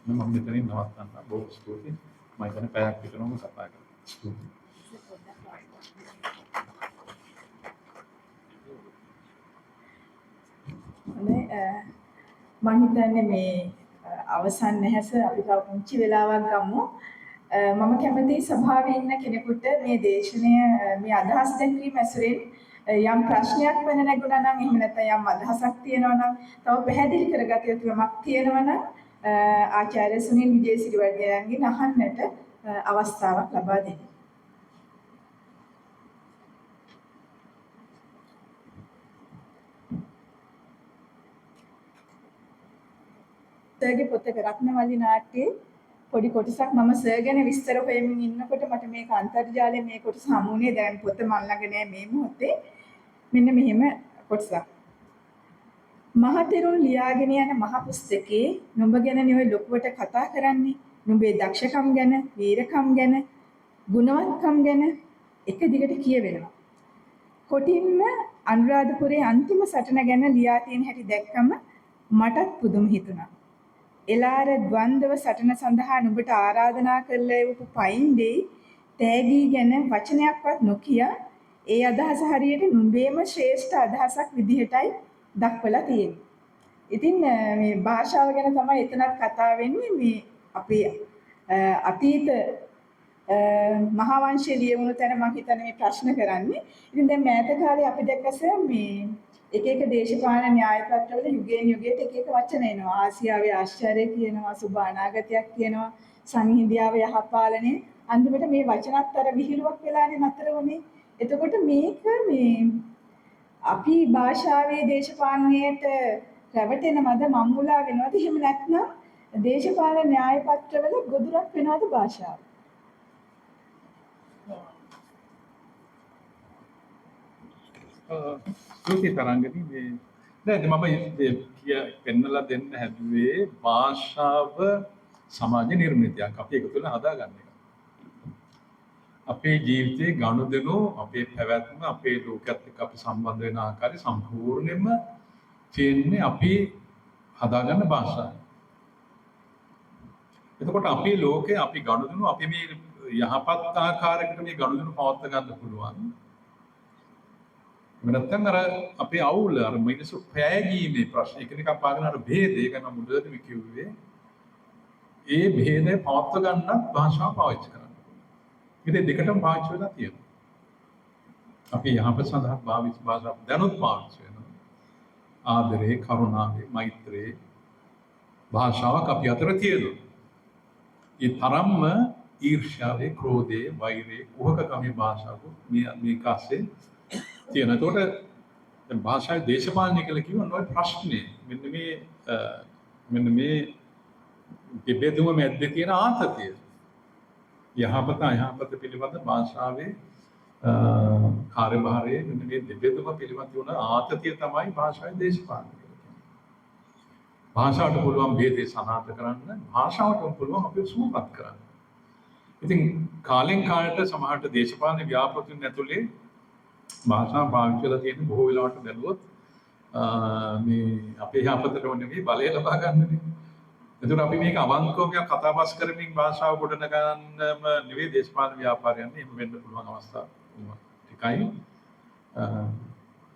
S2: මම මෙතනින් නවත්තන්න. බොහොම ස්තුතියි. මම හිතන්නේ පැයක් විතරම කතා කරා. ස්තුතියි.
S1: මම හිතන්නේ මේ අවසන් නැහැස අපි තව පුංචි වෙලාවක් ගමු. මම කැමතියි සභාවේ ඉන්න කෙනෙකුට මේ දේශනය මේ අදහස් දැක්වීම ඇසුරෙන් යම් ප්‍රශ්නයක් වෙන නැගුණා නම් එහෙම නැත්නම් යම් අදහසක් තියෙනවා නම් තව පැහැදිලි කරගත යුතු යමක් තියෙනවා නම් ආචාර්ය සුනිල් විජේසිරි වෛද්‍යයන්ගෙන් අහන්නට අවස්ථාවක් ලබා දෙන්න. සර්ගේ පොතක රත්නවලි නාට්‍යයේ පොඩි කොටසක් මම සර් ගැන විස්තර හොයමින් ඉන්නකොට මට මේක අන්තර්ජාලයේ මේ කොටස හමුුනේ. දැන් පොත මල් ළඟ නෑ මේ මොහොතේ. මෙන්න මෙහෙම කොටසක්. මහතෙරුන් ලියාගෙන යන මහ පුස්තකේ නුඹ ගැන ඔය ලොකුවට කතා කරන්නේ. නුඹේ දක්ෂකම් ගැන, වීරකම් ගැන, ගුණවත්කම් ගැන එක දිගට කියවෙනවා. කොටින්ම අනුරාධපුරයේ අන්තිම සටන ගැන ලියා තියෙන හැටි දැක්කම මටත් පුදුම හිතුණා. එලාර ද්වන්දව සටන සඳහා නුඹට ආරාධනා කරලා එවපු පයින්දේ තෑගී ගැන වචනයක්වත් නොකිය ඒ අදහස හරියට නුඹේම ශ්‍රේෂ්ඨ අදහසක් විදිහටයි දක්වලා තියෙන්නේ. ඉතින් මේ භාෂාව ගැන තමයි එතනත් කතා වෙන්නේ. මේ අපේ අතීත මහා වංශයේ ලියවුණු තැන මම හිතන්නේ මේ ප්‍රශ්න කරන්නේ. ඉතින් දැන් මෑත කාලේ අපි දැක්කස මේ එක එක දේශපාලන න්‍යාය පත්‍රවල යුගයෙන් යුගයට එක එක වචන එනවා. ආසියාවේ ආශ්චර්යය කියනවා, සුබ අනාගතයක් කියනවා, සංහිඳියාව යහපාලනය. අන්තිමට මේ වචනත් අර විහිළුවක් වෙලානේ නතර වුනේ. එතකොට මේක මේ අපි භාෂාවේ දේශපාලනයට රැවටෙන මද මම්මුලා වෙනවද? එහෙම නැත්නම් දේශපාලන න්‍යාය පත්‍රවල ගොදුරක් වෙනවද භාෂාව?
S2: ස්තුති තරංගනි. මේ දැන් මම පෙන්නලා දෙන්න හැදුවේ භාෂාව සමාජ නිර්මිතයක්. අපි ඒක තුළ හදාගන්න එක. අපේ ජීවිතයේ ගනුදෙනු, අපේ පැවැත්ම, අපේ ලෝකයේත් එක්ක අපි සම්බන්ධ වෙන ආකාරය සම්පූර්ණයෙන්ම තියෙන්නේ අපි හදාගන්න භාෂාව. එතකොට අපේ ලෝකේ අපි ගනුදෙනු අපි මේ යහපත් ආකාරයකට මේ ගනුදෙනු පවත්වා ගන්න පුළුවන්. නැත්නම් අර අපේ අවුල අර මිනිස්සු පෑගීමේ ප්‍රශ්න එකිනෙකා පාගන අර ભેදය ගැන මුලදීම කිව්වේ. ඒ ભેදය පවත්වා ගන්නත් භාෂාව පාවිච්චි කරන්න. ඉතින් දෙකටම පාවිච්චි වෙලා තියෙනවා. අපි යහපත සඳහා භාෂාව දැනුත් පාවිච්චි වෙනවා. ආදරේ, කරුණාවේ, මෛත්‍රියේ භාෂාවක් අපි අතර තියෙනවා. ඒ තරම්ම ඊර්ෂ්‍යාවේ, ක්‍රෝධයේ, වෛරයේ, කුහකකමේ භාෂාව මේ කාසේ තියෙන. එතකොට දැන් භාෂාවේ දේශපාලනය කියලා කියවන ඔය ප්‍රශ්නේ මෙන්න මේ දෙබෙදුම මැද්දේ තියෙන ආතතිය. යහපත අයහපත පිළිබඳ භාෂාවේ කාර්යභාරයේ මෙන්න මේ දෙබෙදුම පිළිබඳ වුණ ආතතිය තමයි භාෂාවේ දේශපාලනය කියලා කියන්නේ. භාෂාවට පුළුවන් ભેදේ සනාථ කරන්න, භාෂාවට පුළුවන් අපිව සූපත් කරන්න. ඉතින් කාලෙන් කාලට සමහරට දේශපාලන ව්‍යාපෘතින් ඇතුලේ භාෂාව පාවිච්චි කරලා තියෙන බොහෝ වෙලාවට බැලුවොත් මේ අපේ යහපතට නෙවෙයි බලය ලබා ගන්නනේ. එතකොට අපි මේක අවංකවම කතා බස් කරමින් භාෂාව ගොඩන ගන්නම නෙවෙයි දේශපාලන ව්‍යාපාරයන්නේ එහෙම වෙන්න පුළුවන් අවස්ථා ටිකයි.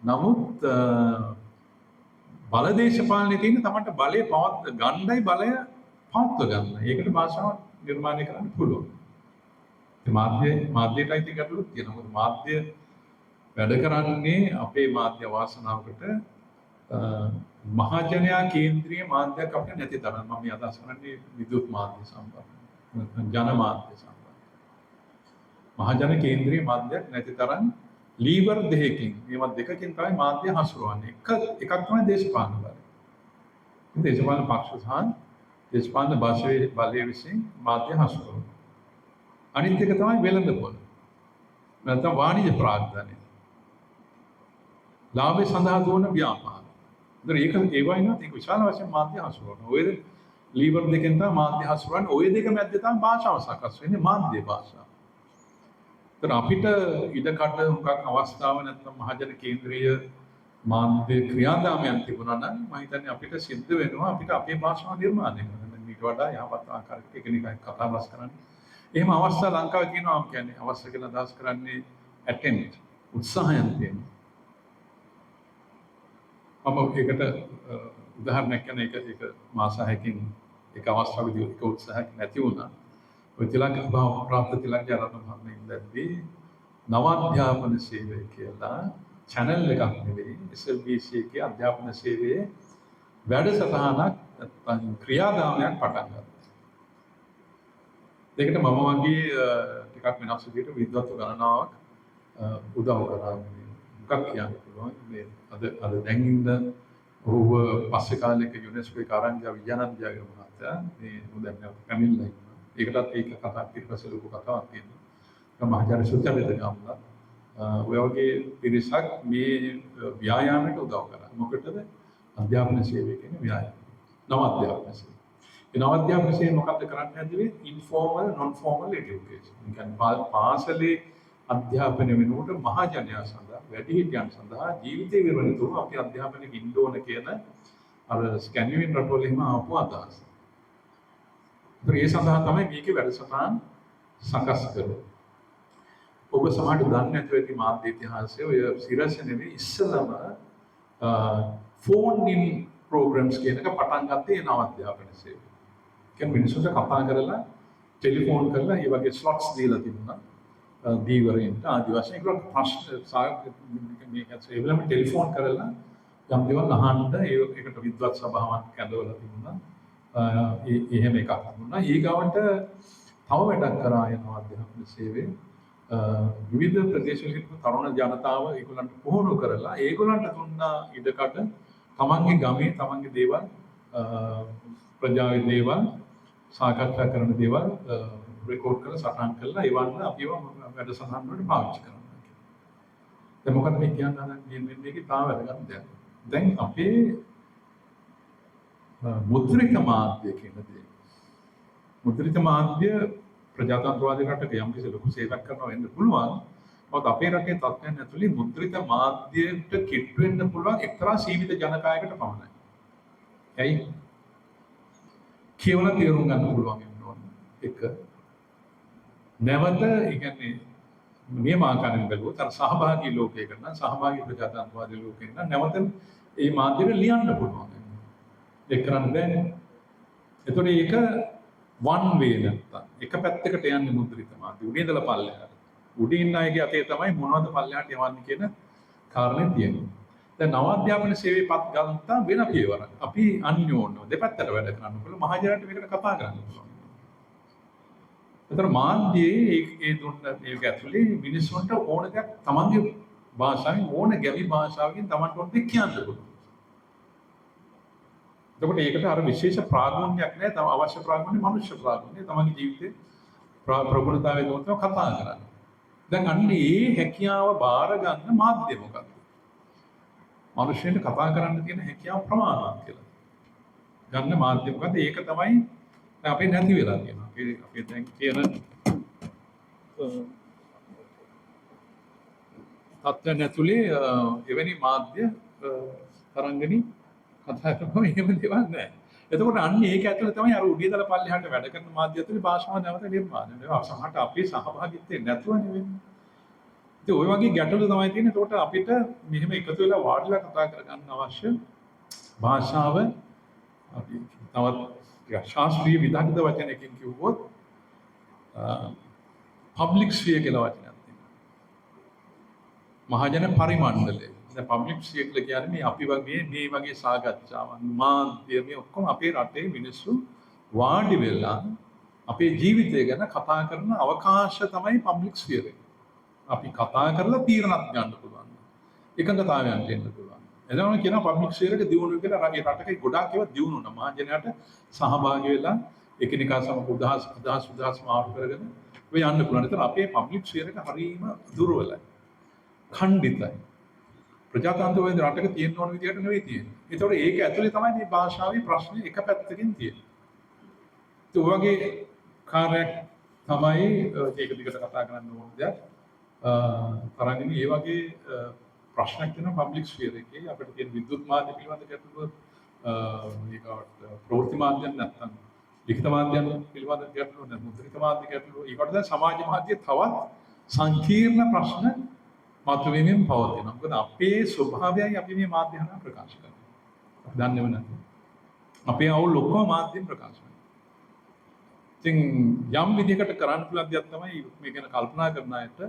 S2: නමුත් බල දේශපාලනේ තියෙන තමන්ට බලය පවත් ගන්නයි බලය පවත්ව ගන්න. ඒකට භාෂාව නිර්මාණය කරන්න පුළුවන්. ඒ මාධ්‍යයටයි තියෙන ගැටලුවක් තියෙනවා. මොකද මාධ්‍ය වැඩ කරන්නේ අපේ මාධ්‍ය වාසනාවකට මහජනයා කේන්ද්‍රීය මාධ්‍යයක් අපිට නැති තරම්. මම මේ අදහස් කරන්නේ විද්‍යුත් මාධ්‍ය සම්බන්ධ ජන මාධ්‍ය සම්බන්ධ මහජන කේන්ද්‍රීය මාධ්‍යයක් නැති තරම් ලීවර් දෙකකින් මේවා දෙකකින් තමයි මාධ්‍ය හසුරවන්නේ. එකක් තමයි දේශපාලන බලය. දේශපාලන පක්ෂ සහ දේශපාලන බලය විසින් මාධ්‍ය හසුරවනවා. අනිත් එක තමයි වෙළඳපොළ. නැත්නම් වාණිජ ප්‍රාග්ධනය. ලාභය සඳහා දුවන ව්‍යාපාර. ඒක ඒ වයින්වත් ඒක විශාල වශයෙන් මාධ්‍ය හසුරවනවා. ඔය ලීවර් දෙකෙන් තමයි මාධ්‍ය හසුරවන්නේ. ඔය දෙක මැද්දේ තමයි භාෂාව සකස් වෙන්නේ, මාධ්‍ය භාෂාව. ඒතර අපිට ඉඩකඩ හුඟක් අවස්ථාව නැත්නම් මහජන කේන්ද්‍රීය මාධ්‍ය ක්‍රියාදාමයන් තිබුණා නම් මම හිතන්නේ අපිට සිද්ධ වෙනවා අපිට අපේ භාෂාව නිර්මාණය කරන්න. ඊට වඩා යහපත් ආකාරයකට එකිනෙකා කතා බස් කරන්න. එහෙම අවස්ථා ලංකාවේ තියෙනවා. මම කියන්නේ අවශ්‍ය කියලා අදහස් කරන්නේ ඇටෙම්ප්ට් උත්සාහයන් තියෙනවා. මම ඒකට උදාහරණයක් කියන එක මාස 6කින් එක අවස්ථාවකදී එක උත්සාහයක් නැති වුණා. ඔය තිලක ප්‍රාප්ත තිලක ආරම්භ මහත්මයා ඉඳද්දී නව අධ්‍යාපන සේවය කියලා channel එකක් නෙවෙයි SLBC එකේ අධ්‍යාපන සේවයේ වැඩසටහනක් නැත්නම් ක්‍රියාදාමයක් පටන් ගත්තා. ඒකට මම වගේ ටිකක් වෙනස් විදිහට විද්වත්ව ගණනාවක් උදව් කරා. මොකක් කියන්න පුළුවන් මේ අද දැන් ඉන්න ඔහුව පස්සේ කාලෙක යුනෙස්කෝ එක ආරංචි විජානන්ද ජයග්‍රහ මහත්තයා මේ දැන් පැමිණලා ඉන්නවා. ඒකටත් ඒක කතා පිටපස්සේ ලොකු කතාවක් තියෙනවා. මහජන සුත්‍යවිද ගම්ලා ඔය වගේ පිරිසක් මේ ව්‍යායාමයට උදව් කරා. මොකටද? අධ්‍යාපන සේවය කියන්නේ ව්‍යායාම. නව අධ්‍යාපන සේවය. ඒ නව අධ්‍යාපන සේවය මොකක්ද කරන්න හැදුවේ? Informal non formal education. ඒ කියන්නේ පාසලේ අධ්‍යාපනය වෙනුවට මහජනයා සඳහා වැඩිහිටියන් සඳහා ජීවිතේ විවරණතුරු අපි අධ්‍යාපනය ගින්න ඕන කියන අර ස්කැන්ඩිනේවියන් රටවල එහෙම ආපු අදහස. ඒ සඳහා තමයි මේකේ වැඩසටහන් සකස් කරන්නේ. ඔබ සමහරට දන්නේ නැතුව ඇති මාධ්‍ය ඉතිහාසයේ ඔය සිරස නෙවෙයි ඉස්සලම ෆෝන් ඉන් ප්‍රෝග්‍රෑම්ස් කියන එක පටන් ගත්තේ නව අධ්‍යාපන සේවය. කියන්නේ මිනිස්සුන්ට කතා කරලා ටෙලිෆෝන් කරලා මේ වගේ ස්ලොට්ස් දීලා තිබුණා. දීවරෙන්ට ආදි වශයෙන් ඒකට ප්‍රශ්න මේකත් ඒ වෙලාවෙම ටෙලිෆෝන් කරලා යම් දේවල් අහන්න ඒකට විද්වත් සභාවක් කැඳවලා තිබුණා. එහෙම එකක් තිබුණා. ඊගාවට තව වැඩක් කරා යනවා අධ්‍යාපන සේවයේ විවිධ ප්‍රදේශවල හිටපු තරුණ ජනතාව ඒගොල්ලන්ට පුහුණු කරලා ඒගොල්ලන්ට දුන්නා ඉඩකඩ තමන්ගේ ගමේ තමන්ගේ දේවල් ප්‍රජාවේ දේවල් සාකච්ඡා කරන දේවල් රෙකෝඩ් කරලා සටහන් කරලා ඒවන්න අපිව වැඩසටහන් වලට පාවිච්චි කරනවා. දැන් මොකද මේ කියන්න හදන්නේ මේකේ තාම වැදගත් දෙයක්. දැන් අපේ මුද්‍රිත මාධ්‍ය කියන දේ. මුද්‍රිත මාධ්‍ය ප්‍රජාතන්ත්‍රවාදී රටක යම් කිසි ලොකු සේවයක් කරනවා වෙන්න පුළුවන්. මොකද අපේ රටේ තත්ත්වයන් ඇතුළේ මුද්‍රිත මාධ්‍යයට කිට් වෙන්න පුළුවන් එක්තරා සීමිත ජනකායකට පමණයි. ඇයි? කියවලා තේරුම් ගන්න පුළුවන් වෙන්න ඕන. එක නැවත ඒ කියන්නේ නියම ආකාරයෙන් බැලුවොත් අර සහභාගී ලෝකයකට නම් සහභාගී ප්‍රජාතන්ත්‍රවාදී ලෝකයකට නම් නැවත මේ මාධ්‍යෙට ලියන්න පුළුවන්. ඒක කරන්න බෑනේ. ඒතකොට ඒක වන් වේ නැත්තම් එක පැත්තකට යන්නේ මුද්‍රිත මාධ්‍ය. උඩින් ඉඳලා පල්ලෙහාට. උඩින් ඉන්න අයගේ අතේ තමයි මොනවද පල්ලෙහාට යවන්නේ කියන කාරණේ තියෙනවා. දැන් නව අධ්‍යාපන සේවයේ පත් ගන්තා වෙන පියවරක්. අපි අන්‍යෝන්‍යව දෙපැත්තට වැඩ කරන්න පුළුවන්. මහජනට මේකට කතා කරන්න පුළුවන්. ඒතර මාධ්‍යයේ ඒ දුන්න ඒක ඇතුලේ මිනිස්සුන්ට ඕන දෙයක් තමන්ගේ භාෂාවෙන් ඕන ගැමි භාෂාවකින් තමන්ට ඕන දෙයක් කියන්න පුළුවන්. එතකොට ඒකට අර විශේෂ ප්‍රාග්ඥයක් නැහැ. තම අවශ්‍ය ප්‍රාග්ඥය මනුෂ්‍ය ප්‍රාග්ඥය. තමන්ගේ ජීවිතේ ප්‍රබලතාවය දොතම කතා කරන්නේ. දැන් අන්න ඒ හැකියාව බාර ගන්න මාධ්‍ය මොකක්ද? මනුෂ්‍යයන්ට කතා කරන්න තියෙන හැකියාව ප්‍රමාණවත් කියලා. ගන්න මාධ්‍ය මොකද්ද? ඒක තමයි දැන් අපේ නැති වෙලා තියෙනවා. අපේ දැන් කියන තත්ත්වයන් ඇතුලේ එවැනි මාධ්‍ය තරංගනි කතා කරනවා එහෙම දේවල් නැහැ. එතකොට අන්න ඒක ඇතුලේ තමයි අර උඩියදල පල්ලෙහාට වැඩ කරන මාධ්‍ය ඇතුලේ භාෂාව නැවත නිර්මාණය වෙනවා. සමහරට අපේ සහභාගීත්වය නැතුව නෙවෙයි. ඉතින් ওই වගේ ගැටලු තමයි තියෙන්නේ. එතකොට අපිට මෙහෙම එකතු වෙලා වාඩිලා කතා කරගන්න අවශ්‍ය භාෂාව අපි තවත් ශාස්ත්‍රීය විදග්ධ වචනයකින් කිව්වොත් පබ්ලික් ස්ෆියර් කියලා වචනයක් තියෙනවා. මහජන පරිමණ්ඩලය. දැන් පබ්ලික් ස්ෆියර් කියලා කියන්නේ මේ අපි වගේ මේ වගේ සාකච්ඡාවන් මාධ්‍ය මේ ඔක්කොම අපේ රටේ මිනිස්සු වාඩි වෙලා අපේ ජීවිතය ගැන කතා කරන අවකාශ තමයි පබ්ලික් ස්ෆියර් එක. අපි කතා කරලා තීරණයක් ගන්න පුළුවන්. එකඟතාවයන්ට එන්න පුළුවන්. එතනම කියනවා පබ්ලික් ස්ෆියර් එක දියුණු වෙලා රටක ගොඩාක් ඒවා දියුණු වුණා. මහජනයාට සහභාගී වෙලා එකිනෙකා සමග උදහස් මාරු කරගෙන ඔය යන්න පුළුවන්. ඒතර අපේ පබ්ලික් ස්ෆියර් එක හරීම දුර්වලයි. ඛණ්ඩිතයි. ප්‍රජාතන්ත්‍රවාදී රටක තියෙන ඕන විදිහට නෙවෙයි තියෙන්නේ. ඒතකොට ඒක ඇතුලේ තමයි මේ භාෂාවේ ප්‍රශ්නේ එක පැත්තකින් තියෙන්නේ. ඒ වගේ කාර්යයක් තමයි ඒක දිගට කතා කරන්න ඕන දෙයක්. තරංගිනී ඒ වගේ ප්‍රශ්නයක් තියෙනවා පබ්ලික් ස්ෆියර් එකේ. අපිට තියෙන විද්‍යුත් මාධ්‍ය පිළිබඳ ගැටලුව ඒකට ප්‍රවෘත්ති මාධ්‍ය නැත්නම් ලිඛිත මාධ්‍යයන් පිළිබඳ ගැටලුව නැත්නම් මුද්‍රිත මාධ්‍ය ගැටලුව. ඒකට දැන් සමාජ මාධ්‍ය තවත් සංකීර්ණ ප්‍රශ්න මතුවෙමින් පවතිනවා. මොකද අපේ ස්වභාවයයි අපි මේ මාධ්‍ය හරහා ප්‍රකාශ කරන්නේ. අපි දන්නේව නැද්ද? අපේ අවුල් ඔක්කොම මාධ්‍යෙන් ප්‍රකාශ වෙනවා. ඉතින් යම් විදිහකට කරන්න පුළුවන් දෙයක් තමයි මේ ගැන කල්පනා කරන අයට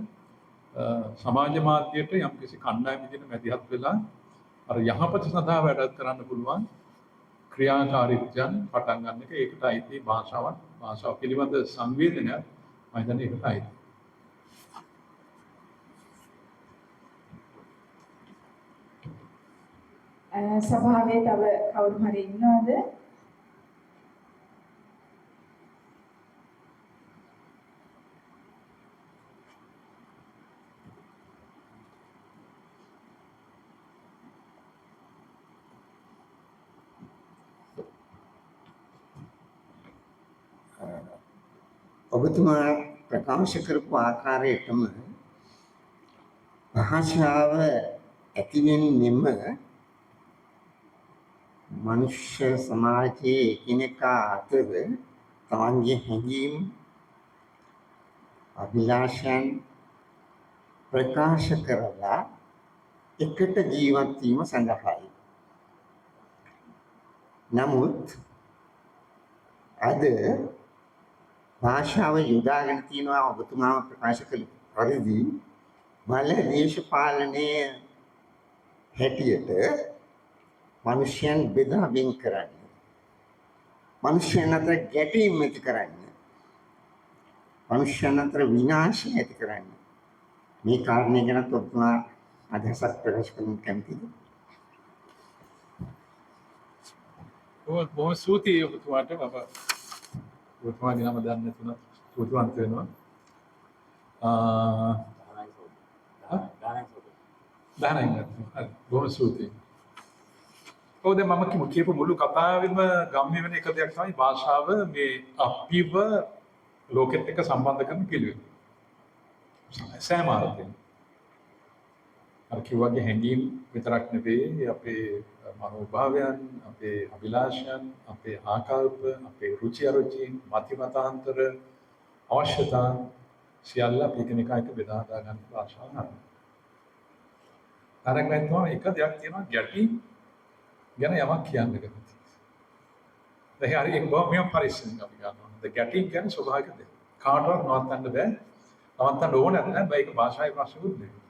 S2: සමාජ මාධ්‍යයට යම් කිසි කණ්ඩායම් විදිහට මැදිහත් වෙලා අර යහපත සඳහා වැඩ කරන්න පුළුවන් ක්‍රියාකාරීත්වයන් පටන් ගන්න එක. ඒකට අයිති භාෂාව පිළිබඳ සංවේදනය මම හිතන්නේ ඒකට අයිති.
S1: සභාවේ තව කවුරු හරි ඉන්නවද?
S3: ඔබතුමා ප්‍රකාශ කරපු ආකාරයටම භාෂාව ඇතිවෙන්නෙම මනුෂ්‍ය සමාජයේ එකිනෙකා අතර තමන්ගේ හැඟීම් අභිලාෂයන් ප්‍රකාශ කරලා එකට ජීවත් වීම සඳහායි. නමුත් අද භාෂාව යොදාගෙන තියෙනවා ඔබතුමාම ප්‍රකාශ කළ පරිදි බල දේශපාලනයේ හැටියට මනුෂ්‍යයන් බෙදා වෙන් කරන්න. මනුෂ්‍යයන් අතර ගැටීම් ඇති කරන්න. මනුෂ්‍යයන් අතර විනාශය ඇති කරන්න. මේ කාරණේ ගැන ඔබතුමා අදහසක් ප්‍රකාශ කරන්න කැමතිද?
S2: බොහොම ස්තුතියි ඔබතුමාට. ඔබතුමාගේ නම දන්නේ නැතුණා ස්තුතිවන්ත වෙනවා. දානයි. බොහොම ස්තුතියි. ඔව් දැන් මම කියපු මුළු කතාවෙම ගම්ම්‍ය වෙන එක දෙයක් තමයි භාෂාව මේ අපිව ලෝකෙත් එක්ක සම්බන්ධ කරන පිළිවෙල. සෑම අර්ථයෙන්. අර කිව්වාගේ හැඟීම් විතරක් නෙවෙයි අපේ මනෝභාවයන්, අපේ අභිලාෂයන්, අපේ ආකල්ප, අපේ රුචි අරුචි, මතිමතාන්තර, අවශ්‍යතා සියල්ල අපි කෙනෙක්ා එක බෙදා හදා ගන්න භාෂාව නේද? තරංගයෙන් තමයි එක දෙයක් තියෙනවා ගැටි ගැන යමක් කියන්න කැමතියි. දැන් හරි එක බොහොම පරිස්සමෙන් අපි ගන්නවා. ද ගැටි කියන්නේ ස්වභාවික දෙයක්. කාටවත් නවත්තන්න බෑ. නවත්තන්න ඕනේ නැහැ. මේක භාෂාවේ ප්‍රශ්නකුත් නෙවෙයි.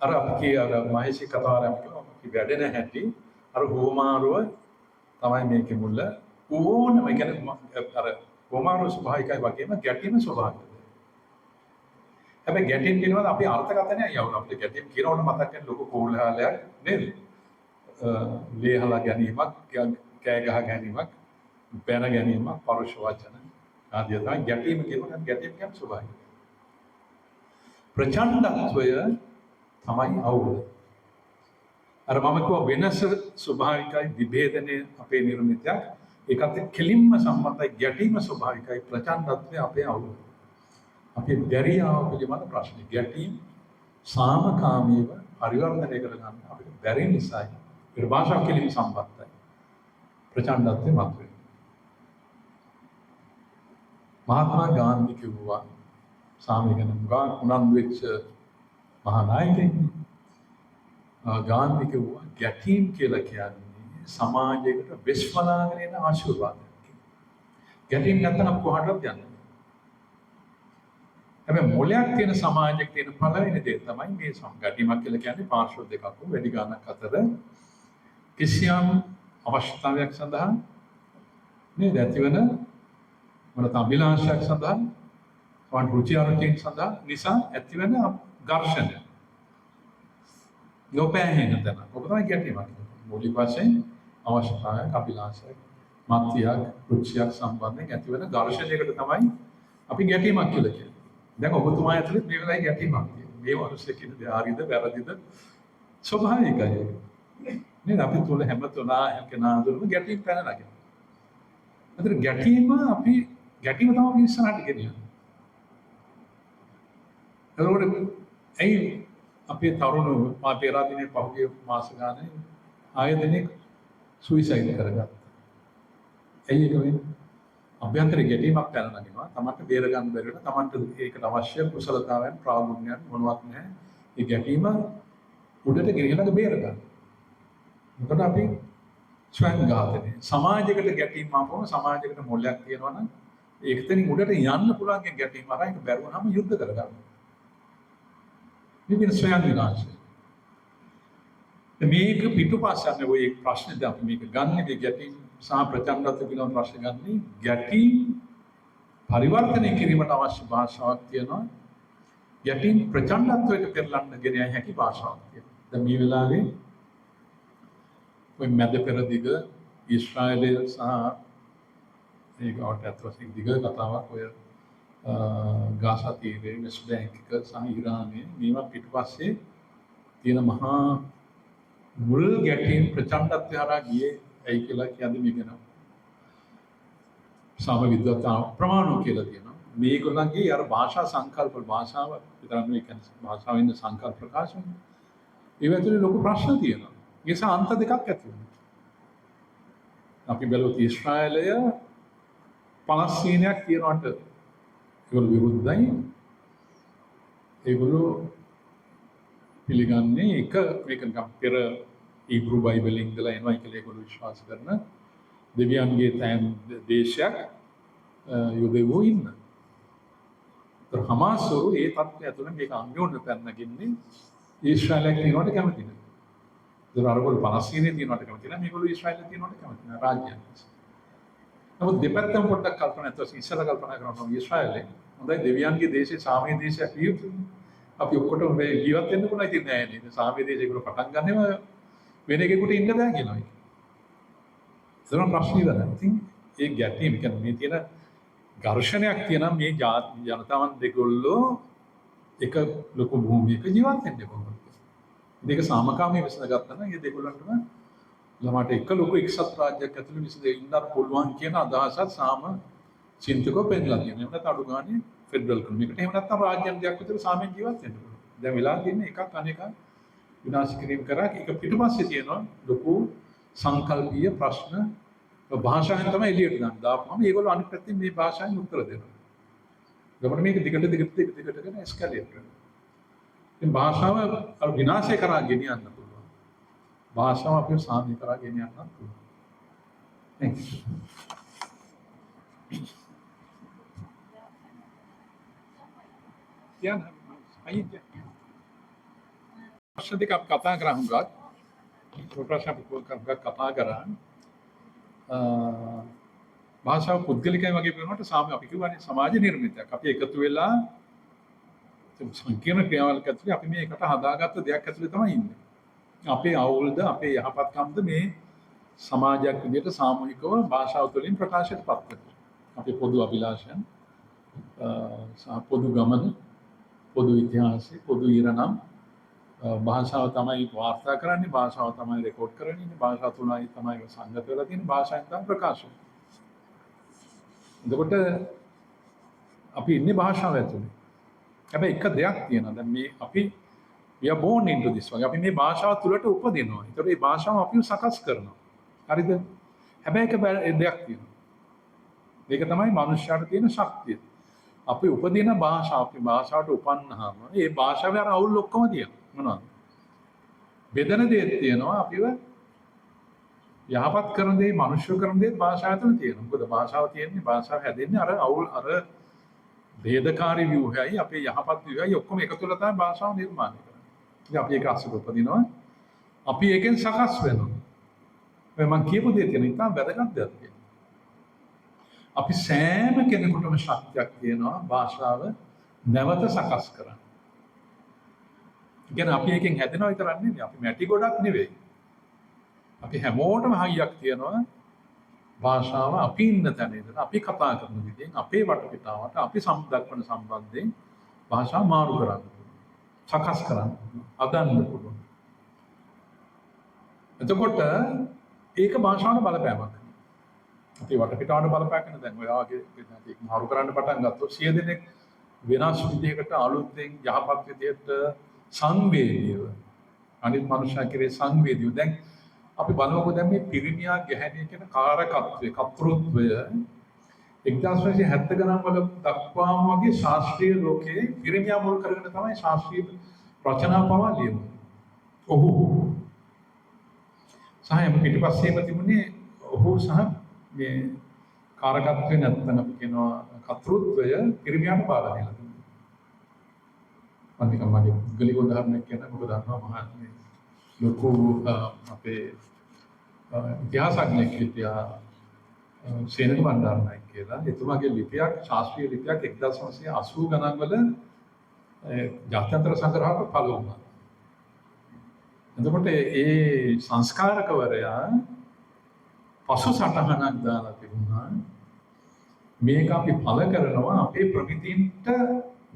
S2: අර අපි අර මහේෂී කතාවරම් අපි වැඩෙන හැටි අර හෝමාරුව තමයි මේකේ මුල. ඕනම කියන්නේ අර කොමාරු ස්වභාවිකයි වගේම ගැටීම ස්වභාවිකයි. හැබැයි ගැටීම් කියනවාද අපි අර්ථකථනය යවන අපිට ගැටීම් කියනකොට මතක් වෙන ලොකු කෝලහලයක් නේද? ලේහලා ගැනීමක්, කෑ ගහ ගැනීමක්, බැන ගැනීමක්, පරුෂ වචන ආදී තමයි ගැටීම කියනකොට ගැටීම් කියන්නේ ස්වභාවිකයි. ප්‍රචණ්ඩත්වය තමයි අවුල. අර මම කිව්වා වෙනස ස්වභාවිකයි විභේදනය අපේ නිර්මිතයක්. ඒකත් කෙලින්ම සම්බන්ධයි ගැටීම ස්වභාවිකයි ප්‍රචණ්ඩත්වය අපේ අවුල. අපේ බැරියාව පිළිබඳ ප්‍රශ්න. ගැටීම් සාමකාමීව පරිවර්තනය කරගන්න අපිට බැරි නිසායි. ඒ භාෂාව කෙලින්ම සම්බන්ධයි. ප්‍රචණ්ඩත්වය මතුවේ. මහත්මා ගාන්ධි කිව්වා සාමය ගැන උනන්දු වෙච්ච මහා නායකයෙක්. ගාන්ධි කිව්වා ගැටීම් කියලා කියන්නේ සමාජයකට වෙස්වලාගෙන එන ආශිර්වාදයක්. ගැටීම් නැත්නම් කොහටවත් යන්නේ. හැබැයි මොලයක් තියෙන සමාජයක තියෙන පළවෙනි දේ තමයි මේ ගැටීමක් කියලා කියන්නේ පාර්ශ්ව දෙකක් වැඩි ගානක් අතර කිසියම් අවශ්‍යතාවයක් සඳහා නේද ඇතිවන මොනත අභිලාෂයක් සඳහා වන් රුචි අරුචින් සඳහා නිසා ඇතිවන ඝර්ෂණය. නොපෑහෙන තැන. ඔබ තමයි ගැටීමක්. මූලික වශයෙන් අවශ්‍යතාවයක් අභිලාෂයක් මත්යක් රුචියක් සම්බන්ධයෙන් ඇතිවන ඝර්ෂණයකට තමයි අපි ගැටීමක් කියලා කියන්නේ. දැන් ඔබතුමා ඇතුලේ මේ වෙලාවේ ගැටීමක් තියෙනවා. මේ වරුසේ කියන දේ හරිද වැරදිද ස්වභාවිකයි. නේද? අපි තුල හැම කෙනා තුළම ගැටීම් පැන නගිනවා. අතන ගැටීම ගැටීම තමයි අපි ඉස්සරහට ගෙනියන්නේ. ඒකෝට ඇයි අපේ තරුණ අපේ රාජ්‍යයේ පහුගිය මාස ගානේ ආයතනෙක සුයිසයිඩ් කරගත්තා. ඇයි ඒක වෙන්නේ? අභ්‍යන්තර ගැටීමක් පැන නගිනවා. තමන්ට බේර ගන්න බැරි වෙන තමන්ට ඒකට අවශ්‍ය කුසලතාවයන් ප්‍රාගුණ්‍යයන් මොනවත් නැහැ. ඒ ගැටීම උඩට ගෙනියලා බේර ගන්න. මොකද අපි ස්වයං ඝාතනය. සමාජයකට ගැටීම් ආවම සමාජයකට මොලයක් තියෙනවා නම් ඒකතනින් උඩට යන්න පුළුවන් ගැටීම් අරන් ඒක බැරුවම යුද්ධ කරගන්න. මේක ස්වයං විනාශය. මේක පිටුපස්සන්නේ ඔය ප්‍රශ්නේ දැන් අපි මේක ගන්න මේ ගැටීම් සහ ප්‍රචණ්ඩත්ව පිළිබඳ ප්‍රශ්න ගන්න ගැටීම් පරිවර්තනය කිරීමට අවශ්‍ය භාෂාවක් තියෙනවා. ගැටීම් ප්‍රචණ්ඩත්වයට පෙරලන්න ගෙන යන හැකි භාෂාවක් තියෙනවා. දැන් මේ වෙලාවේ ඔය මැද පෙරදිග ඊශ්‍රායලය සහ ඒකට අත්වසින් දිග කතාවක් ඔය ගාසා තීරයේ වෙස්ට් බැංක් එක සහ ඉරානයේ මේවා පිටුපස්සේ තියෙන මහා මුල් ගැටීම් ප්‍රචණ්ඩත්වය හරහා ගියේ ඇයි කියලා කියන්නේ මේ ගැන සාම විද්වත්තා ප්‍රමාණු කියලා කියනවා. මේගොල්ලන්ගේ අර භාෂා සංකල්ප භාෂාව විතරක් නෙවෙයි කියන්නේ භාෂාවෙන් සංකල්ප ප්‍රකාශ වෙනවා. ඒ ඇතුලේ ලොකු ප්‍රශ්න තියෙනවා. ඒ නිසා අන්ත දෙකක් ඇති වෙනවා. අපි බැලුවොත් ඊශ්‍රායලය පලස්තීනයක් කියනවට ඒගොල්ලෝ විරුද්ධයි. ඒගොල්ලෝ පිළිගන්නේ එක මේක නිකම් පෙර ඊබ්‍රු බයිබලෙන් ඉඳලා එනවා කියලා ඒගොල්ලෝ විශ්වාස කරන දෙවියන්ගේ තැන් දේශයක් යුදෙවෝ ඉන්න. ඒතර හමාස්වරු ඒ තත්ත්වය ඇතුළේ මේක අන්‍යෝන්‍ය පැන්නගින්නේ ඊශ්‍රායලයක් කියනවට කැමති නෑ. ඒතර අරගොල්ලෝ පලස්තීනයේ කියනවට කැමති නෑ. මේගොල්ලෝ ඊශ්‍රායලයේ කියනවට කැමති නෑ රාජ්‍යයක්. නමුත් දෙපැත්තම පොඩ්ඩක් කල්පනා කරලා ඉස්සර කල්පනා කරනවා ඊශ්‍රායලයේ හොඳයි දෙවියන්ගේ දේශේ සාමයේ දේශයක් වියුතුයි. අපි ඔක්කොටම මේ ජීවත් වෙන්න පුළුවන් ඉතින් නෑ නේද? සාමයේ දේශේ ඒගොල්ලෝ පටන් ගන්නෙම වෙන එකෙකුට ඉන්න බෑ කියනවා. ඒක ප්‍රශ්න ඉවරයි. ඉතින් ඒ ගැටීම කියන්නේ මේ තියෙන ඝර්ෂණයක් තියෙනවා මේ ජනතාවන් දෙගොල්ලෝ එක ලොකු භූමියක ජීවත් වෙන්නේ කොහොමද? මේක සාමකාමී විසඳගත්තා නම් මේ දෙගොල්ලන්ටම ළමට එක ලොකු එක්සත් රාජ්‍යයක් ඇතුළේ විසඳෙන්න පුළුවන් කියන අදහසත් සාම චින්තකෝ පෙන්නලා තියෙනවා. එහෙම නැත්නම් අඩු ගානේ ෆෙඩරල් ක්‍රමයකට එහෙම නැත්නම් රාජ්‍යයක් විතර සාමෙන් ජීවත් වෙන්න පුළුවන්. දැන් වෙලා තියෙන්නේ එකක් අනේක විනාශ කිරීම කරා ඒක පිටුපස්සේ තියෙනවා ලොකු සංකල්පීය ප්‍රශ්න භාෂාවෙන් තමයි එළියට ගන්න. දාපුවම මේගොල්ලෝ අනිත් පැත්තෙන් මේ භාෂාවෙන් උත්තර දෙනවා. ගමන මේක දිගට කරන එස්කලේට් කරනවා. ඉතින් භාෂාව අර විනාශය කරා ගෙනියන්න පුළුවන්. භාෂාව අපේ සාමය කරා ගෙනියන්න පුළුවන්. Thanks. Yeah, අයියේ. ප්‍රශ්න දෙකක් කතා කරා හුඟක්. ප්‍රශ්න කතා කරා භාෂාව පුද්ගලිකයි වගේ වෙනකොට අපි කියවනේ සමාජ නිර්මිතයක්. අපි එකතු වෙලා සංකීර්ණ ක්‍රියාවලියක් ඇතුලේ අපි මේ එකට හදාගත්ත දෙයක් ඇතුලේ තමයි ඉන්නේ. අපේ අවුල්ද අපේ යහපත්කම්ද මේ සමාජයක් විදිහට සාමූහිකව භාෂාව තුළින් ප්‍රකාශයට පත් වෙනවා. අපේ පොදු අභිලාෂයන්, පොදු ගමන, පොදු ඉතිහාසය, පොදු ඉරණම් භාෂාව තමයි වාර්තා කරන්නේ, භාෂාව තමයි රෙකෝඩ් කරන්නේ, භාෂාව තුලයි තමයි සංගත වෙලා තියෙන්නේ, භාෂාවෙන් තමයි ප්‍රකාශය. එතකොට අපි ඉන්නේ භාෂාව ඇතුලේ. හැබැයි එක දෙයක් තියෙනවා. දැන් මේ අපි we are born into this වගේ. අපි මේ භාෂාව තුලට උපදිනවා. ඒතකොට මේ භාෂාව අපිව සකස් කරනවා. හරිද? හැබැයි එක දෙයක් තියෙනවා. මේක තමයි මනුෂ්‍යයාට තියෙන ශක්තිය. අපි උපදින භාෂාව, අපි භාෂාවට උපන්නාම මේ භාෂාවේ අර අවුල් ඔක්කොම තියෙනවා. මොනවද? බෙදෙන දේ තියෙනවා අපිව යහපත් කරන දේ, මනුෂ්‍ය කරන දේ භාෂාව තුළ තියෙනවා. මොකද භාෂාව තියෙන්නේ, භාෂාව හැදෙන්නේ අර අවුල් අර ભેදකාරී ව්‍යුහයයි අපේ යහපත් ව්‍යුහයයි ඔක්කොම එකතු වෙලා තමයි භාෂාව නිර්මාණය කරන්නේ. ඉතින් අපි ඒක අසුර උපදිනවා. අපි ඒකෙන් සකස් වෙනවා. මම කියපු දේ තියෙන ඉතින් වැදගත් දෙයක් තියෙනවා. අපි සෑම කෙනෙකුටම ශක්තියක් තියෙනවා භාෂාව නැවත සකස් කරන්න. කියන්නේ අපි එකෙන් හැදෙනවා විතරක් නෙවෙයි, අපි මැටි ගොඩක් නෙවෙයි. අපි හැමෝටම හයියක් තියෙනවා භාෂාව අපි ඉන්න තැන ඉඳලා අපි කතා කරන විදිහෙන් අපේ වටපිටාවට අපි සම්දක්වන සම්බන්ධයෙන් භාෂාව මාරු කරන්න පුළුවන්. සකස් කරන්න පුළුවන්. අදන්න පුළුවන්. එතකොට ඒක භාෂාවට බලපෑමක්. අපේ වටපිටාවට බලපෑගෙන දැන් ඔය වගේ ඒක මාරු කරන්න පටන් ගත්තොත් 100 දෙනෙක් වෙනස් විදිහකට අලුතෙන් යහපත් විදිහට සංවේදීව අනිත් මනුෂ්‍යයා කෙරේ සංවේදීව දැන් අපි බලමුකෝ දැන් මේ පිරිමියා ගැහැණිය කියන කාරකත්වය කර්තෘත්වය 1970 ගණන් වල දක්වාම වගේ ශාස්ත්‍රීය ලෝකයේ පිරිමියා මුල් කරගෙන තමයි ශාස්ත්‍රීය රචනා පවා ලියන්නේ. ඔහු සහයම පිටිපස්සේම තිබුණේ ඔහු සහ මේ කාරකත්වය නැත්නම් අපි කියනවා කර්තෘත්වය පිරිමියාට බාර දෙලා තිබුණා. මම නිකන් මගේ පුද්ගලික උදාහරණයක් කියන්න මොකද දන්නවා මහත්මේ ලොකු අපේ ඉතිහාසඥයෙක් හිටියා සේනක බණ්ඩාරනායක කියලා. එතුමාගේ ලිපියක් ශාස්ත්‍රීය ලිපියක් 1980 ගණන් වල ජාත්‍යන්තර සංග්‍රහයක පළ වුණා. එතකොට ඒ සංස්කාරකවරයා පසු සටහනක් දාලා තිබුණා. මේක අපි පළ කරනවා අපේ ප්‍රමිතින්ට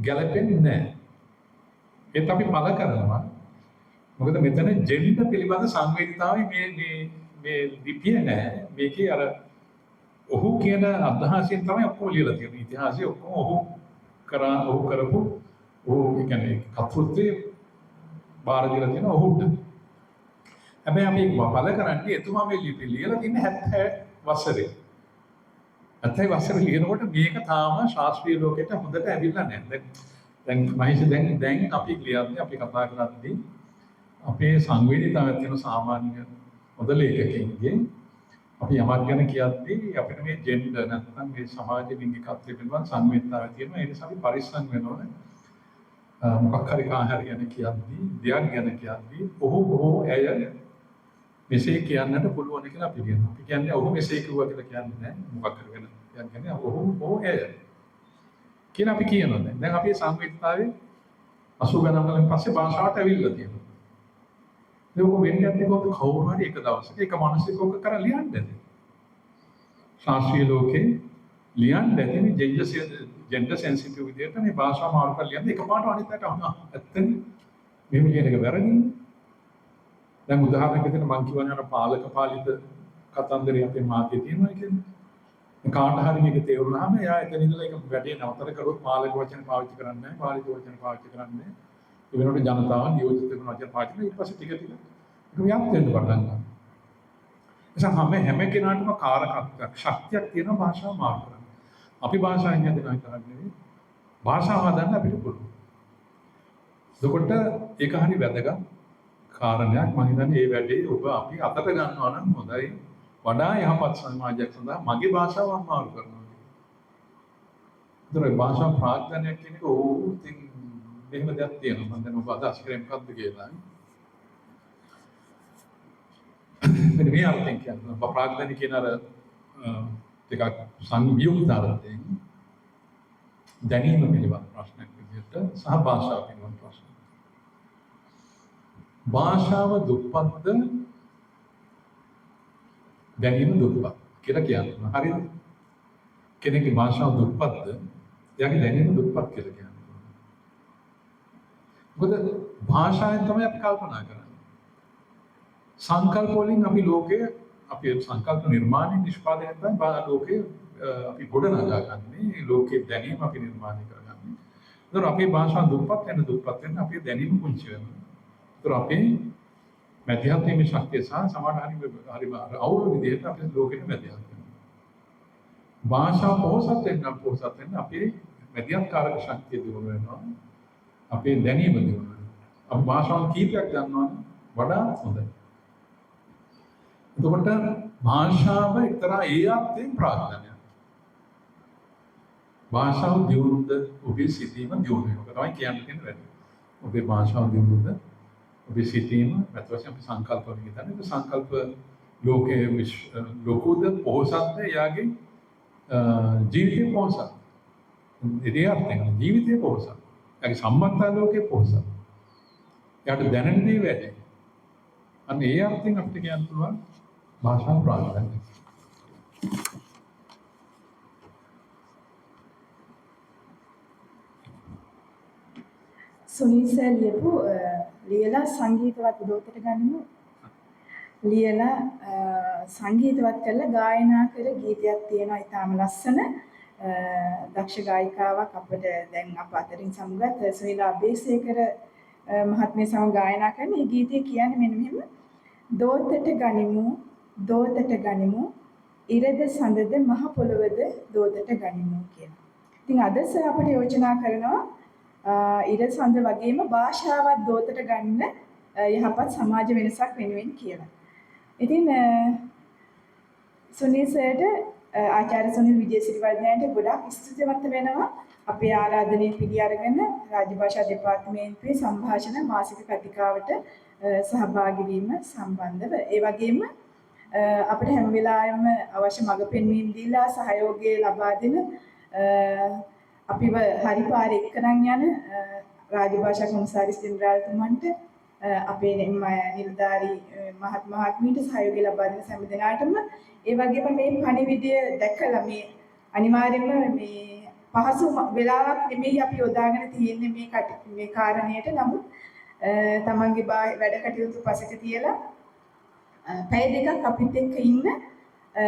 S2: ගැලපෙන්නේ නැහැ. ඒත් අපි පළ කරනවා. මොකද මෙතන ජෙන්ඩර් පිළිබඳ සංවේදීතාවය මේ ලිපිය නෑ. මේකේ අර ඔහු කියන අදහසින් තමයි ඔක්කොම ලියලා තියෙන්නේ. ඉතිහාසයේ ඔක්කොම ඔහු කරපු ඔහු කියන්නේ කර්තෘත්වයේ බාර දීලා තියෙන ඔහුට. හැබැයි අපි පළ කරන්නේ එතුමා මේ ලිපි ලියලා තින්නේ 70 වසරේ. 70 වසරේ ලියනකොට මේක තාම ශාස්ත්‍රීය ලෝකෙට හොඳට ඇවිල්ලා නැහැ. දැන් මහේෂ දැන් අපි ලියන්නේ අපි කතා කරද්දී අපේ සංවේදීතාවයක් තියෙන සාමාන්‍ය හොඳ ලේඛකයෙක්ගේ අපි යමක් ගැන කියද්දී අපිට මේ ජෙන්ඩර් නැත්නම් මේ සමාජ ලිංගිකත්වය පිළිබඳ සංවේදීතාවයක් තියෙනවා. ඒ නිසා අපි පරිස්සම් වෙන්න ඕනේ. මොකක් හරි කාහරි ගැන කියද්දී, දෙයක් ගැන කියද්දී ඔහු ඇය මෙසේ කියන්නට පුළුවන් කියලා අපි කියනවා. අපි කියන්නේ ඔහු මෙසේ කිව්වා කියලා කියන්නේ නැහැ. මොකක් හරි ගැන කියන්නේ ඔහු ඇය කියලා අපි කියනවා. දැන් අපි සංවේදීතාවයේ 80 ගණන් වලින් පස්සේ භාෂාවට ඇවිල්ලා තියෙනවා. ඒක වෙන්නේ නැත්නම් කවුරු හරි එක දවසක එක මිනිහෙක් ඔක කරලා ලියන්නේ. ශාස්ත්‍රීය ලෝකේ ලියන්නේ මේ ජෙන්ඩර් සෙන්සිටිව් විදිහට මේ භාෂාව මාරු කරලා ලියන්නේ එකපාරට අනිත් පැයට ඇත්තනේ මෙහෙම කියන එක වැරදිනේ. දැන් උදාහරණයක් විදිහට මම කියවනේ අර පාලක පාලිත කතන්දරය අපේ මාතේ තියෙනවා කියන්නේ. කාට හරි මේක තේරුණාම එයා එතන ඉඳලා ඒක වැඩේ නතර කරොත් පාලක වචන පාවිච්චි කරන්නේ නැහැ, පාලිත වචන පාවිච්චි කරන්නේ නැහැ. ඒ වෙනකොට ජනතාව නියෝජිත කරන වචන පාවිච්චි කරලා ඊට පස්සේ ටික ටික ඒක ව්‍යාප්ත වෙන්න පටන් ගන්නවා. එසම හැම කෙනාටම කාරකත්වයක් ශක්තියක් තියෙන භාෂාව මාරු කරන්න. අපි භාෂාවෙන් හදනවා විතරක් නෙවෙයි භාෂාව හදන්න අපිට පුළුවන්. එතකොට ඒක හරි වැදගත් කාරණයක්. මම හිතන්නේ මේ වැඩේ ඔබ අපි අතට ගන්නවා නම් හොඳයි. වඩා යහපත් සමාජයක් සඳහා මගේ භාෂාව අමාරු කරනවා. ඒතර භාෂා ප්‍රාග්ධනයක් කියන එක ඉතින් මෙහෙම දෙයක් තියෙනවා. මම දැන් ඔබ අදහස් කරේ මොකක්ද කියලා. මෙන්න මේ අර්ථයෙන් කියනවා. ප්‍රාග්ධන කියන අර ටිකක් සංයුක්ත අර්ථයෙන් දැනීම පිළිබඳ ප්‍රශ්නයක් විදිහට සහ භාෂාව පිළිබඳ ප්‍රශ්නයක්. භාෂාව දුප්පත්ද දැනීම දුප්පත් කියලා කියනවා. හරිද? කෙනෙක්ගේ භාෂාව දුප්පත්ද එයාගේ දැනීම දුප්පත් කියලා කියනවා. මොකද භාෂාවෙන් තමයි අපි කල්පනා කරන්නේ. සංකල්ප වලින් අපි ලෝකයේ අපේ සංකල්ප නිර්මාණය නිෂ්පාදනය තමයි ලෝකයේ අපි ගොඩනගාගන්නේ. ලෝකයේ දැනීම අපි නිර්මාණය කරගන්නේ. ඒතර අපේ භාෂාව දුප්පත් වෙන අපේ දැනීම පුංචි වෙනවා. ඒතර අපේ මැදිහත් වීමේ ශක්තිය සහ සමාන හරි අවුල් විදිහට අපේ ලෝකෙට මැදිහත් වෙනවා. භාෂාව පොහොසත් වෙන්න අපේ මැදිහත් කාරක ශක්තිය දියුණු වෙනවා. අපේ දැනීම දියුණු වෙනවා. අපි භාෂාවන් කීපයක් දන්නවනම් වඩා හොඳයි. එතකොට භාෂාව එක්තරා ඒ අර්ථයෙන් ප්‍රාර්ථනයක්. භාෂාව දියුණුවද ඔබේ සිතීම දියුණු වෙනවා. තමයි කියන්න තියෙන වැඩි. ඔබේ භාෂාව දියුණුවද ඔබේ සිතීම වැදගත් අපි සංකල්ප වලින් හිතන්නේ. ඒ සංකල්ප ලෝකයේ ලෝකෝද පොහොසත්ද යාගේ ජීවිතේ පොහොසත්. ඒ අර්ථයෙන් ජීවිතේ පොහොසත්. යාගේ සම්මත ලෝකේ පොහොසත්. යාට දැනෙන දේ වැඩි. අන්න ඒ අර්ථයෙන් අපිට කියන්න පුළුවන් භාෂා ප්‍රාර්ථනය.
S1: සුනිල් සර් ලියලා සංගීතවත් උදව්වට ගන්නු. ලියලා සංගීතවත් කරලා ගායනා කර ගීතයක් තියෙනවා ඉතාම ලස්සන. දක්ෂ ගායිකාවක් අපිට දැන් අප අතරින් සමුගත් සුනිල් අබේසේකර මහත්මිය සමග ගායනා කරන මේ ගීතය කියන්නේ මෙන්න මෙහෙම. දෝතට ගනිමු ඉරද සඳද මහ පොළවද දෝතට ගනිමු කියලා. ඉතින් අද සර් අපිට යෝජනා කරනවා ඉර සඳ වගේම භාෂාවත් දෝතට ගන්න යහපත් සමාජ වෙනසක් වෙනුවෙන් කියලා. ඉතින් සුනිල් සර්ට ආචාර්ය සුනිල් විජේසිරිවර්ධනට ගොඩාක් ස්තුතිවන්ත වෙනවා. අපේ ආරාධනය පිළි අරගෙන රාජ්‍ය භාෂා දෙපාර්තමේන්තුවේ සංഭാෂණ මාසික කතිකාවට සහභාගී වීම සම්බන්ධව. ඒ වගේම අපිට හැම වෙලාවෙම අවශ්‍ය මඟ පෙන්වීම් දීලා සහයෝගය ලබා දෙන අපිව හරි පාරේ එක්කරන් යන රාජ්‍ය භාෂා කොමසාරිස් ජෙනරාල්තුමන්ට අපේ නිලධාරී මහත්මයාට සහයෝගය ලබා දෙන හැම දෙනාටම ඒ වගේම මේ පණිවිඩය දැකලා මේ අනිවාර්යයෙන්ම මේ පහසු වෙලාවක් නෙමෙයි අපි යොදාගෙන තියෙන්නේ මේ කාරණයට. නමුත් තමන්ගේ වැඩ කටයුතු පසෙක තියලා පැය දෙකක් අපිත් එක්ක ඉන්න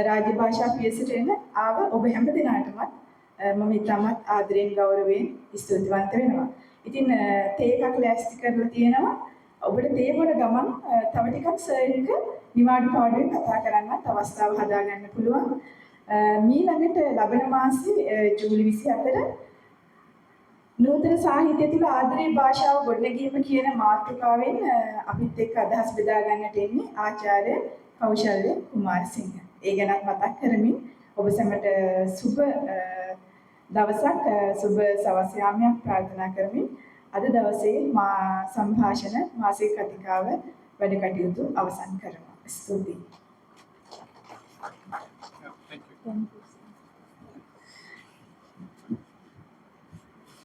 S1: රාජ්‍ය භාෂා පියසට එන ආව ඔබ හැම දිනාටමත් මම ඉතාමත් ආදරයෙන් ගෞරවයෙන් ස්තුතිවන්ත වෙනවා. ඉතින් තේ එකක් ලෑස්ති කරලා තියෙනවා. ඔබට තේ බොන ගමන් තව ටිකක් සර් එක නිවාඩු පාඩුවේ කතා කරන්නත් අවස්ථාව හදාගන්න පුළුවන්. මීළඟට ලබන මාසයේ ජූලි 24 නූතන සාහිත්‍ය තුළ ආදරේ භාෂාව ගොඩනැගීම කියන මාතෘකාවෙන් අපිත් එක්ක අදහස් බෙදා ගන්නට එන්නේ ආචාර්ය කෞශල්‍ය කුමාරසිංහ. ඒ ගැනත් මතක් කරමින් ඔබ සැමට සුබ දවසක් සුබ සවස් යාමයක් ප්‍රාර්ථනා කරමින් අද දවසේ සංഭാෂණ මාසික කතිකාව වැඩ කටයුතු අවසන් කරනවා. ස්තුතියි.
S2: Thank you.